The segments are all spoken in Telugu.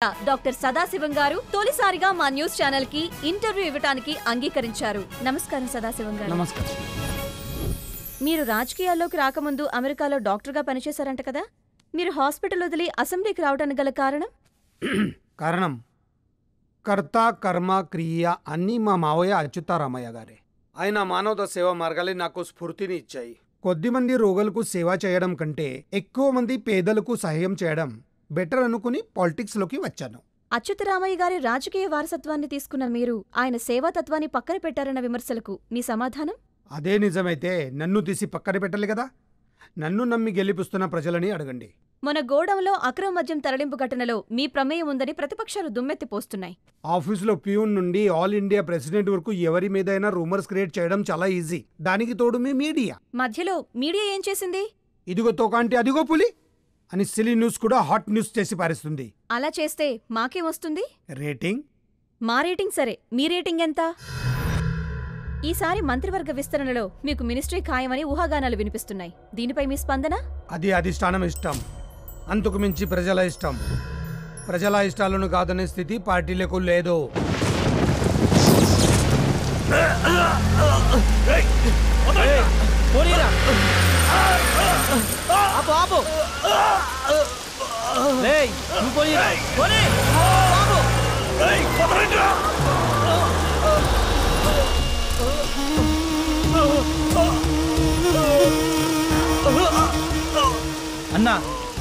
డాక్టర్ సదాశివం గారు తొలిసారిగా మా న్యూస్ ఛానల్ కి ఇంటర్వ్యూ ఇవ్వడానికి అంగీకరించారు. నమస్కారం సదాశివం గారు. నమస్కారం. మీరు రాజకీయాల్లోకి రాకముందు అమెరికాలో డాక్టర్గా పనిచేశారంట కదా, మీరు హాస్పిటల్ వదిలి అసెంబ్లీకి రావడానికి గల కారణం? కారణం కర్త కర్మ క్రియ అన్నీ మా మావయ్య అచ్యుతారామయ్య గారే. ఆయన మానవత సేవా మార్గాలే నాకు స్ఫూర్తిని ఇచ్చాయి. కొద్దిమంది రోగులకు సేవ చేయడం కంటే ఎక్కువ మంది పేదలకు సహాయం చేయడం బెటర్ అనుకుని పాలిటిక్స్లోకి వచ్చాను. అచ్యుతరామయ్య గారి రాజకీయ వారసత్వాన్ని తీసుకున్న మీరు ఆయన సేవాతత్వాన్ని పక్కన పెట్టారన్న విమర్శలకు మీ సమాధానం? అదే నిజమైతే నన్ను తీసి పక్కన పెట్టాలి కదా. నన్ను నమ్మి గెలిపిస్తున్న ప్రజలని అడగండి. మన గోడంలో అక్రమ మద్యం తరలింపు ఘటనలో మీ ప్రమేయం ఉందని ప్రతిపక్షాలు దుమ్మెత్తిపోస్తున్నాయి. ఆఫీసులో ప్యూన్ నుండి ఆల్ ఇండియా ప్రెసిడెంట్ వరకు ఎవరి మీదైనా రూమర్స్ క్రియేట్ చేయడం చాలా ఈజీ. దానికి తోడు మీ మీడియా. మధ్యలో మీడియా ఏం చేసింది? ఇదిగో తోకాంటి అదిగో పులి అని సిలీ న్యూస్ కూడా హాట్ న్యూస్ చేసి పారేస్తుంది. అలా చేస్తే మాకేం వస్తుంది? రేటింగ్. మా రేటింగ్ సరే, మీ రేటింగ్ ఎంత? ఈసారి మంత్రివర్గ విస్తరణలో మీకు మినిస్ట్రీ ఖాయమని ఊహాగానాలు వినిపిస్తున్నాయి. దీనిపై మీ స్పందన? అది అధిష్టానం ఇష్టం, అంతకు మించి ప్రజల ఇష్టం. ప్రజల ఇష్టాలను కాదనే స్థితి పార్టీలకు లేదు. అన్నా,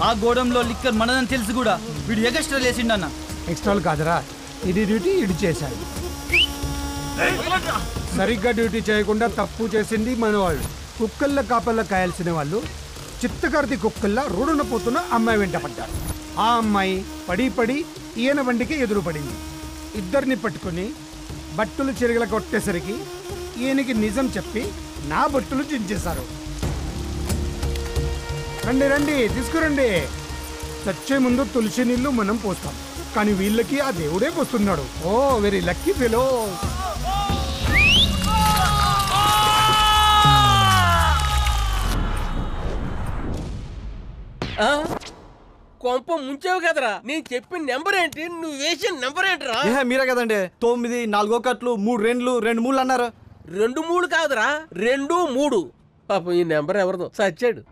ఆ గోడంలో లిక్కర్ మనదని తెలుసు కూడా వీడు ఎగస్ట్రా లేచిండన్నా. ఎక్స్ట్రాలు కాదరా, ఇది డ్యూటీ ఇడి చేశాడు. సరిగ్గా డ్యూటీ చేయకుండా తప్పు చేసింది మనవాళ్ళు. కుక్కల్ల కాపల్ల కాయాల్సిన వాళ్ళు చిత్తకార్తి కుక్కల్లా రోడ్డున పోతున్న అమ్మాయి వెంట పడ్డారు. ఆ అమ్మాయి పడి పడి ఈయన బండికి ఎదురు పడింది. ఇద్దరిని పట్టుకుని బట్టలు చెరగల కొట్టేసరికి ఈయనకి నిజం చెప్పి నా బట్టలు చించేశారు. రండి రండి తీసుకురండి. చచ్చే ముందు తులసి నీళ్లు మనం పోస్తాం, కానీ వీళ్ళకి ఆ దేవుడే పోస్తున్నాడు. ఓ వెరీ లక్కీ ఫెలో. కొంప ముంచావు కదరా. నేను చెప్పిన నెంబర్ ఏంటి, నువ్వు వేసిన నెంబర్ ఏంటిరా? మీరే కదండి 9 4 కట్లు 3 2 2 3 అన్నారు. 2 3 కాదురా, 2 3. పాపం ఈ నెంబర్ ఎవరిదో చచ్చాడు.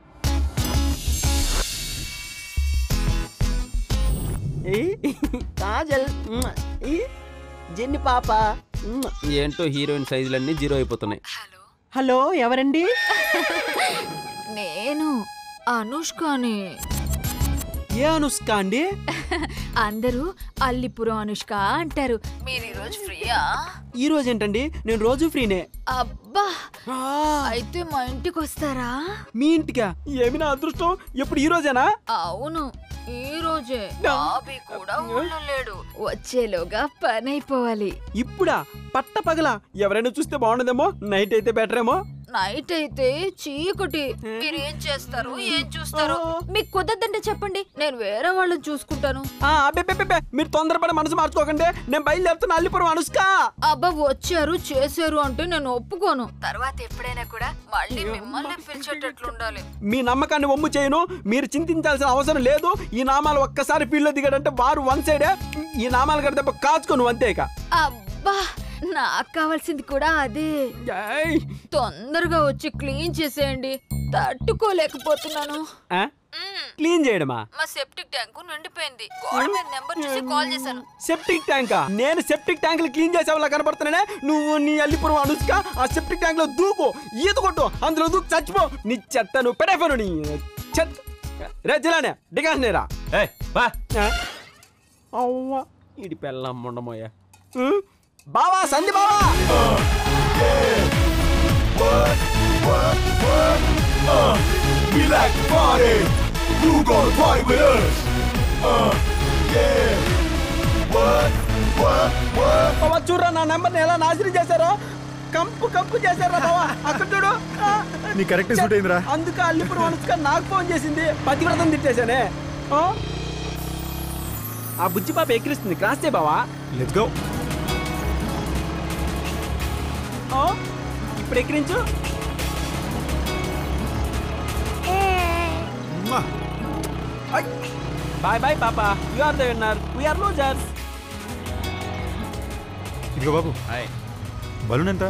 కాజల్, జెన్ని పాప. ఏంటో హీరోయిన్ సైజులన్నీ జీరో అయిపోతున్నాయి. హలో, ఎవరండి? నేను అనుష్కని. ఏ అనుష్క అండి? అందరూ అల్లిపురం అనుష్క అంటారు. మీరు ఈరోజు ఫ్రీయా? ఈ రోజు ఏంటండి, నేను రోజు ఫ్రీనే. అబ్బా, అయితే మా ఇంటికి వస్తారా? మీ ఇంటికా? ఏమి నా అదృష్టం, ఎప్పుడు ఈ రోజేనా? అవును, ఈ రోజే. బాబీ కూడా ఊళ్ళో లేడు, వచ్చేలోగా పని అయిపోవాలి. ఇప్పుడా? పట్ట పగల ఎవరైనా చూస్తే బాగుండదేమో. నైట్ అయితే బెటర్ ఏమో. నైట్ అయితే చీకటి. మీరు ఏం చేస్తారు, ఏం చూస్తారు? మీకు కుదరదంటే చెప్పండి, నేను వేరే వాళ్ళని చూసుకుంటాను. మీరు తొందరపడి మనసు మార్చుకోకండి. నేను బయలుదేరుతున్నా అల్లిపురం అనుష్క. అబ్బా, వచ్చారు చేశారు అంటే నేను ఒప్పుకోను. తర్వాత ఎప్పుడైనా కూడా మళ్ళీ మిమ్మల్ని పిలిచేటట్లుండాలి. మీ నమ్మకాన్ని వమ్ము చేయను. మీరు చింతించాల్సిన అవసరం లేదు. ఈ నామాలు ఒక్కసారి ఫీల్డ్ లో దిగాడంటే వారు వన్ సైడే. ఈ నామాలు కడితే కాచుకోను అంతేక. అబ్బా, నాకు కావాల్సింది కూడా అదే. తొందరగా వచ్చి క్లీన్ చేసేయండి, తట్టుకోలేకపోతున్నాను. క్లీన్ చేయడమా? మా సెప్టిక్ ట్యాంకు నిండిపోయింది. గోడ మీద నెంబర్ చూసి కాల్ చేశాను. సెప్టిక్ ట్యాంకా? నేను సెప్టిక్ ట్యాంకులు క్లీన్ చేసేవాళ్ళ కనబడుతున్నానే. నువ్వు నీ అల్లిపురం అనుష్క ఆ సెప్టిక్ ట్యాంక్ లో దూకు, ఈత కొట్టు, అందులో దూకు చచ్చిపో. నీ చెత్త నువ్వు పెడేఫను. నీ చెత్త రే జిలానే డిగానేరా. అవ్వా, ఇడి పెళ్ళం ఉండమోయా. బావా, సంధి బావా. చూడరా, నా నెంబర్ని ఎలా నాశనం చేశారో. కంపు కంపు చేశారా బావా. అక్కడ చూడు. నీ కరెక్ట్ సూట్ అయిందిరా. అందుకే అల్లిపురం అనుష్క నాకు ఫోన్ చేసింది. పతివ్రతం తిట్టేశానే. ఆ బుజ్జి పాప ఎక్కిరిస్తుంది, క్రాస్ చేయ బావా. Let's go. ఇప్పుడు ఎక్కిరించు. బాయ్ బాయ్ పాపా, you are the winner, we are losers. ఇదిగో బాబు, బలూన్ ఎంత?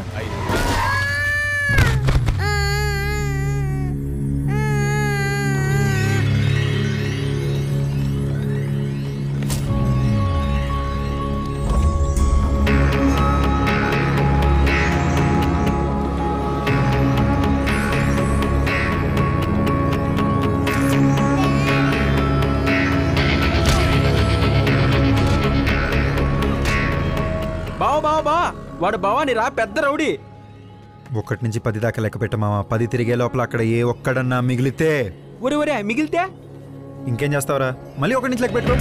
బావా వాడు భవానీ రా, పెద్ద రౌడీ. 1 నుంచి 10 దాకా లెక్క పెట్ట మామ. 10 తిరిగే లోపల అక్కడ ఏ ఒక్కడన్నా మిగిలితే ఒరే మిగిలితే ఇంకేం చేస్తావురా? మళ్ళీ 1 నుంచి లెక్క పెట్టు.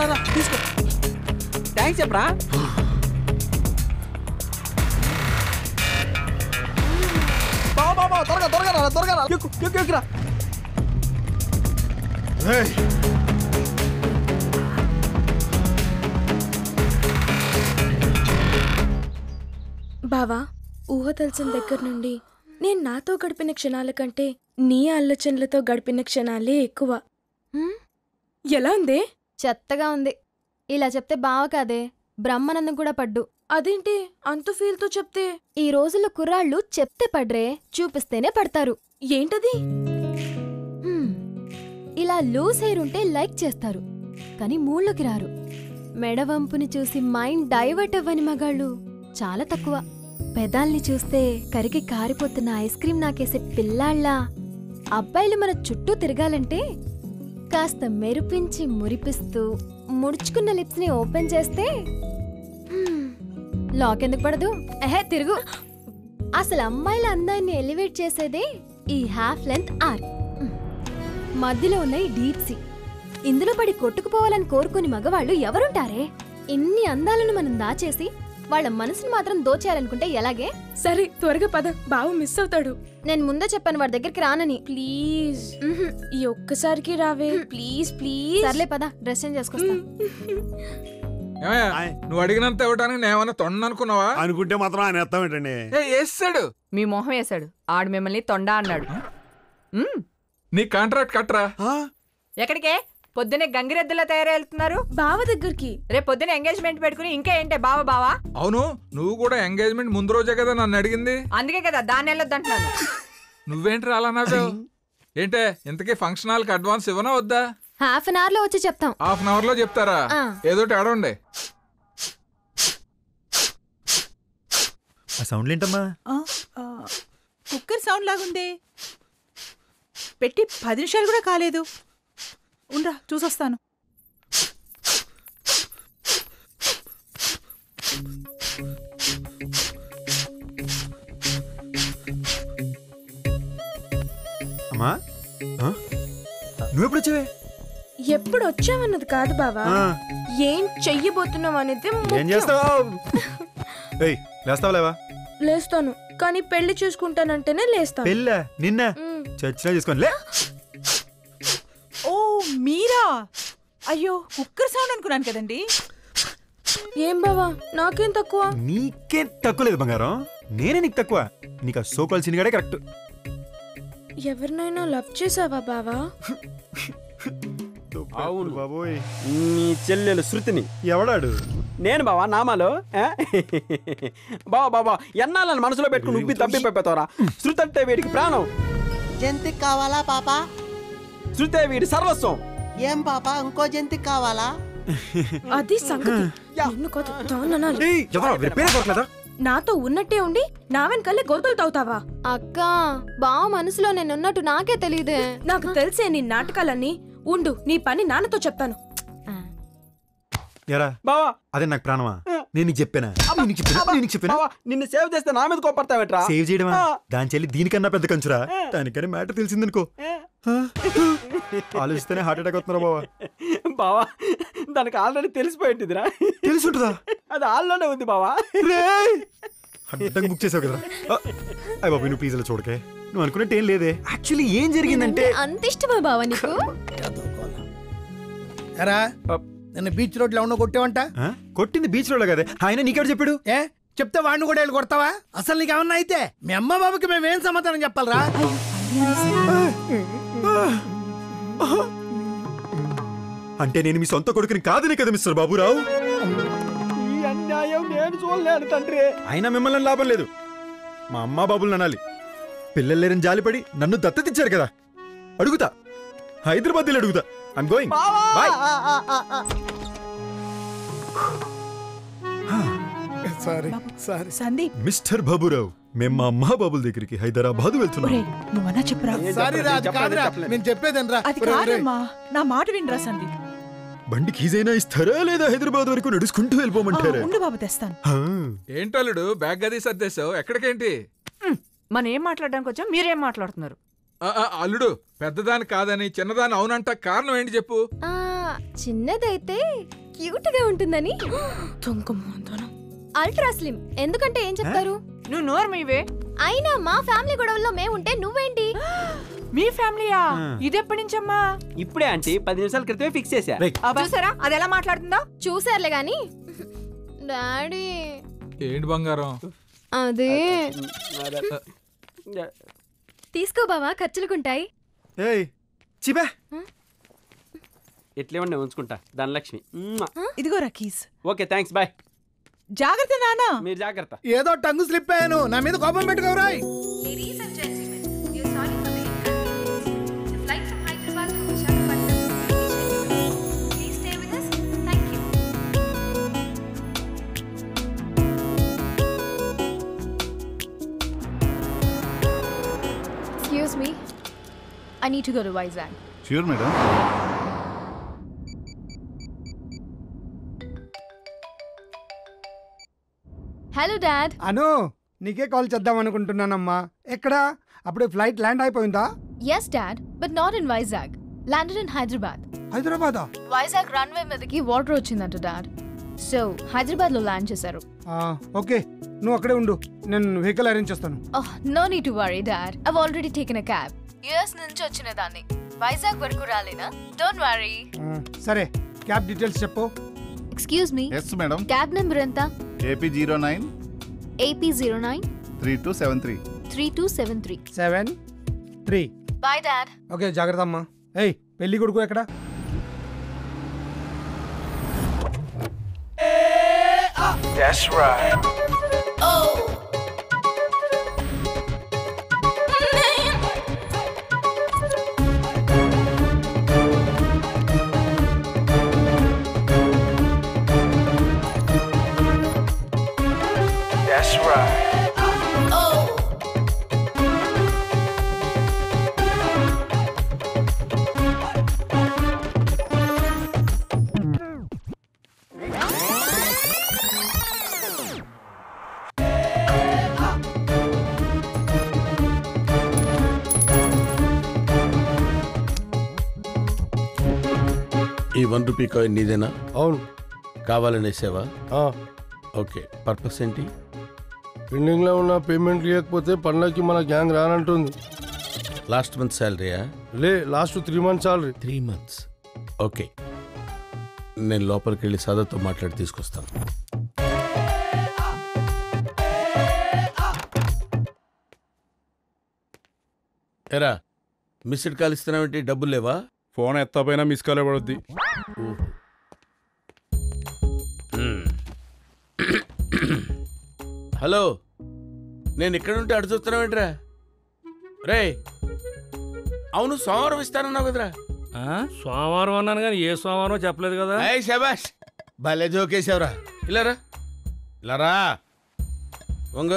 రా తీసుకో. థ్యాంక్స్ చెప్పరా. బాబా త్వరగా ఎక్కురా. బావా, ఊహ తెలిసిన దగ్గర నుండి నేను నాతో గడిపిన క్షణాల కంటే నీ ఆలోచనలతో గడిపిన క్షణాలే ఎక్కువ. ఎలా ఉందే? చెత్తగా ఉంది. ఇలా చెప్తే బావ కాదే, బ్రహ్మానందం కూడా పడ్డు. అదేంటి అంత ఫీల్తో చెప్తే? ఈ రోజుల్లో కుర్రాళ్ళు చెప్తే పడ్రే, చూపిస్తేనే పడతారు. ఏంటది? ఇలా లూజ్ హెయిర్ ఉంటే లైక్ చేస్తారు, కానీ మూళ్ళకి రారు. మెడవంపుని చూసి మైండ్ డైవర్ట్ అవ్వని మగాళ్ళు చాలా తక్కువ. పెదాల్ని చూస్తే కరిగి కారిపోతున్న ఐస్ క్రీం నాకేసే పిల్లాళ్ళ అబ్బాయిలు మన చుట్టూ తిరగాలంటే కాస్త మెరిపించి మురిపిస్తూ ముడుచుకున్న లిప్స్ ని ఓపెన్ చేస్తే లాక్ ఎందుకు పడదు? తిరుగు. అసలు అమ్మాయిల అందాన్ని ఎలివేట్ చేసేదే ఈ హాఫ్ లెంత్ ఆర్క్. మధ్యలో ఉన్న ఈ డీప్ సీ. ఇందులో పడి కొట్టుకుపోవాలని కోరుకుని మగవాళ్ళు ఎవరుంటారే? ఇన్ని అందాలను మనం దాచేసి వాళ్ళ మనసుని మాత్రం దోచేయాలనుకుంటే ఎలాగే? సరే త్వరగా పద, బావ మిస్ అవుతాడు. నేను ముందే చెప్పాను వాడి దగ్గరికి రానని. ప్లీజ్ ఈ ఒక్కసారికి రావే, ప్లీజ్ ప్లీజ్. సర్లే పద, డ్రెస్ చేంజ్ చేసుకొస్తా. నువ్వు అడిగినంత ఇవ్వడానికి నేనేమన్నా తొండనుకున్నావా? అనుకుంటే మాత్రం ఆయన ఎత్తాం ఏంటండి? వేస్తాడు, మీ మొహం వేశాడు. ఆడు మిమ్మల్ని తొండ అన్నాడు. నీ కాంట్రాక్ట్ కట్టరా. ఎక్కడికే? పొద్దునే గంగిరెద్దులా తయారెళ్తున్నారు. బావ దగ్గరికి. రేపు పొద్దున ఎంగేజ్మెంట్ పెట్టుకుని ఇంకా ఏంటే బావా? అవును, నువ్వు కూడా ఎంగేజ్మెంట్ ముందు రోజే కదా నన్ను అడిగింది. అందుకే కదా దాన్ని వెళ్ళొద్దంటున్నాను. నువ్వేంటి అలా నవ్వావు? ఏంటే ఇంతకీ ఫంక్షన్ హాల్కి అడ్వాన్స్ ఇవ్వనా వద్దా? హాఫ్ అన్ అవర్ లో వచ్చి చెప్తాం. హాఫ్ అన్ అవర్ లో చెప్తారా? ఏదోటి అడవండి. ఆ సౌండ్లు ఏంటమ్మా? కుక్కర్ సౌండ్ లాగుంది. పెట్టి 10 నిమిషాలు కూడా కాలేదు. ఉండ్రా చూసొస్తాను. అమ్మా, నువ్వెప్పుడు వచ్చావే? ఎప్పుడు వచ్చావన్నది కాదు బావా, ఏం చెయ్యబోతున్నావు అనేది. ఏం చేస్తావు? లేస్తావా లేవా? లేస్తాను, కానీ పెళ్లి చూసుకుంటానంటేనే లేస్తాను. పెళ్ళా? నిన్న చర్చిలో చూసుకోని లే. ఓ మీరా? అయ్యో కుక్కర్ సౌండ్ అనుకున్నాను కదండి. ఏం బావా, నాకేం తక్కువ? నీకేం తక్కువ లేదు బంగారం, నేనే నీకు తక్కువ. నీకు ఆ సోకాల్ సినిగాడే కరెక్ట్. ఎవరినైనా లవ్ చేసావా బావా? అవును బాబోయ్, నీ చెల్లెలు శృతిని. ఎవడాడు? నేను బావా నామాలో. బావా ఎన్నాళ్ళని మనసులో పెట్టుకుని ఉబ్బి తప్పిపోతావరా? శృతి అంటే వీడికి ప్రాణం. జంతికి కావాలా పాపా? శృతే వీడి సర్వస్వం. ఏం పాపా ఇంకో జంతికి కావాలా? అది సంగతి. నిన్ను కాదు, దాన్ననాలి. నాతో ఉన్నట్టే ఉండి నా వెనకల్లే గోతులు తవ్వుతావా? అక్క, బావ మనసులో నేనున్నట్టు నాకే తెలియదే. నాకు తెలిసే నీ నాటకాలన్నీ. ఉండు, నీ పని నాన్నతో చెప్తాను. ఎరా బావా అదే నాకు ప్రాణమా. నేను నీకు చెప్పానా బావా, నిన్ను సేవ్ చేస్తే నా మీద కోపడతావేట్రా? సేవ్ చేయడమా? దాని చెల్లి దీనికన్నా పెద్ద కంచురా. దానికని మ్యాటర్ తెలిసిందనుకో ఆలోచిస్తేనే హార్ట్ అటాక్ వస్తున్నా బావా. బావా దానికి ఆల్రెడీ తెలిసిపోయింటిదిరా. తెలుసుంటుందా? అది ఆల్లోనే ఉంది బావా. అడ్డంగా బుక్ చేసావు కదా. అయ్య బాబు నువ్వు ప్లీజ్ అలా చూడకే. నువ్వు అనుకున్నట్టు ఏం లేదే. యాక్చువల్లీ ఏం జరిగిందంటే అంత ఇష్టమా బావా నీకు? ఎరా నిన్న బీచ్ రోడ్ లో ఉన్న కొట్టావంట? కొట్టింది బీచ్ రోడ్ కదే. ఆయన నీకెవరు చెప్పాడు? ఏ చెప్తే వాడిని కూడా వెళ్ళి కొడతావా? అసలు నీకు ఏమన్నా అయితే మీ అమ్మ బాబుకి మేమేం సమాధానం చెప్పాలరా? అంటే నేను మీ సొంత కొడుకుని కాదనే కదా మిస్టర్ బాబురావు. ఈ అన్యాయం నేను చూడలేను తండ్రి. అయినా మిమ్మల్ని లాభం లేదు. మా అమ్మా బాబులు అనాలి. పిల్లలు లేరని జాలిపడి నన్ను దత్తతిచ్చారు కదా. అడుగుతా, హైదరాబాద్ వెళ్ళి అడుగుతా. I'm going. Bye. Sorry Sandeep, mister Baburao, మేము మా అమ్మా బాబుల దగ్గరికి హైదరాబాద్ వెళ్తున్నాం. నువ్వన్నా చెప్పురా. సారీ రా, అది కాదురా నేను చెప్పేదేనరా. అది కాదమ్మా, నా మాట వినరా సందీప్. బండి కీజైనా ఇస్తారా లేదా హైదరాబాద్ వరకు నడుచుకుంటూ వెళ్ళిపోమంటారా? ఉండు బాబు తెస్తాను. ఏంటల్లుడు బ్యాగ్ గది సర్దేశావు? ఎక్కడికేంటి? మనం ఏం మాట్లాడడానికి వచ్చాం, మీరేం మాట్లాడుతున్నారు? అల్లుడు పెద్దదాని కాదని చిన్నదాని అవునంట. కారణం ఏంటి చెప్పు? చిన్నదైతే క్యూట్ గా ఉంటుందని. అల్ట్రా స్లిమ్ ఎందుకంటే ఏం చెప్తారు? నువ్వు నోరు మీవే. అయినా మా ఫ్యామిలీ గొడవల్లో మేముంటే నువ్వేంటి? మీ ఫ్యామిలీయా? ఇదెప్పటి నుంచమ్మా? ఇప్పుడే ఆంటీ 10 నిమిషాల క్రితమే ఫిక్స్ చేశా. చూసారా అది ఎలా మాట్లాడుతుందో? చూసారులే గాని. డాడీ ఏంటి బంగారం? అదే తీసుకో బావా, ఖర్చులుకుంటాయి. ఎట్లేమన్నా ఉంచుకుంటా. ధనలక్ష్మి. ఇదిగో రకీస్. Okay thanks, bye. జాగ్రత్త నానా. మీరు జాగ్రత్త. ఏదో టంగు స్లిప్ అయ్యాను, నా మీద కోపం పెట్టుకోరా. Excuse me, I need to go to Vizag. Sure, madam. Hello, Dad. అను నీకే కాల్ చేద్దాం అనుకుంటున్నానమ్మా. ఎక్కడా? అప్పుడే ఫ్లైట్ ల్యాండ్ అయిపోయిందా? Yes, Dad, but not in Vizag. Landed in Hyderabad. హైదరాబాదా? Vizag runway మీదకి వాటర్ వచ్చిందంట డాడ్. సో హైదరాబాద్ లో ల్యాండ్ చేశారు. ఓకే, నువ్వు అక్కడే ఉండు, నేను వెహికల్ అరేంజ్ చేస్తాను. No need to worry dad, I've already taken a cab. US నుంచి వచ్చిన దాన్ని వైజాగ్ వరకు రాలేనా? Don't worry. సరే, క్యాబ్ డీటెయిల్స్ చెప్పు. Excuse me. Yes, madam. Cab number ఎంత? AP09 AP09 3273 3273 73. By dad. Okay, జాగ్రత్త అమ్మా. ఏయ్, పెళ్లి కొడుకు ఎక్కడ? That's right. Oh. That's right. Oh. ఈ ₹1 కాయిన్ నీదేనా? అవును. కావాలనేసావా? ఓకే, పర్పస్ ఏంటి? పెండింగ్లో ఉన్న పేమెంట్ లేకపోతే పండగకి మన గ్యాంగ్ రానంటుంది. లాస్ట్ మంత్ శాలరీయా? Last 3 months salary. 3 months. Okay, నేను లోపలికి వెళ్ళి సాదాతో మాట్లాడి తీసుకొస్తాను. ఎరా, మిస్డ్ కాల్ ఇస్తున్నావేంటి? డబ్బులు లేవా? ఫోన్ ఎత్తపోయినా మిస్ కాల్ పడుద్ది. హలో, నేను ఇక్కడ ఉంటే అడు చూస్తున్నావేంట్రా? రే, అవును సోమవారం ఇస్తానన్నావు కదరా? సోమవారం అన్నాను కానీ ఏ సోమవారం చెప్పలేదు కదా. శబాష్, భలే జోకేశావురా. ఇలారా, ఇలారా. వంగ,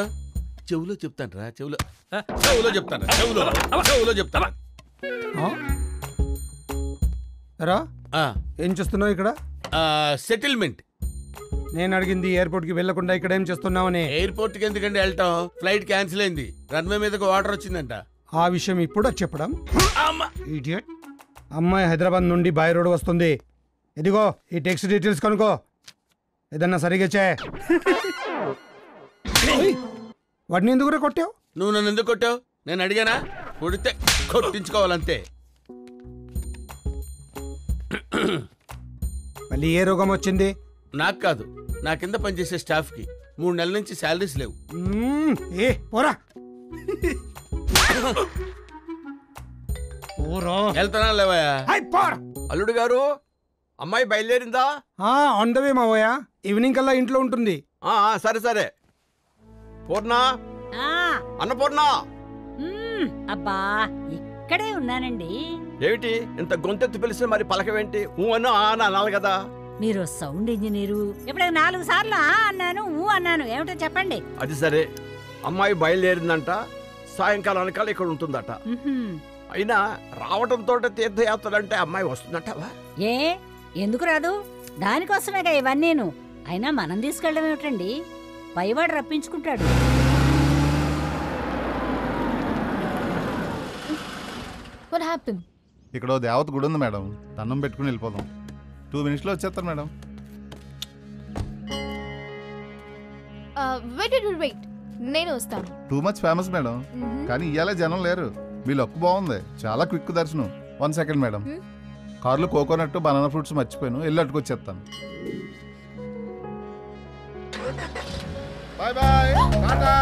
చెవులో చెప్తాను రా. చెవులో చెప్తాను. రా, ఏం చేస్తున్నావు ఇక్కడ? సెటిల్మెంట్. నేను అడిగింది ఎయిర్పోర్ట్ కి వెళ్లకుండా ఇక్కడ ఏం చేస్తున్నావని. ఎయిర్పోర్ట్ కి ఎందుకంటే వెళ్ళటం, ఫ్లైట్ క్యాన్సిల్ అయింది, రన్వే మీదకి వాటర్ వచ్చిందంట. ఆ విషయం ఇప్పుడు చెప్పడం. ఇడియట్. అమ్మాయి హైదరాబాద్ నుండి బై రోడ్ వస్తుంది. ఇదిగో ఈ టెక్స్ట్ డీటెయిల్స్ కనుకో. ఏదన్నా సరిగా చే. వాడిని ఎందుకు కొట్టావు? నువ్వు నన్ను ఎందుకు కొట్టావు? నేను అడిగానా? కొడితే కొట్టించుకోవాలంతే. మళ్ళీ ఏ రోగం వచ్చింది? నాకు కాదు, నా కింద పనిచేసే స్టాఫ్ కి 3 నెలల నుంచి శాలరీస్ లేవు. ఏ పోరా. వెళ్తానా లేవయా? అల్లుడు గారు, అమ్మాయి బయలుదేరిందా? ఆన్ ద వే మావయ్య. ఈవినింగ్ కల్లా ఇంట్లో ఉంటుంది. సరే సరే. పూర్ణ, అన్నపూర్ణ. అబ్బా ఇక్కడే ఉన్నానండి. ఏమిటి ఇంత గొంతెత్తి పిలిస్తే మరి పలకవేంటి? అన్నా అనాలి కదా. మీరు సౌండ్ ఇంజనీరు. ఇప్పుడు 4 సార్లు అన్నాను, అన్నాను. ఏమిటో చెప్పండి. అది సరే, అమ్మాయి బయలుదేరిందంట, సాయంకాలానికల్లా ఇక్కడ ఉంటుందట. అయినా రావటంతో తీర్థయాత్రలంటే అమ్మాయి వస్తుందంటవా? ఏ ఎందుకు రాదు? దానికోసమేగా ఇవన్నీను. అయినా మనం తీసుకెళ్ళడం ఏమిటండి? పైవాడు రప్పించుకుంటాడు. ఇక్కడ దేవత గుడి ఉంది మేడం, దండం పెట్టుకుని వెళ్ళిపోదాం. 2 minutesలో వచ్చేస్తారు మేడం. వెయిట్, నేను వస్తాను. టూ మచ్ ఫేమస్ మేడం, కానీ ఇవాళ జనం లేరు. మీ లక్ బాగుంది, చాలా క్విక్ దర్శనం. 1 second మేడం, కార్లో కోకోనట్ బనానా ఫ్రూట్స్ మర్చిపోయాను, వెళ్ళి అట్టుకొచ్చేస్తాను. Bye bye, tata.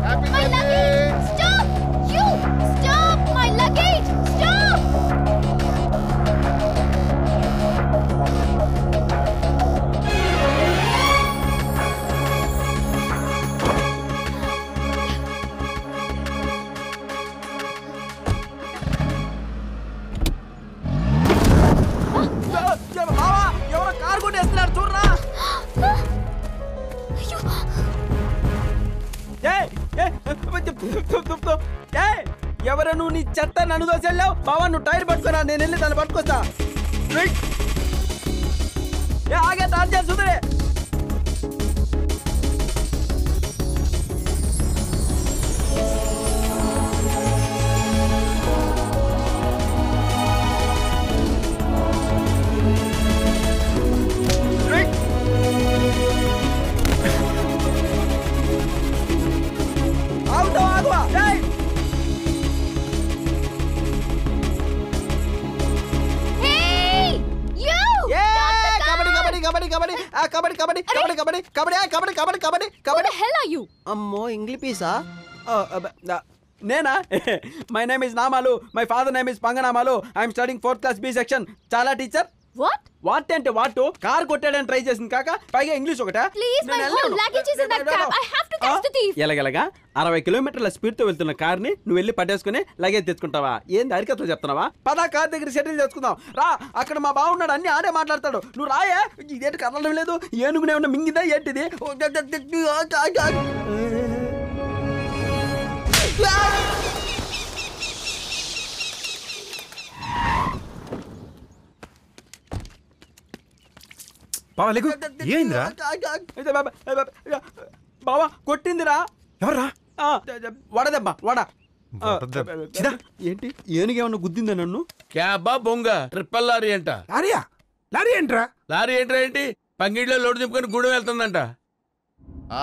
Happy birthday. Stop my luggage! Stop! ఎవరో కారు కొట్టేస్తున్నారు చూడరా. ఎవరు నువ్వు? నీ చెత్త నన్ను దోసెళ్ళావు. బావా నువ్వు టైర్ పట్టుకురా, నేను వెళ్ళి దాన్ని పట్టుకొస్తా. ఆగే తాను చేస్తుందిరే. అమ్మో ఇంగ్లీష్ పీసా? నేనా? మై నేమ్ ఇస్ నామాలు, మై ఫాదర్ నేమ్ ఇస్ పంగనామాలు. I'm studying 4th class B section. చాలా టీచర్. వాట్ అంటే వాట్? కార్ కొట్టాడని ట్రై చేసింది కాక పైగా ఇంగ్లీష్ ఒకటా? ఎలాగెలగా 60 కిలోమీటర్ల స్పీడ్ తో వెళ్తున్న కార్ ని నువ్వు వెళ్ళి పట్టేసుకుని లగేజ్ తెచ్చుకుంటావా? ఏంది అరికతో చెప్తున్నావా? పదా కార్ దగ్గర సెటిల్ చేసుకుందాం రా. అక్కడ మా బావున్నాడు, అన్ని ఆడే మాట్లాడతాడు. నువ్వు రాయే. ఇదేంటి కదలడం లేదు? ఏనుగునే ఉన్న మింగిదా ఏంటిది? బావా కొట్టిందిరా. ఎవర్రా? వడదెబ్బ వడ. ఏంటి ఏనుగేమన్నా గుద్దిందా నన్ను? క్యాబా బొంగ ట్రిప్పల్ లారీ అంట. లారీ ఏంట్రా? లారీ ఏంట్రా ఏంటి? పంగిట్లో లోడు దింపుకొని గూడెం వెళ్తుందంట.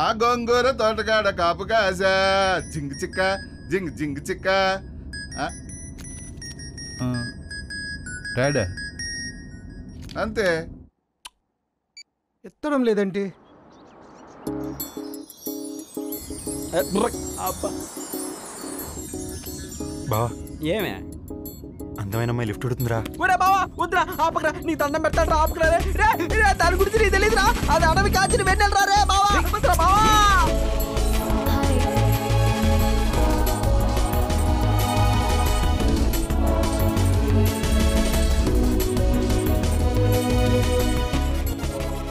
ఆ గొంగూర తోటకాడ కాపు కాసా, జింగ్ చిక్క జింగ్ జింగ్ చిక్క. డాడా అంతే. ఎత్తడం లేదంటే బా ఏమే అందమైన అమ్మాయి లిఫ్ట్ అడుగుతుందిరా. ఒరే బావా వద్దురా, ఆపకరా. నీ దండం పెడతాడు రా, ఆపకరా. రే దాని గురించి నీకు తెలియదురా. అది అడవి కాచిన వెన్నెలరా. రే బావా వద్దురా బావా.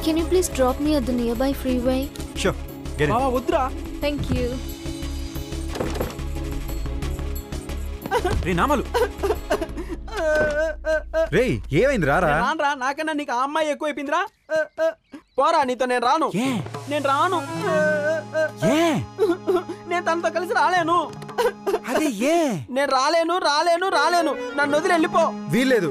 Can you please drop me at the nearby freeway? Sure. Get in. బావా వద్దురా. Thank you. రే నామాలు రేయ్ ఏమైంది రారా రానరా, నాకన్నా నీకు ఆ అమ్మాయి ఎక్కువైపోయిందిరా. పోరా, నీతో నేను రాను. నేను రాను. నేను తనతో కలిసి రాలేను. నేను రాలేను రాలేను రాలేను. నన్ను వదిలి వెళ్ళిపో. వీల్లేదు.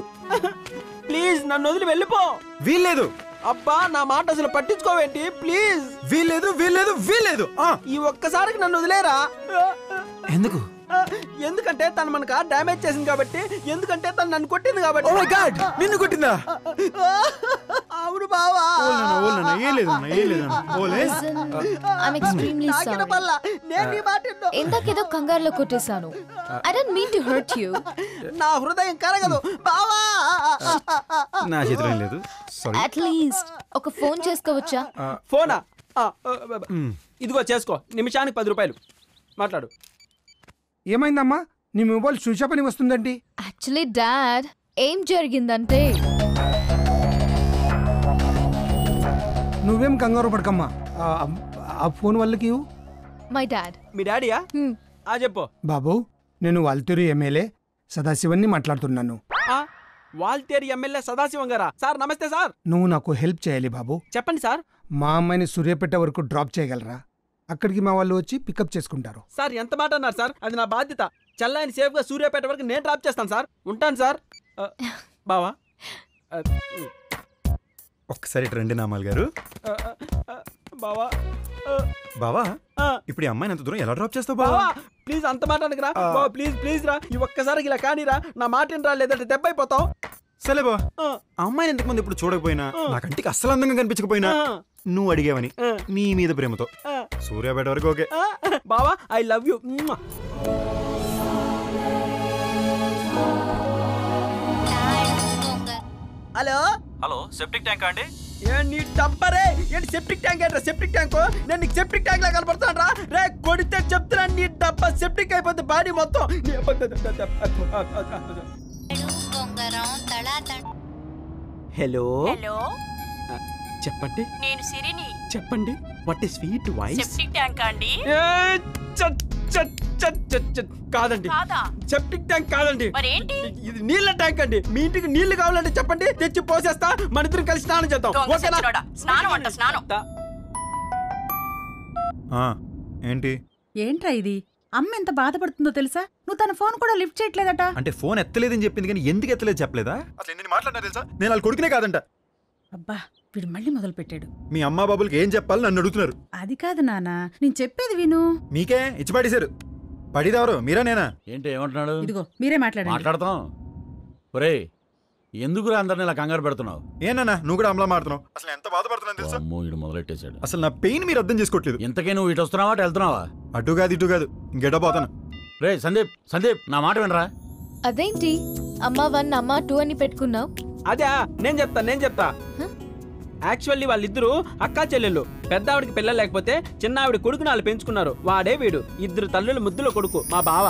ప్లీజ్ నన్ను వదిలి వెళ్ళిపో. వీల్లేదు. అబ్బా, నా మాట అసలు పట్టించుకోవేంటి? ప్లీజ్. వీల్లేదు వీల్లేదు వీల్లేదు. ఈ ఒక్కసారికి నన్ను వదిలేరా. ఎందుకు? ఎందుకంటే తను మనకు డ్యామేజ్ చేసింది కాబట్టి. ఎందుకంటే తను నన్ను కొట్టింది కాబట్టి. ఓ మై గాడ్, నిన్ను కొట్టిందా? అవును బావా. ఇందాకేదో కంగారులో కొట్టేశాను. I don't mean to hurt you. నా హృదయం కరగదు బావా. నా చేతిలో లేదు. సారీ. అట్లీస్ట్ ఒక ఫోన్ చేసుకోవచ్చా? ఫోనా? ఇదిగో చేసుకో. నిమిషానికి 10 రూపాయలు. మాట్లాడు. ఏమైందమ్మా? నీ మొబైల్ స్విచ్ ఆఫ్ అని వస్తుందండి. యాక్చువల్లీ డాడ్, ఏం జరిగిందంటే నువ్వేం కంగారు పడకమ్మా. ఆ ఫోన్ వాళ్ళకి మై డాడ్. మీ డాడీయా? చెప్పు బాబు. నేను వాల్తేరు ఎమ్మెల్యే సదాశివన్ని మాట్లాడుతున్నాను. వాల్తేరు ఎమ్మెల్యే సదాశివం గారా? సార్ నమస్తే సార్. నువ్వు నాకు హెల్ప్ చేయాలి బాబు. చెప్పండి సార్. మా అమ్మాయిని సూర్యాపేట వరకు డ్రాప్ చేయగలరా? అక్కడికి మా వాళ్ళు వచ్చి పికప్ చేసుకుంటారు. సార్ ఎంత మాట అన్నారు సార్? అది నా బాధ్యత. చెల్లాయిని సేఫ్ గా సూర్యాపేట వరకు నేను డ్రాప్ చేస్తాను సార్. ఉంటాను సార్. బావా ఒక్కసారి రండి నామాల్ గారు. బావా బావా, ఇప్పుడు ఈ అమ్మాయిని అంత దూరం ఎలా డ్రాప్ చేస్తావు బావా? ప్లీజ్ అంత మాట అనకరా బావా. ప్లీజ్ ప్లీజ్ రా. ఈ ఒక్కసారికి ఇలా కానీరా. నా మాట రా, లేదంటే దెబ్బ అయిపోతావు. సరే బావా, ఆ అమ్మాయిని ఇంతకు ముందు ఇప్పుడు చూడకపోయినా, నా కంటికి అస్సలు అందంగా కనిపించకపోయినా, నువ్వు అడిగావని నీ మీద ప్రేమతో సూర్యాపేట వరకు ఓకే బావా. I love you. Hello hello, septic tank అండి? నీ టంపరే ఏంటి? సెప్టిక్ ట్యాంక్ ఏంట్రా? సెప్టిక్ ట్యాంక్ నేను నీకు సెప్టిక్ ట్యాంక్ లా కనపడతాను రా. రే కొడితే చెప్తున్నా, నీ డబ్బా సెప్టిక్ అయిపోతుంది బాడీ మొత్తం. హలో హలో, చెప్పండి. నేను సిరిని. చెప్పండి. What is sweet voice? Septic tank అండి? కాదండి. కాదా? సెప్టిక్ ట్యాంక్ కాదండి. మరేంటి? ఇది నీళ్ళ ట్యాంక్ అండి. మీ ఇంటికి నీళ్లు కావాలంటే చెప్పండి, తెచ్చి పోసేస్తా. మన ఇద్దరం కలిసి స్నానం చేద్దాం. ఓకేనా? స్నానం అంట స్నానం. ఏంటి? ఏంట్రా ఇది? అమ్మ ఎంత బాధపడుతుందో తెలుసా? నువ్వు తన ఫోన్ కూడా లిఫ్ట్ చేయట్లేదట. అంటే ఫోన్ ఎత్తలేదని చెప్పింది కానీ ఎందుకు ఎత్తలేదు చెప్పలేదా? అసలు ఎన్ని మాట్లాడినా తెలుసా? నేను వాళ్ళ కొడుకునే కాదంట. అబ్బా, వీడు మళ్ళీ మొదలు పెట్టాడు. మీ అమ్మా బాబులకి ఏం చెప్పాలి నన్ను అడుగుతున్నారు. అది కాదు నాన్న, నేను చెప్పేది విను. మీకే ఇచ్చి పడేశారు. పడిదెవరు, మీరా నేనా? ఏంటి ఏమంటున్నాడు? ఇదిగో మీరే మాట్లాడండి. మాట్లాడతాం. ఒరేయ్, ఎందుకురా అందరిని ఇలా కంగారు పెడుతున్నావు? ఏనా నువ్వు కూడా అమలా మాడుతున్నావు? అసలు ఎంత బాధపడుతున్నాను తెలుసా? అమ్మో, ఇడు మొదలెట్టేశాడు. అసలు నా పెయిన్ మీరు అర్థం చేసుకోవట్లేదు. ఇంతకే నువ్వు ఇటు వస్తున్నావా అటు వెళ్తున్నావా? అటు కాదు ఇటు కాదు, ఇంకెటో పోతాను. రే సందీప్, సందీప్ నా మాట వినరా? అదేంటి అమ్మా 1 అమ్మా 2 అని పెట్టుకున్నావు? అదే నేను చెప్తా. యాక్చువల్లీ వాళ్ళిద్దరూ అక్కా చెల్లెళ్ళు. పెద్ద ఆవిడికి పిల్లలు లేకపోతే చిన్న ఆవిడ కొడుకుని వాళ్ళు పెంచుకున్నారు. వాడే వీడు. 2 తల్లుల ముద్దుల కొడుకు మా బావ.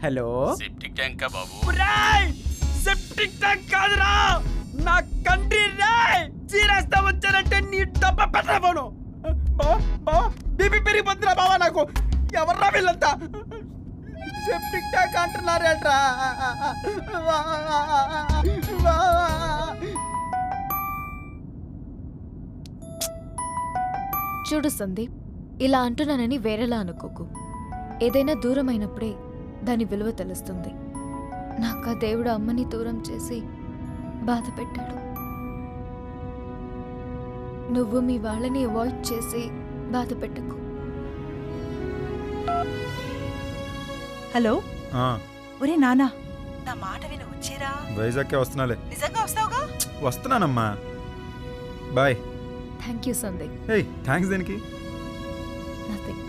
హలో, సెప్టిక్ ట్యాంక్ బాబు? సెప్టిక్ ట్యాంక్ కాదురా, నా కంట్రీ రాయ్. చీరేస్తా వచ్చానంటే నీ డబ్బా పెట్టబోను. బావా బీపీ పెరిగిపోతుందిరా బావా నాకు. ఎవర్రా వీళ్ళంతా? సెప్టిక్ ట్యాంక్ అంటున్నారేట్రా? చూడు సందీప్, ఇలా అంటున్నానని వేరేలా అనుకోకు. ఏదైనా దూరమైనప్పుడే దాని విలువ తెలుస్తుంది. నాకు ఆ దేవుడు అమ్మని దూరం చేసి బాధ పెట్టాడు. నువ్వు మీ వాళ్ళని అవాయిడ్ చేసి బాధ పెట్టకు. హలో, ఒరే నానా, నా మాట విని వచ్చేరా. వైజాగ్కే వస్తున్నాలే. నిజంగా వస్తావుగా? వస్తున్నానమ్మా. బాయ్. Thank you Sandeep. ఏయ్, థ్యాంక్స్ దేనికి? నథింగ్.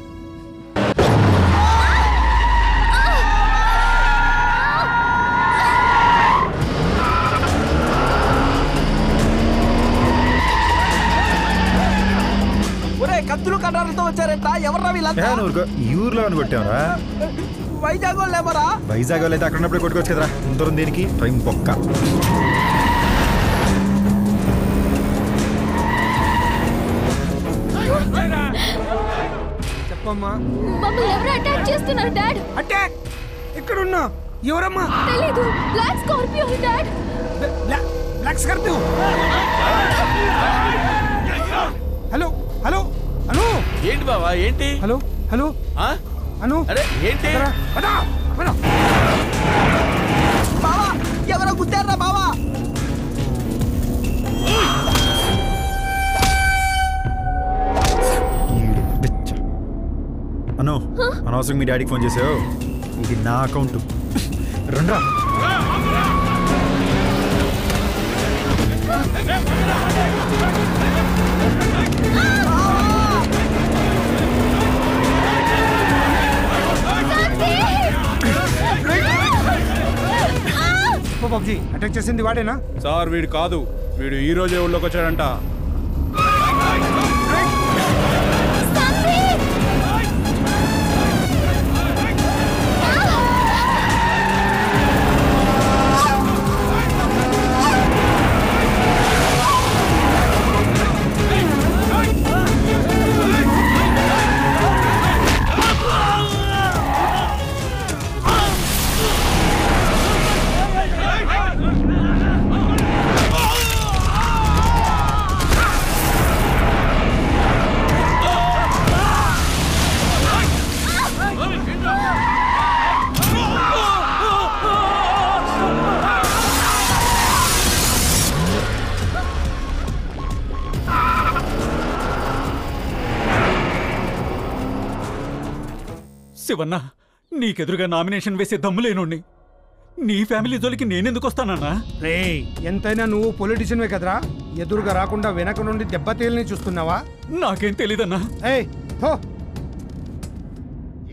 ఒరే కత్తులు కటారులతో వచ్చారంట. ఎవర్రా వీళ్ళంతా? ఈ ఊర్లో అని కొట్టావరా? వైజాగ్ వాళ్ళు ఎవరా? వైజాగ్ వాళ్ళు అయితే అక్కడ ఉన్నప్పుడు కొట్టుకోవచ్చు కదరా. దూరం దేనికి? టైం పొక్క. చెప్పమ్మా. మమ్మల్ని ఎవరు అటాక్ చేస్తున్నారు డాడ్? అటాక్? ఎక్కడున్నా? ఎవరమ్మా? తెలీదు. Black Scorpio dad. Black Scorpio. Hello hello Anu. ఏంటి బావా ఏంటి? Hello hello Anu. అరే ఏంటి? బావా ఎవరో గుద్దారా బావా. అను అనవసరం మీ డాడీకి ఫోన్ చేసావు. ఇది నా అకౌంట్. రండ్రా. బాబుజీ అటాక్ చేసింది వాడేనా? సార్ వీడు కాదు, వీడు ఈ రోజే ఊళ్ళోకి వచ్చాడంట. శివన్న, నీకెదురుగా నామినేషన్ వేసే దమ్ము లేనుండి నీ ఫ్యామిలీ జోలికి నేనెందుకు వస్తానన్నా? రే ఎంతైనా నువ్వు పొలిటీషియన్వే కదరా. ఎదురుగా రాకుండా వెనక నుండి దెబ్బతీయాలని చూస్తున్నావా? నాకేం తెలీదన్నా.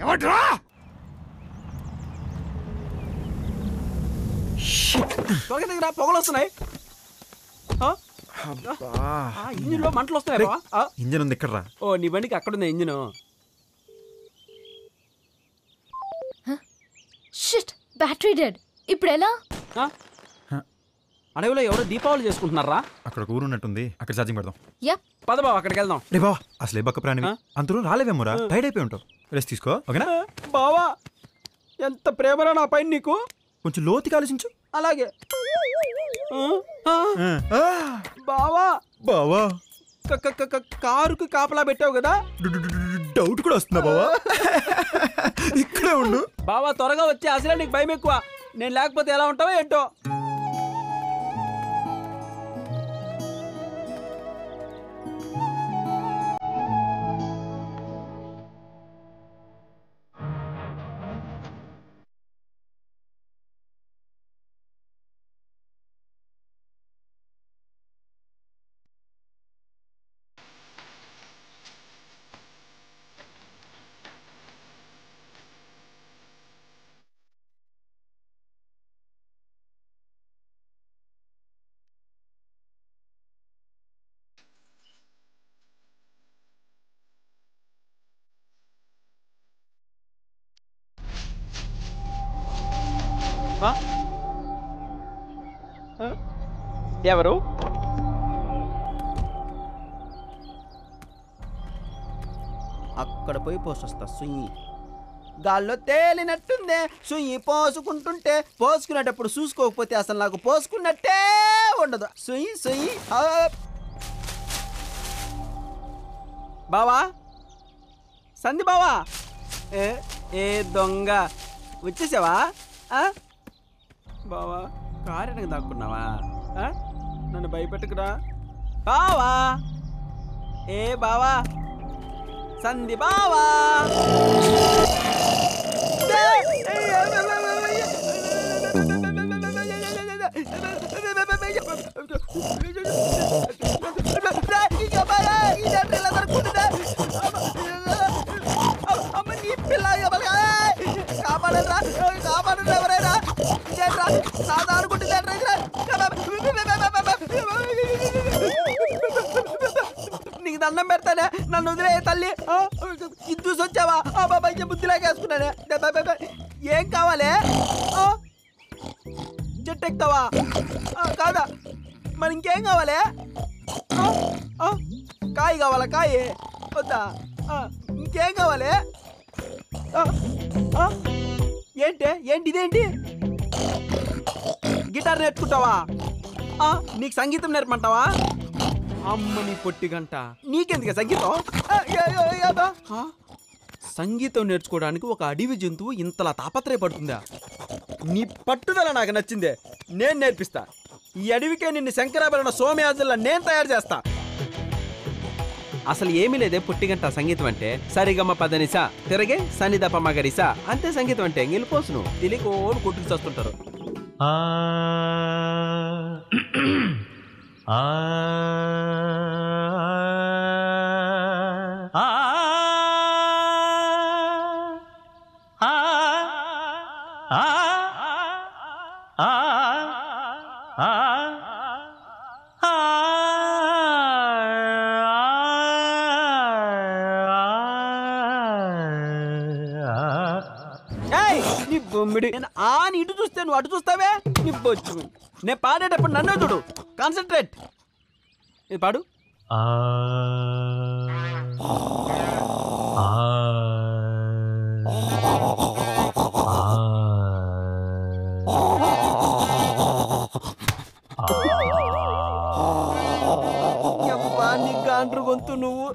ఎవడ్రా? త్వరగా పొగలు వస్తున్నాయి. ఇంజిన్ లో మంటలు వస్తున్నాయి. ఇంజన్ ఉంది ఇక్కడ. ఓ నీ బండికి అక్కడ ఉంది ఇంజిన్. Shit, battery dead. ఇప్పుడు ఎలా? అడవిలో ఎవరో దీపావళి చేసుకుంటున్నారా? అక్కడ ఊరు ఉన్నట్టుంది, అక్కడ ఛార్జింగ్ పెడదాం. పద బావ అక్కడికి వెళ్దాం. రే బావా అసలే బక్క ప్రాణివి, అంతలో రాలేవేమోరా, టైడ్ అయిపోయి ఉంటావు. రెస్ట్ తీసుకో ఓకేనా? బావా ఎంత ప్రేమరా నా పైన నీకు. కొంచెం లోతుకి ఆలోచించు. అలాగే బావా. బావా కారుకి కాపలా పెట్టావు కదా, డౌట్ కూడా వస్తుందా బావా? ఇక్కడే ఉండు బావా, త్వరగా వచ్చి. అసలే నీకు భయం ఎక్కువ. నేను లేకపోతే ఎలా ఉంటావో ఏంటో. ఎవరు? అక్కడ పోయి పోసొస్తా. సుయ్యి గాల్లో తేలినట్టుందే, సుయ్యి పోసుకుంటుంటే. పోసుకునేటప్పుడు చూసుకోకపోతే అసలు నాకు పోసుకున్నట్టే ఉండదు. సుయ్యి సుయ్యి. బావా, సంధి బావా. ఏ దొంగ వచ్చేసావా? బావా కారణంగా దాక్కున్నావా? నన్ను భయపెట్టుకురా బావా. ఏ బావా, సంధి బావా. కాపాడరా కాపాడరా ఎవరైనా. నీకు దండం పెడతానే, నన్ను వదిలే తల్లి. ఇది చూసి వచ్చావా? బాబాయ్ బుద్ధిలాగేసుకున్నానే. ఏం కావాలి? చెట్టు ఎక్కుతావా? కాదా మరి ఇంకేం కావాలి? కాయ కావాలా? కాయ వద్దా? నీకేం కావాలి? ఏంటి ఇదేంటి? గిటార్ నేర్చుకుంటావా? నీకు సంగీతం నేర్పమంటావా? అమ్మ నీ పొట్టి గంట, నీకెందుకు సంగీతం? సంగీతం నేర్చుకోవడానికి ఒక అడవి జంతువు ఇంతలా తాపత్రయపడుతుందా? నీ పట్టుదల నాకు నచ్చిందే, నేను నేర్పిస్తా. ఈ అడవికే నిన్ను శంకరాభరణ సోమయాజుల్లా నేను తయారు చేస్తా. అసలు ఏమీ లేదే పొట్టిగంట సంగీతం అంటే. సరిగమ్మ పదనిసా తిరగే సన్నిదప మగరిసా అంతే సంగీతం అంటే. గెలిపోసును తెలియకోని కొట్టుకు చేస్తుంటారు. నేను ఆని ఇటు చూస్తే నువ్వు అటు చూస్తావే. నిప్పొచ్చు నేను పాడేటప్పుడు నన్ను చూడు, కాన్సన్ట్రేట్. ఇది పాడు. గాండ్రు గొంతు నువ్వు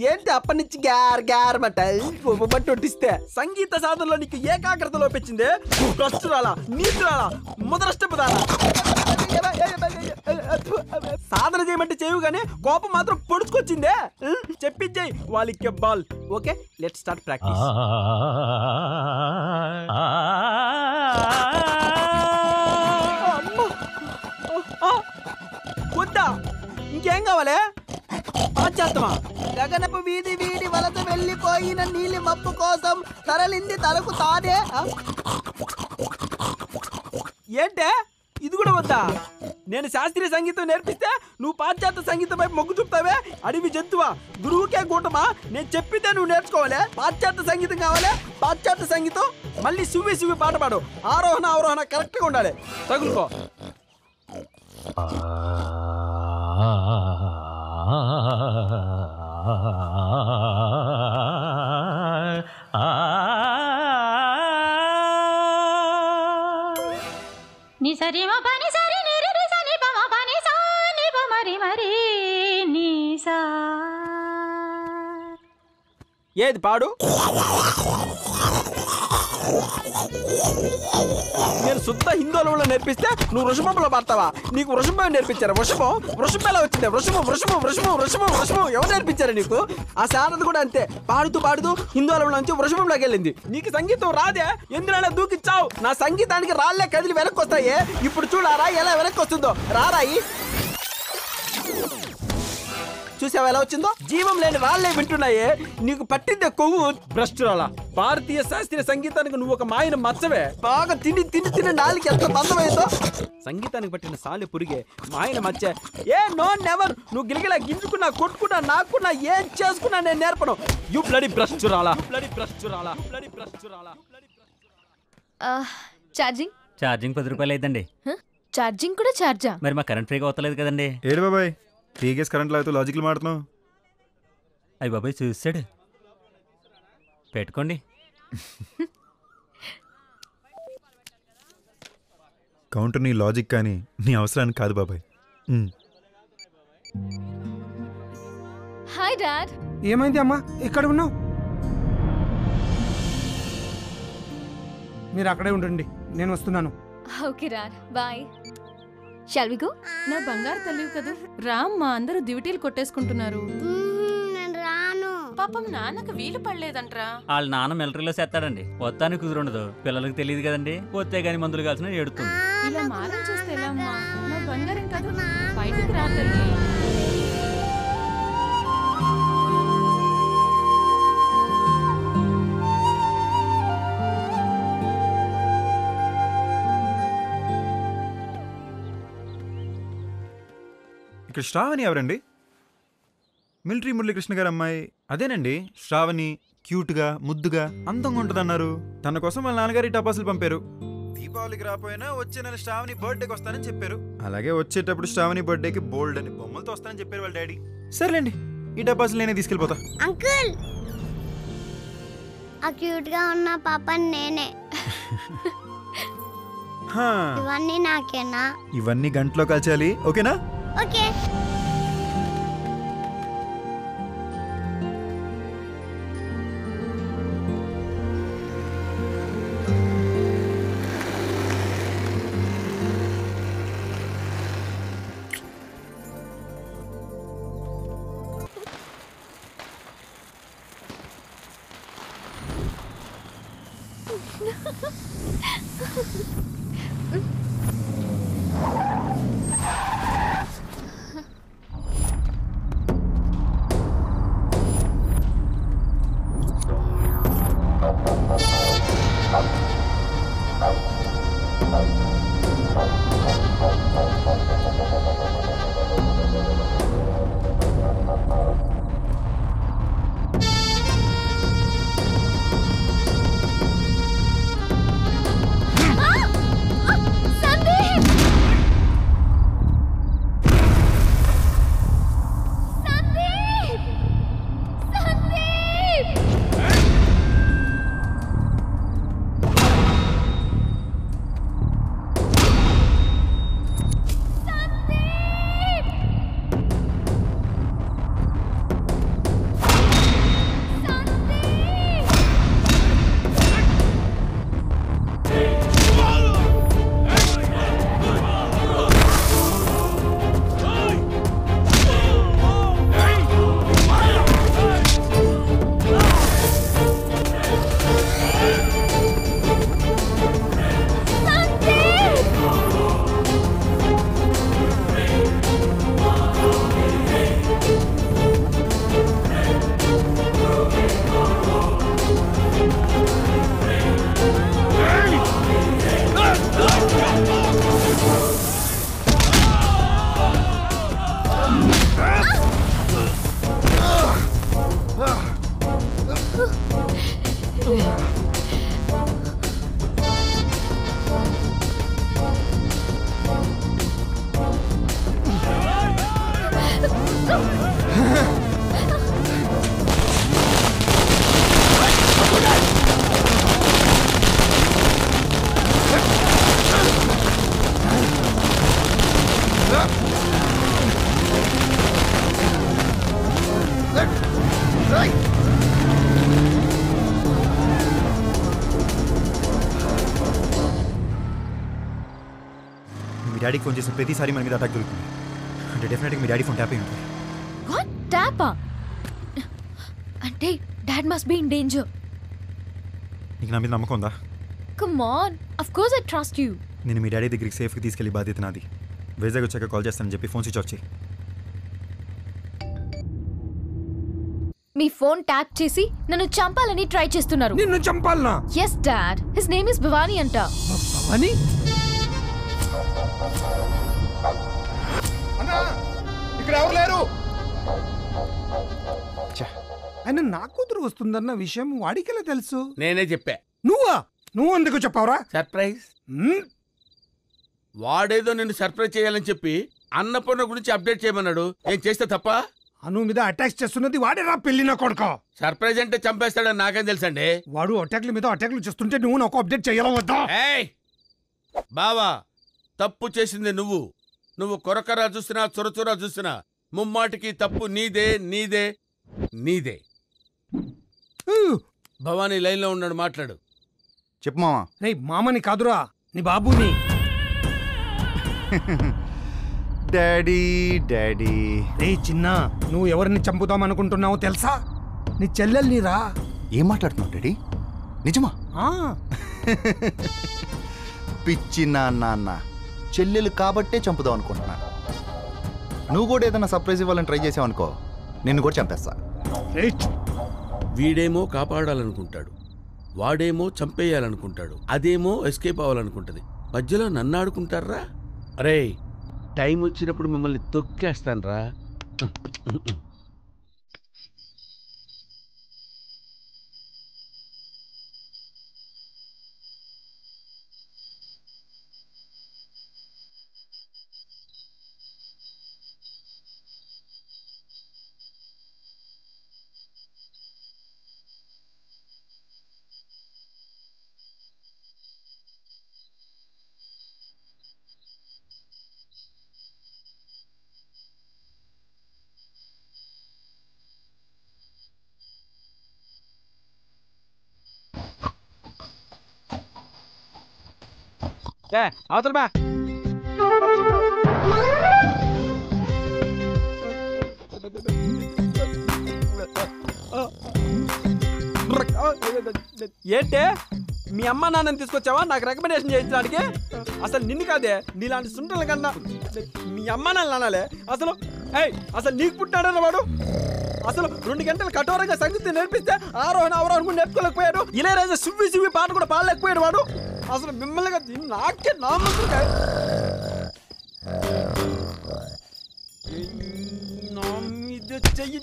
ఏంటి అప్పటి నుంచి గ్యార్ గ్యార్ బట్టి ఒట్టిస్తే సంగీత సాధనలో నీకు ఏకాగ్రత లోపించిందే. కష్టురాలా నీతురాలా ముదరష్టపదాలా సాధన చేయమంటే చేయవు కానీ కోపం మాత్రం పొడుచుకొచ్చిందే. చెప్పించేయి వాళ్ళకి ball. Okay let's start practice. వద్దా ఇంకేం కావాలి? పాశ్చాత్యమా? గగనపు వీధి వీడి వలస వెళ్ళిపోయిన నీలి మబ్బు కోసం తరలింది తలకు తానే. ఏంటే ఇది కూడా వద్దా? నేను శాస్త్రీయ సంగీతం నేర్పిస్తే నువ్వు పాశ్చాత్య సంగీతం వైపు మొగ్గు చూపుతావే. అడవి జంతువా, గురువుకే కూటమా? నేను చెప్పితే నువ్వు నేర్చుకోవాలి. పాశ్చాత్య సంగీతం కావాలి. పాశ్చాత్య సంగీతం మళ్ళీ సువ్వి సువ్వి పాట పాడు. ఆరోహణ అవరోహణ కరెక్ట్గా ఉండాలి. తగులుకో. ని సరి మ పని సరి ని రి రి స ని ప మ పని సా ని ప మరి మరి ని సా. ఏది పాడు? నేను శుద్ధ హిందోళంలో నేర్పిస్తే నువ్వు వృషభంలో పాడతావా? నీకు వృషభం నేర్పించారా? వృషభం ఎలా వచ్చింది? వృషభం ఎవరు నేర్పించారా నీకు? ఆ శారద కూడా అంతే, పాడుతూ పాడుతూ హిందోళంలో నుంచి వృషభంలోకి వెళ్ళింది. నీకు సంగీతం రాదే, ఎందులో దూకిచ్చావు? నా సంగీతానికి రాళ్లే కదిలి వెనక్కి వస్తాయి. ఇప్పుడు చూడారా ఎలా వెనక్కి వస్తుందో. రారాయి చూసావా ఎలా వచ్చిందో? జీవం లేని రాళ్లే వింటున్నాయే. నీకు పట్టిందే కొవ్వు భ్రష్టురాలా. భారతీయ శాస్త్రీయ సంగీతానికి నువ్వు ఒక మాయన మచ్చవే. బాగా తిని తిని తిని నాలుగు ఎంత బంధమైందో. సంగీతానికి పట్టిన సాలె పురిగే మాయన మచ్చే. ఏ నో నెవర్. నువ్వు గిలిగిలా గింజుకున్నా కొట్టుకున్నా నాకున్నా ఏం చేసుకున్నా నేను నేర్పను. యు బ్లడీ భ్రష్టురాలా. ఛార్జింగ్ 10 రూపాయలు అయిద్దండి. ఛార్జింగ్ కూడా ఛార్జా? మరి మా కరెంట్ ఫ్రీగా అవుతలేదు కదండి. ఏడు బాబాయ్ టీకేస్ కరెంట్ లాగుతూ లాజిక్లు మాడుతున్నావు. అయ్యి బాబాయ్ చూసాడు. పెట్టుకోండి. కౌంటర్ నీ లాజిక్ కానీ నీ అవసరానికి కాదు బాబాయ్. Hi dad. ఏమైంది అమ్మా ఇక్కడ ఉన్నావు? మీరు అక్కడే ఉండండి, నేను వస్తున్నాను. Okay dad bye. Shall we go? నా బంగారు తల్లివి కదా, రామ్మా. అందరూ డ్యూటీలు కొట్టేసుకుంటున్నారు. పాపం నాన్నకు వీలు పడలేదంట్రా. వాళ్ళ నాన్న మిలిటరీలో చేస్తాడండి. వస్తానికి కుదురుండదు. పిల్లలకు తెలియదు కదండి. వస్తే గానీ మందులు కాల్సిన ఏడుతుంది. ఇలా మారం చూస్తే ఎలా అమ్మా? నా బంగారం కదా, బయటికి రా తల్లి. ఇక్కడ శ్రావణి ఎవరండి? మిలిటరీ మురళీకృష్ణ గారు అమ్మాయి అదేనండి. శ్రావణి క్యూట్గా ముద్దుగా అందంగా ఉంటుందన్నారు. తన కోసం వాళ్ళ నాన్నగారి టపాసులు పంపారు. దీపావళికి రాపోయినా వచ్చే నెల శ్రావణి బర్త్డేకి వస్తానని చెప్పారు. అలాగే వచ్చేటప్పుడు శ్రావణి బర్త్డేకి బోల్డ్ అని బొమ్మలతో వస్తానని చెప్పారు వాళ్ళ డాడీ. సర్లేండి, ఈ టపాసులు నేనే తీసుకెళ్ళిపోతా. అంకుల్ ఆ క్యూట్ గా ఉన్న పాపని నేనే. హా, ఇవన్నీ నాకేనా? ఇవన్నీ గంటలో కాల్చాలి, ఓకేనా? ఓకే. మీ డాడీకి ఫోన్ చేసిన ప్రతిసారి మన మీద అటాక్ దొరుకుతుంది అంటే డెఫినెట్గా మీ డాడీ ఫోన్ ట్యాప్ అయి ఉంటుంది. వాట్ ట్యాపా? అంటే dad must be in danger. నీకు నా మీద నమ్మకం ఉందా? Come on, of course I trust you. నేను మీ డాడీ దగ్గరికి సేఫ్గా తీసుకెళ్ళి బాధ్యత నాది. వైజాగ్ వచ్చాక కాల్ చేస్తానని చెప్పి ఫోన్ స్విచ్ ఆఫ్ చేయి. మీ ఫోన్ ట్యాప్ చేసి నన్ను చంపాలని ట్రై చేస్తున్నారు. నిన్ను చంపాలనా? yes dad, his name is Bhavani అంట. భవానీ? అన్నా ఇక్కడ ఎవరు లేరు. ఆయన నా కూతురు వస్తుందన్న విషయం వాడికెలా తెలుసు? నేనే చెప్పా. నువ్వు ఎందుకు చెప్పావురా? సర్ప్రైజ్. వాడేదో నిన్ను సర్ప్రైజ్ చేయాలని చెప్పి అన్నపూర్ణ గురించి అప్డేట్ చేయమన్నాడు. ఏం చేస్తే తప్ప? అను మీద అటాక్ చేస్తున్నది వాడేరా, పెళ్లిన కొడుకో. సర్ప్రైజ్ అంటే చంపేస్తాడని నాకేం తెలుసండి. వాడు అటాక్ల మీద అటాక్లు చేస్తుంటే నువ్వు నాకు అప్డేట్ చేయాలా వద్దా? బావా, తప్పు చేసింది నువ్వు. నువ్వు కొరకరా చూసినా చొరచొరా చూసినా ముమ్మాటికి తప్పు నీదే నీదే నీదే. భవానీ లైన్లో ఉన్నాడు, మాట్లాడు. చెప్పు మామా. రే మామని కాదురా, నీ బాబుని. Daddy daddy. రే చిన్న, నువ్వు ఎవరిని చంపుదాం అనుకుంటున్నావో తెలుసా? నీ చెల్లెల్ని రా. ఏం మాట్లాడుతున్నావు డాడీ? నిజమా? పిచ్చి నాన్న, చెల్లెలు కాబట్టే చంపుదాం అనుకుంటున్నాను. నువ్వు కూడా ఏదైనా సర్ప్రైజ్ ఇవ్వాలని ట్రై చేసావు అనుకో, నిన్ను కూడా చంపేస్తా. వీడేమో కాపాడాలనుకుంటాడు, వాడేమో చంపేయాలనుకుంటాడు, అదేమో ఎస్కేప్ అవ్వాలనుకుంటది. మధ్యలో నన్ను ఆడుకుంటారా? అరే, టైం వచ్చినప్పుడు మిమ్మల్ని తొక్కేస్తాను రా. అవతల బా. ఏంటే మీ అమ్మ నాన్నని తీసుకొచ్చావా నాకు రికమెండేషన్ చేయించడానికి? అసలు నిన్ను కాదే, నీలాంటి సుంటల కన్నా మీ అమ్మ నాన్న అనాలే. అసలు నీకు పుట్టాడన్న వాడు. అసలు 2 గంటలు కఠోరంగా సంగీతం నేర్పిస్తే ఆరోహణ అవరోహణ కూడా నేర్చుకోలేకపోయాడు. ఇళయరాజా సివ్వి సివ్వి పాట కూడా పాడలేకపోయాడు వాడు. అసలు మిమ్మల్ని నాకే నా ముందు చెయ్యి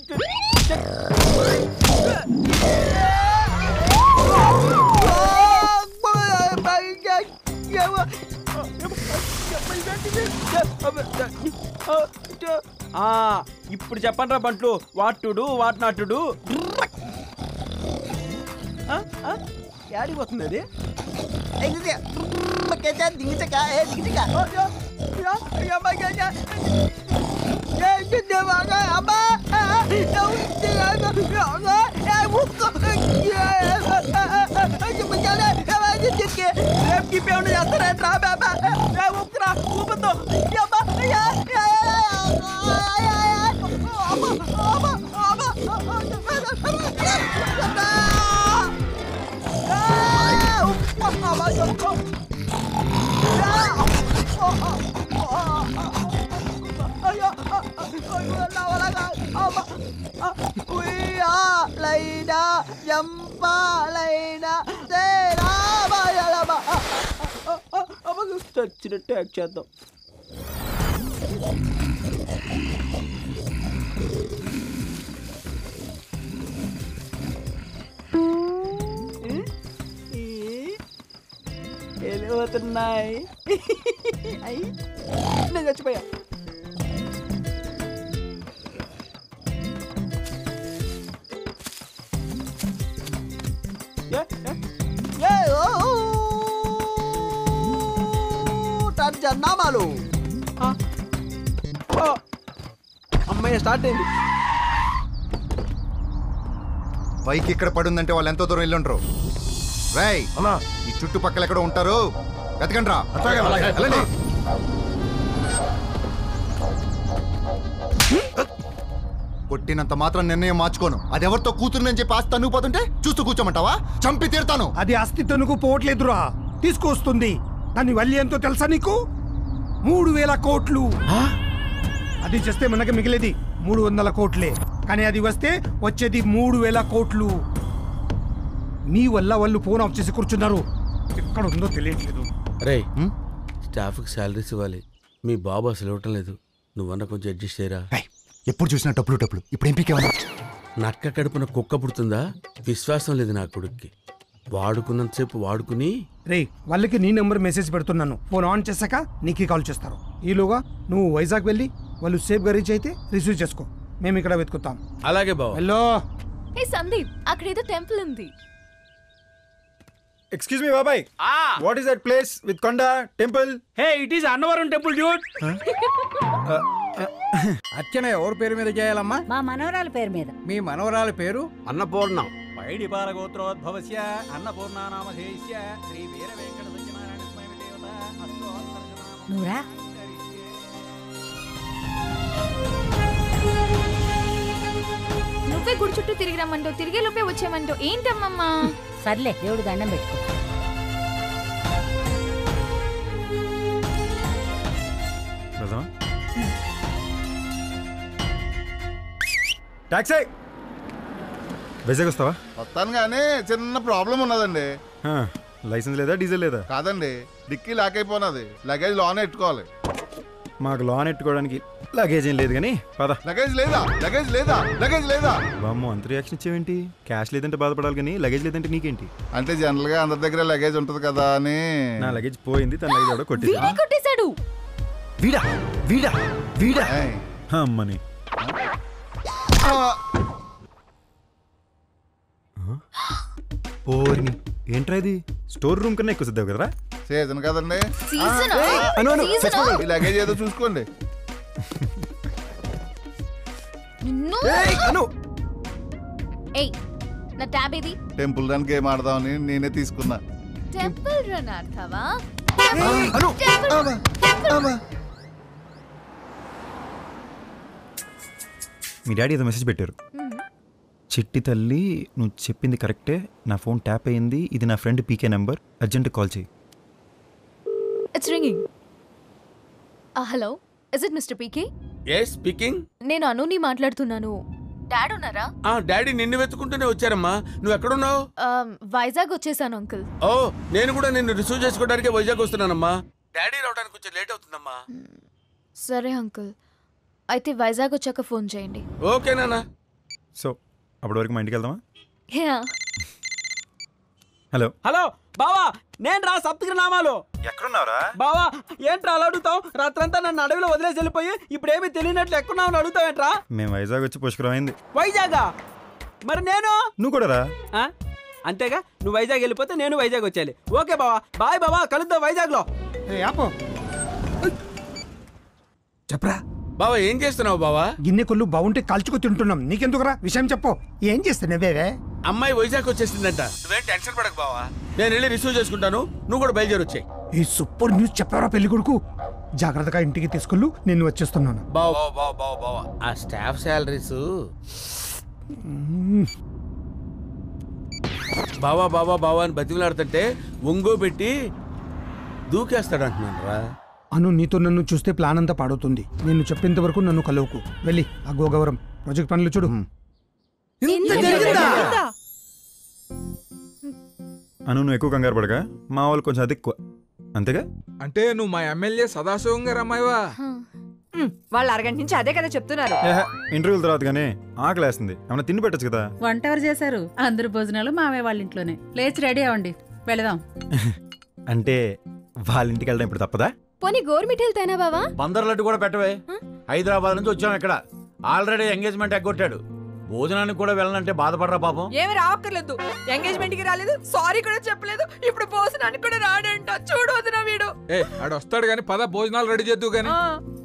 ఇప్పుడు చెప్పండి రా బంట్లు. వాటుడు వాటినాటుడు ఏడిపోతుంది అది. చచ్చినట్టు యాక్ట్ చేద్దాం. వెళ్ళిపోతున్నాయి. నేను చచ్చిపోయా. జన్నామాలు అమ్మాయి స్టార్ట్ అయింది. బైక్ ఇక్కడ పడుందంటే వాళ్ళు ఎంతో దూరం వెళ్ళుంటారు. రై ఈ చుట్టుపక్కల ఎక్కడ ఉంటారు వెతకండి రా. కొట్టినంత మాత్రం నిర్ణయం మార్చుకోను. అది ఎవరితో కూతురునని చెప్పి ఆస్తి తనుకుపోతుంటే చూస్తూ కూర్చోమంటావా? చంపి తీరుతాను. అది ఆస్తి తనుకు పోవట్లేదురా, తీసుకొస్తుంది. దాని వల్లి ఎంతో తెలుసా నీకు? 3,000 కోట్లు. అది చేస్తే మనకి మిగిలేది 300 కోట్లే. కానీ అది వస్తే వచ్చేది 3,000 కోట్లు. నీ వల్ల వాళ్ళు ఫోన్ ఆఫ్ చేసి కూర్చున్నారు. ఎక్కడ ఉందో తెలియట్లేదు. రే స్టాఫ్కి శాలరీస్ ఇవ్వాలి. మీ బాబు అసలు ఇవ్వటం లేదు. నువ్వన్నా కొంచెం అడ్జస్ట్ చేయరా. ఎప్పుడు చూసినా టప్పులు టప్పులు. ఇప్పుడు ఏం పీకేవా? నక్క కడుపున కుక్క పుడుతుందా? విశ్వాసం లేదు నా కొడుక్కి. వాడుకున్నంతసేపు వాడుకుని. రే వాళ్ళకి నీ నెంబర్ మెసేజ్ పెడుతున్నాను. ఫోన్ ఆన్ చేశాక నీకు కాల్ చేస్తారు. ఈలోగా నువ్వు వైజాగ్ వెళ్ళి వాళ్ళు సేఫ్ గా రీచ్ అయితే రిసీవ్ చేసుకో. మేము ఇక్కడ వెతుకుతాం. అలాగే బావ. హలో హే సందీప్, అక్కడ ఏదో టెంపుల్ ఉంది. Excuse me, Babai. What is that place with Konda temple? Hey, it is Annavaram temple, dude. అర్చన ఎవరి పేరు మీద చేయాలమ్మా? మా మనవరాల పేరు మీద. మీ మనవరాల పేరు అన్నపూర్ణ. పైడిపాల గోత్రోద్భవస్య అన్నపూర్ణానామధేయస్య శ్రీ వీర వెంకట సత్యనారాయణ స్వామి దేవత నువ్వురా. నువ్వే గుడి చుట్టూ తిరిగి రమ్మంటావు, తిరిగే లోపే వచ్చేయమంటావు. ఏంటమ్మమ్మా? సర్లే, దేవుడు దండం పెట్టుకో. టాక్సీ వైజాగ్ వస్తావా? వస్తాను కానీ చిన్న ప్రాబ్లం ఉన్నదండి. లైసెన్స్ లేదా, డీజిల్ లేదా? కాదండి, డిక్కీ లాక్ అయిపోయినది. లగేజ్ లోన్ ఎట్టుకోవాలి. మాకు లోన్ ఎట్టుకోవడానికి లగేజ్ ఏం లేదు కానీ పద. లగేజ్ లేదా? లగేజ్ లేదా? లగేజ్ లేదా? బామ్మ అంత రియాక్షన్ ఇచ్చేవేంటి? క్యాష్ లేదంటే బాధపడాలి కానీ లగేజ్ లేదంటే నీకేంటి? అంటే జనరల్ గా అందరి దగ్గర లగేజ్ ఉంటది కదా అని. నా లగేజ్ పోయింది, తన లగేజ్ కూడా కొట్టేశాడు. వీడా వీడా వీడా అమ్మని. ఓర్ని ఏంట్రా ఇది? స్టోర్ రూమ్ కన్నా ఎక్కువ సిద్ధావు కదరా? సీజన్ కదండి. సీజన్ లగేజ్ ఏదో చూసుకోండి. నా ట్యాబ్ ఏది? టెంపుల్ రన్ గేమ్ ఆడదామని నేనే తీసుకున్నా. టెంపుల్ రన్ ఆడతావా? మీ డాడీ ఏదో మెసేజ్ పెట్టారు. చిట్టి తల్లి, నువ్వు చెప్పింది కరెక్టే, నా ఫోన్ ట్యాప్ అయింది, ఇది నా ఫ్రెండ్ పీకే నెంబర్, అర్జెంట్ కాల్ చేయి. It's ringing. Hello, is it mister PK? yes speaking. నేను అనుని మాట్లాడుతున్నాను. డాడ్ ఉన్నారా? డాడీ నిన్ను వెతుకుంటూనే వచ్చారమ్మా. నువ్వు ఎక్కడున్నావు? వైజాగ్ వచ్చేసాను అంకుల్. ఓ, నేను కూడా నిన్ను రిసీవ్ చేసుకోవడానికి వైజాగ్ వస్తున్నానమ్మా. డాడీ రావడానికి కొంచెం లేట్ అవుతుందమ్మా. సరే అంకుల్, అయితే వైజాగ్ వచ్చాక ఫోన్ చేయండి. ఓకే నాన్న. సో అప్పటి వరకు మా ఇంటికి వెళ్దామా? హలో హలో బావా, నేను రా సప్తగిరి నామాలు. ఎక్కడున్నావురా బావా? ఏంట్రా అలా అడుగుతావు? రాత్రంతా నన్ను అడవిలో వదిలేసి వెళ్ళిపోయి ఇప్పుడు ఏమీ తెలియనట్లు ఎక్కడున్నావు అడుగుతావేంట్రా? మేము వైజాగ్ వచ్చి పుష్కరం అయింది. వైజాగా? మరి నేను? నువ్వు కూడా రా. అంతేగా, నువ్వు వైజాగ్ వెళ్ళిపోతే నేను వైజాగ్ వచ్చేయాలి. ఓకే బావా, బాయ్ బావా, కలుద్దాం వైజాగ్ లో. చెప్పరా బావా, ఏం చేస్తున్నావు బావా? గిన్నె కొల్లు బాగుంటే కాల్చుకు తింటున్నాం, నీకెందుకురా విషయం చెప్పు. ఏం చేస్తున్నావే? అమ్మాయి వైజాగ్ వచ్చేసిందంట. నువ్వేం టెన్షన్ పడకు బావా, నేను వెళ్ళి రిసీవ్ చేసుకుంటాను, నువ్వు కూడా బయలుదేరి వచ్చాయి. ఈ సూపర్ న్యూస్ చెప్పారా పెళ్లి కొడుకు? జాగ్రత్తగా ఇంటికి తీసుకెళ్ళు, నేను వచ్చేస్తున్నాను. బావా బావా బావా బావా, ఆ స్టాఫ్ శాలరీస్ బావా బావా బావా అని బతిమలాడుతుంటే ఒంగో పెట్టి దూకేస్తాడు అంటున్నాను రా. అను, నీతో నన్ను చూస్తే ప్లాన్ అంతా పాడవుతుంది. నేను చెప్పేంత వరకు నన్ను కలవకు. వెళ్ళి ఆ గోగవరం ప్రాజెక్ట్ పనులు చూడు. అను, నువ్వు ఎక్కువ కంగారు పడగా, మా వాళ్ళు కొంచెం అది ఎక్కువ, అంతేగా? అంటే నువ్వు మా ఎమ్మెల్యే సదాశివం గారు అమ్మాయివా? వాళ్ళు అరగంట నుంచి అదే కదా చెప్తున్నారు. ఇంటర్వ్యూల తర్వాత గానీ ఆకలేస్తుంది, ఏమన్నా తిండి పెట్టచ్చు కదా. వంట ఎవరు చేశారు? అందరు భోజనాలు మావయ్య వాళ్ళ ఇంట్లోనే. లేచి రెడీ అవ్వండి, వెళదాం. అంటే వాళ్ళ ఇంటికి వెళ్ళడం ఇప్పుడు తప్పదా? పోనీ గోర్మిఠేలు తేనా బావా? బందర్ లడ్డు కూడా పెట్టవే. హైదరాబాద్ నుంచి వచ్చాం, ఇక్కడ ఆల్రెడీ ఎంగేజ్మెంట్ ఎగ్గొట్టాడు. భోజనానికి కూడా వెళ్ళనంటే బాధపడరా పాపం. ఏమి రావక్కర్లేదు, ఎంగేజ్మెంట్ కి రాలేదు, సారీ కూడా చెప్పలేదు, ఇప్పుడు భోజనానికి కూడా రాడంట. చూడు వదినా వీడు. ఆడు వస్తాడు గాని పద భోజనాలు రెడీ చేద్దు గాని.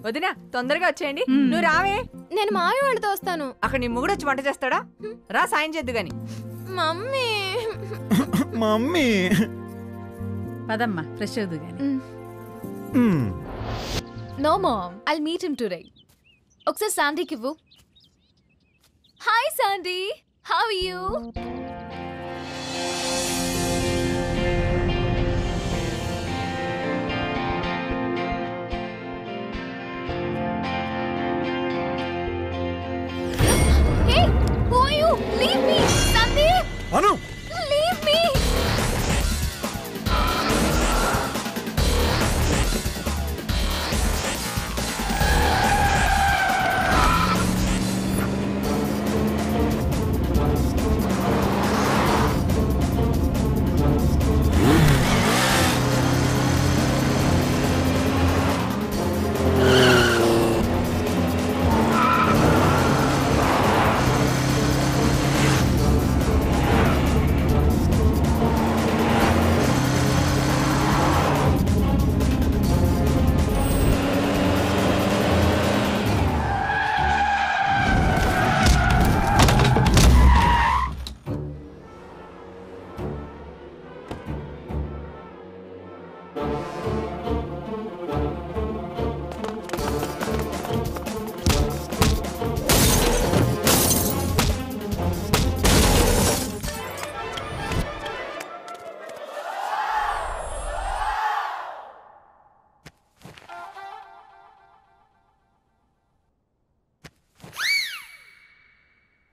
వదినా తొందరగా వచ్చేయండి. నువ్వు రావే. నేను మావి వాళ్ళతో వస్తాను. అక్కడ నీ మొగుడు వచ్చి వంట చేస్తాడా? రా, సాయం చేద్దు గాని. మమ్మీ మమ్మీ పదమ్మా, ఫ్రెష్ అవుదు గాని. No mom, I'll meet him today. ఒకసారి శాండీకి ఇవ్వు. Hi Sandy, how are you? Hey, who are you? Leave me, Sandeep. Anu, leave me.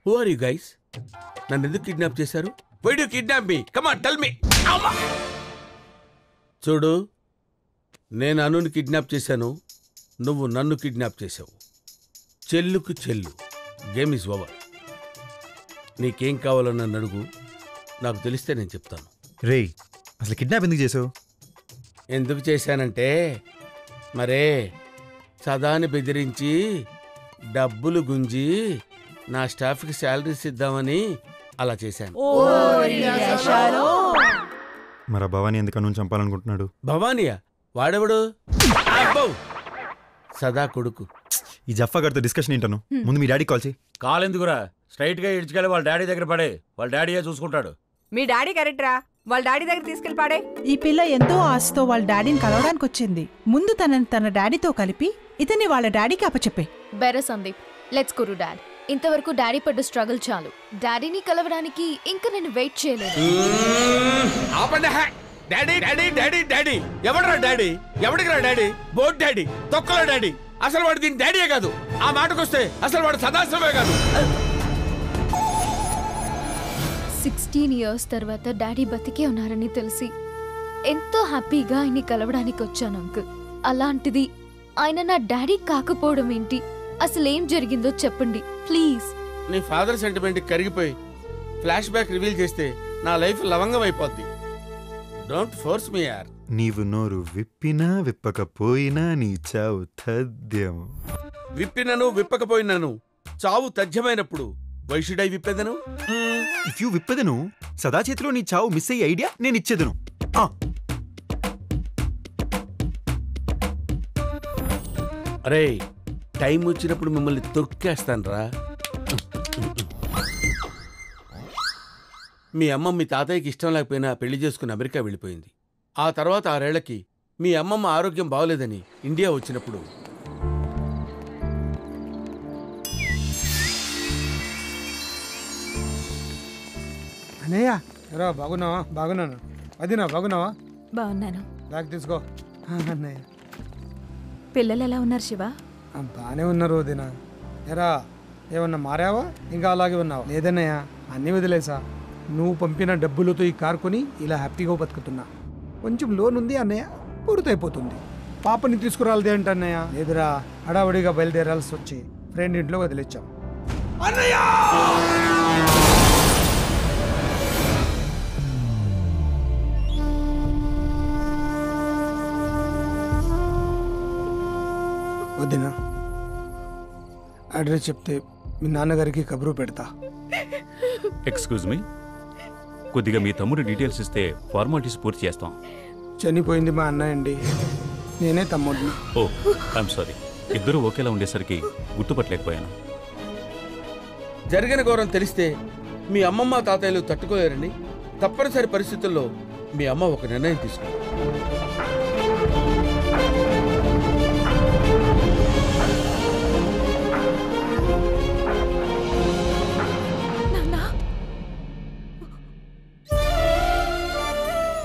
Who are you guys? నన్ను ఎందుకు కిడ్నాప్ చేశారు? Why do you kidnap me? Come on, tell me. చూడు, నేను అనుని కిడ్నాప్ చేశాను, నువ్వు నన్ను కిడ్నాప్ చేశావు. చెల్లుకు చెల్లు, గేమ్ ఈజ్ ఓవర్. నీకేం కావాలో నన్ను అడుగు, నాకు తెలిస్తే నేను చెప్తాను. రే, అసలు కిడ్నాప్ ఎందుకు చేసావు? ఎందుకు చేశానంటే, మరే సదాని బెదిరించి డబ్బులు గుంజి నా స్టాఫ్కి శాలరీస్ ఇద్దామని అలా చేశాను. మరి భవానీ ఎందుకు అను చంపాలనుకుంటున్నాడు? భవానీయా? వాడెవడు? సదా కొడుకు. ఈ జఫా గారితో డిస్కషన్ ఏంటను? ముందు మీ డాడీ కాల్ చేయి. కాల్ ఎందుకురా? స్ట్రైట్ గా ఇడ్చుకెళ్ళి వాళ్ళ డాడీ దగ్గర పడే, వాళ్ళ డాడీయే చూసుకుంటాడు. మీ డాడీ కరెక్టరా? వాళ్ళ డాడీ దగ్గర తీసుకెళ్ళి పాడే. ఈ పిల్ల ఎంతో ఆశతో వాళ్ళ డాడీని కలవడానికి వచ్చింది. ముందు తనని తన డాడీతో కలిపి ఇతన్ని వాళ్ళ డాడీకి అప్పచెప్పే. బెర Sandeep, let's go to dad. ఇంతవరకు డాడీ పడ్డ స్ట్రగుల్ చాలు. డాడీని కలవడానికి ఇంకా నేను వెయిట్ చేయలేదు. డాడీ డాడీ డాడీ డాడీ ఎవడరా డాడీ? ఎవడికిరా డాడీ? బోట్ డాడీ, తొక్కలో డాడీ. అసలు వాడు దీని డాడీయే కాదు. ఆ మాటకొస్తే అసలు వాడు సదాశివే కాదు. 16 years తర్వాత డాడీ బతికే ఉన్నారని తెలిసి ఎంతో హ్యాపీగా ఆయన్ని కలవడానికి వచ్చాను అంకుల్. అలాంటిది ఆయన నా డాడీ కాకపోవడం ఏంటి? అసలేం జరిగిందో చెప్పండి ప్లీజ్. నీ ఫాదర్ సెంటిమెంట్ కరిగిపోయి ఫ్లాష్ బ్యాక్ రివీల్ చేస్తే నా లైఫ్ లవంగం అయిపోద్ది. డోంట్ ఫోర్స్ మీ యార్. నీవు నోరు విప్పినా విప్పకపోయినా నీ చావు తథ్యం. విప్పినను విప్పకపోయినను చావు తథ్యమైనప్పుడు వై షుడ్ ఐ విప్పెదను? ఇఫ్ యూ విప్పదను సదా చేతిలో నీ చావు మిస్ అయ్యే ఐడియా నేను ఇచ్చేదను. అరే టైం వచ్చినప్పుడు మిమ్మల్ని తొక్కేస్తాన్రా. మీ అమ్మ మీ తాతయ్యకి ఇష్టం లేకపోయినా పెళ్లి చేసుకుని అమెరికా వెళ్ళిపోయింది. ఆ తర్వాత 6 ఏళ్లకి మీ అమ్మమ్మ ఆరోగ్యం బాగోలేదని ఇండియా వచ్చినప్పుడు అన్నయ్య ఎరా బాగున్నావా? బాగున్నాను. అదినా బాగున్నావా? బాగున్నాను. బ్యాగ్ తీసుకో. అన్నయ్య పిల్లలు ఎలా ఉన్నారు శివ? బాగానే ఉన్నారు వదినా. ఎరా ఏమన్నా మారావా? ఇంకా అలాగే ఉన్నావా? లేదన్నయ్య, అన్నీ వదిలేసా. నువ్వు పంపిన డబ్బులతో ఈ కారు కొని ఇలా హ్యాపీగా బతుకుతున్నా. కొంచెం లోన్ ఉంది అన్నయ్య, పూర్తయిపోతుంది. పాపని తీసుకురాలదే అంటే అన్నయ్య. లేదురా, హడావడిగా బయలుదేరాల్సి వచ్చి ఫ్రెండ్ ఇంట్లో వదిలేచ్చాం. వదినా, అడ్రస్ చెప్తే మీ నాన్నగారికి కబురు పెడతా. ఎక్స్క్యూజ్ మీ, కొద్దిగా మీ తమ్ముడు డీటెయిల్స్ ఇస్తే ఫార్మాలిటీస్ పూర్తి చేస్తాం. చనిపోయింది మా అన్నయ్య అండి, నేనే తమ్ముడిని. ఓ ఐఎమ్ సారీ, ఇద్దరు ఒకేలా ఉండేసరికి గుర్తుపట్టలేకపోయాను. జరిగిన ఘోరం తెలిస్తే మీ అమ్మమ్మ తాతయ్యలు తట్టుకోలేరండి. తప్పనిసరి పరిస్థితుల్లో మీ అమ్మ ఒక నిర్ణయం తీసుకుంది.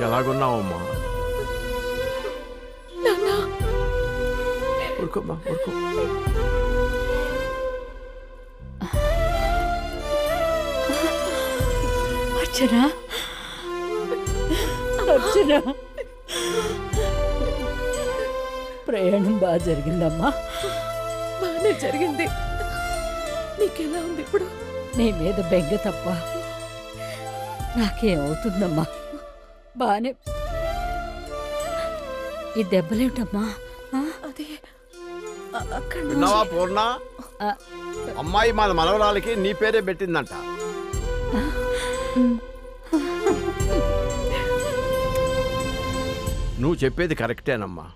ఎలాగున్నావమ్మా? ఊరుకోమ్మా, ఊరుకో. అర్చనా, అర్చనా, ప్రయాణం బాగా జరిగిందమ్మా? బాగానే జరిగింది. నీకెలా ఉంది ఇప్పుడు? నీ మీద బెంగ తప్ప నాకేమవుతుందమ్మా? బానే. ఈ దెబ్బలేమిటమ్మా? అదే విన్నావా పూర్ణ? అమ్మాయి మన మనవరాలకి నీ పేరే పెట్టిందంట. నువ్వు చెప్పేది కరెక్టేనమ్మా.